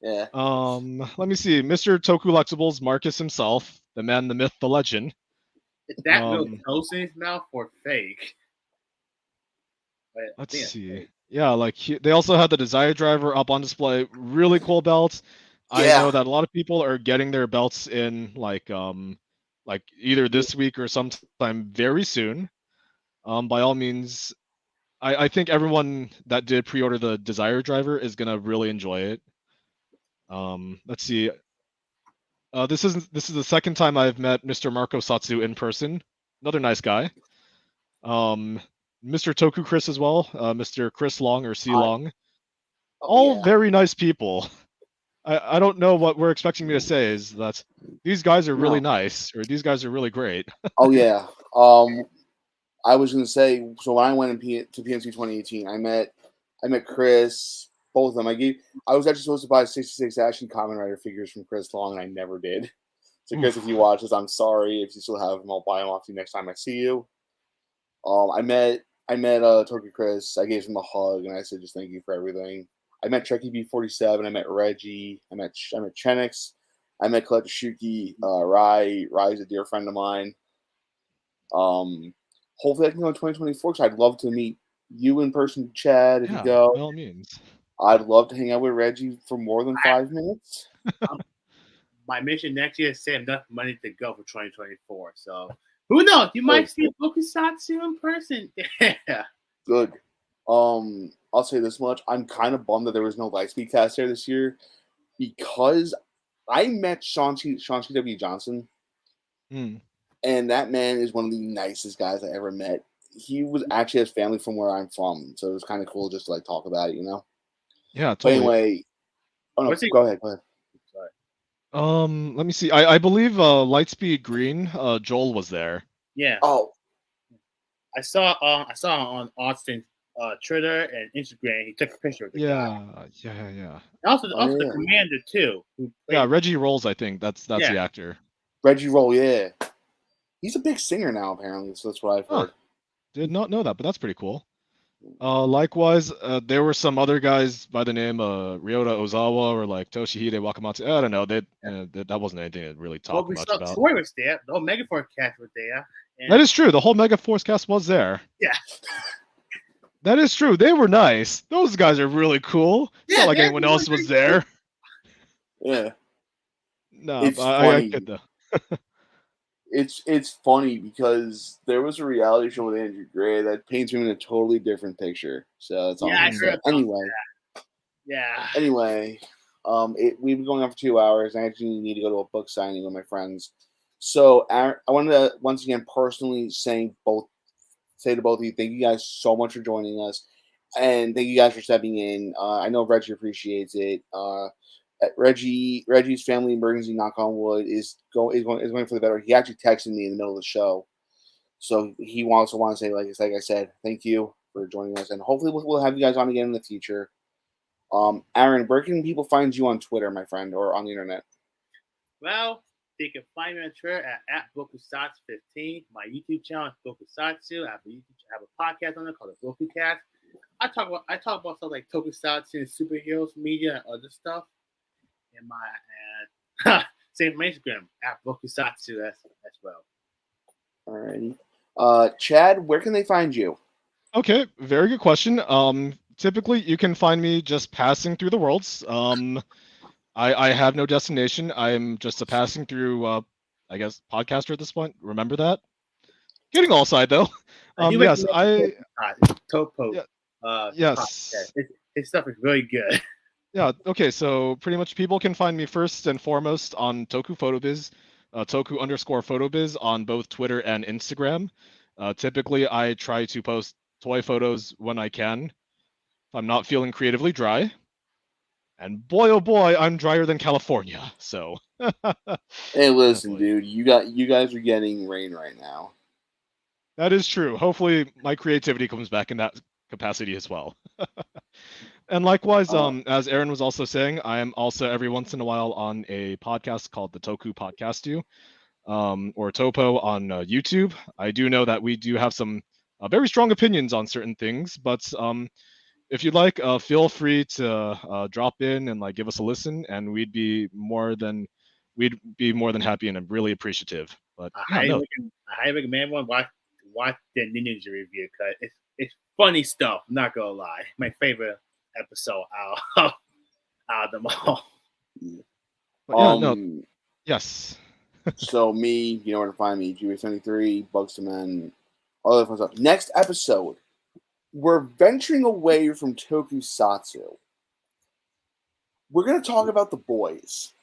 Yeah. Let me see. Mr. Toku Lexibles, Marcus himself, the man, the myth, the legend. Is that real toast in his mouth or fake? But Let's see. Yeah, like they also had the Desire Driver up on display. Really cool belts. I know that a lot of people are getting their belts in like either this week or sometime very soon. By all means, I think everyone that did pre-order the Desire Driver is gonna really enjoy it. Let's see. This is the second time I've met Mr. Marco Satsu in person. Another nice guy. Mr. Toku Chris as well. Mr. Chris Long or C Long. All very nice people. I don't know what we're expecting me to say is that these guys are really nice or these guys are really great. Oh yeah. I was gonna say, so when I went to PNC 2018, I met Chris, both of them. I was actually supposed to buy 66 Action Kamen Rider figures from Chris Long, and I never did. So Chris, if you watch this, I'm sorry. If you still have them, I'll buy them off you next time I see you. I met Toki Chris. I gave him a hug, and I said just thank you for everything. I met Trekkie B47. I met Reggie. I met Chenix. I met Collector Shuki. Rai's a dear friend of mine. Hopefully I can go in 2024 because I'd love to meet you in person, Chad, if you go. By all means. I'd love to hang out with Reggie for more than 5 minutes. My mission next year is to save enough money to go for 2024. So who knows? You might see Bugz2men in person. Yeah. Good. I'll say this much. I'm kind of bummed that there was no Lightspeed cast there this year because I met Sean C.W. Johnson. And that man is one of the nicest guys I ever met. He was actually has family from where I'm from, so it was kind of cool just to like talk about it, you know. Yeah, totally. But anyway, go ahead. Let me see. I believe Lightspeed Green, Joel was there. Yeah. Oh, I saw on Austin's Twitter and Instagram. He took a picture of the guy. Yeah. Also the commander too. Reggie Rolls. I think that's the actor. Reggie Roll, yeah. He's a big singer now, apparently, so that's what I've heard. Did not know that, but that's pretty cool. Likewise, there were some other guys by the name Ryota Ozawa or like Toshihide Wakamatsu. I don't know. That wasn't anything to really talk much about. Story was there. The whole Megaforce cast was there. That is true. The whole Megaforce cast was there. Yeah. That is true. They were nice. Those guys are really cool. It's not like anyone else was there. Yeah. No, I get that. It's funny because there was a reality show with Andrew Gray that paints him in a totally different picture. So it's all anyway. Yeah. Anyway, we've been going on for 2 hours. I actually need to go to a book signing with my friends. So I wanted to once again personally say to both of you, thank you guys so much for joining us, and thank you guys for stepping in. I know Reggie appreciates it. Reggie's family emergency, knock on wood, is going for the better. He actually texted me in the middle of the show, so he also wants to say, like I said, thank you for joining us, and hopefully we'll have you guys on again in the future. Aaron, where can people find you on Twitter, my friend, or on the internet? Well, you can find me on Twitter at Bugz2men15. My YouTube channel is Bugz2men. I have a podcast on it called the Bugz2cast. I talk about stuff like Tokusatsu, superheroes, media, and other stuff. And same for Instagram at Bugz2men as well. Alrighty. Chad, where can they find you? Okay, very good question. Typically you can find me just passing through the worlds. I have no destination. I'm just a passing through I guess podcaster at this point. Remember that? Getting all side though. Yes, Topo. Yes. His stuff is really good. Yeah, okay, so pretty much people can find me first and foremost on Toku Photobiz, Toku_Photobiz on both Twitter and Instagram. Typically, I try to post toy photos when I can, if I'm not feeling creatively dry. And boy, oh boy, I'm drier than California, so. Hey, listen, Definitely. dude, you guys are getting rain right now. That is true. Hopefully, my creativity comes back in that capacity as well. And likewise, Uh, as Aaron was also saying, I am also every once in a while on a podcast called the Toku Podcast You, or Topo on YouTube. I do know that we do have some very strong opinions on certain things, but if you'd like, feel free to drop in and like give us a listen, and we'd be more than happy and I'm really appreciative. But yeah, no, I highly recommend one. Watch the Ninja review because it's funny stuff. I'm not gonna lie, my favorite episode out of them all. but yeah, no, um, yes. so me, you know where to find me, GV73, Bugz2men, all that fun stuff. Next episode, we're venturing away from Tokusatsu. We're gonna talk about the boys.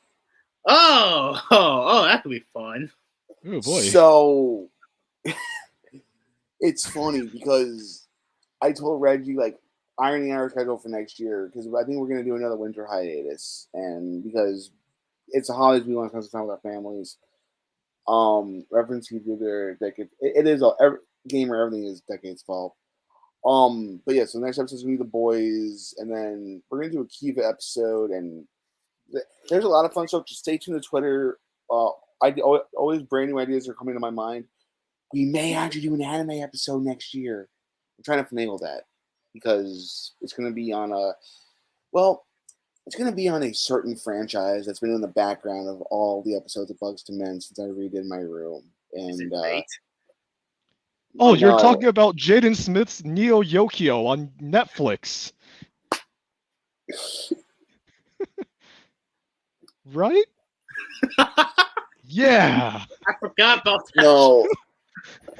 That could be fun. Oh boy. So it's funny because I told Reggie like ironing out our schedule for next year because I think we're gonna do another winter hiatus, and because it's the holidays, we want to spend some time with our families. Referencing to their decade, it is every gamer. Everything is decade's fault. But yeah, so the next episode is gonna be the boys, and then we're gonna do a Kiva episode, and there's a lot of fun stuff. Just stay tuned to Twitter. I always brand new ideas are coming to my mind. We may actually do an anime episode next year. I'm trying to finagle that because it's going to be on it's going to be on a certain franchise that's been in the background of all the episodes of Bugz2men since I redid my room. Is it And late? Oh, you're no, talking about Jaden Smith's Neo Yokio on Netflix, right? Yeah. I forgot about that. no.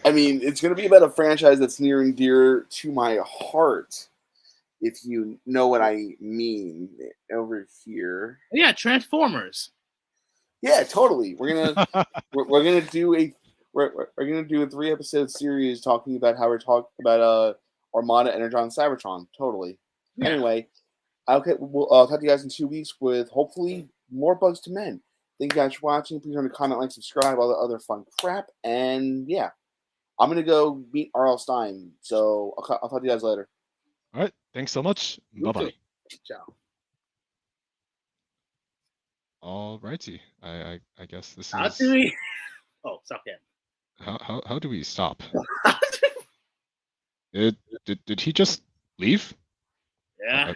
I mean, it's going to be about a franchise that's near and dear to my heart, if you know what I mean over here. Yeah, Transformers. Yeah, totally. We're gonna do a we're gonna do a 3-episode series talking about how we're talking about Armada, Energon, Cybertron. Totally. Yeah. Anyway, okay, we'll talk to you guys in 2 weeks with hopefully more Bugz2men. Thank you guys for watching. Please remember to comment, like, subscribe, all the other fun crap. And yeah, I'm gonna go meet R.L. Stein. So I'll talk to you guys later. All right. Thanks so much. Bye bye. Ciao. All righty. I guess this How is. do we? Oh, stop him. How do we stop? Did he just leave? Yeah.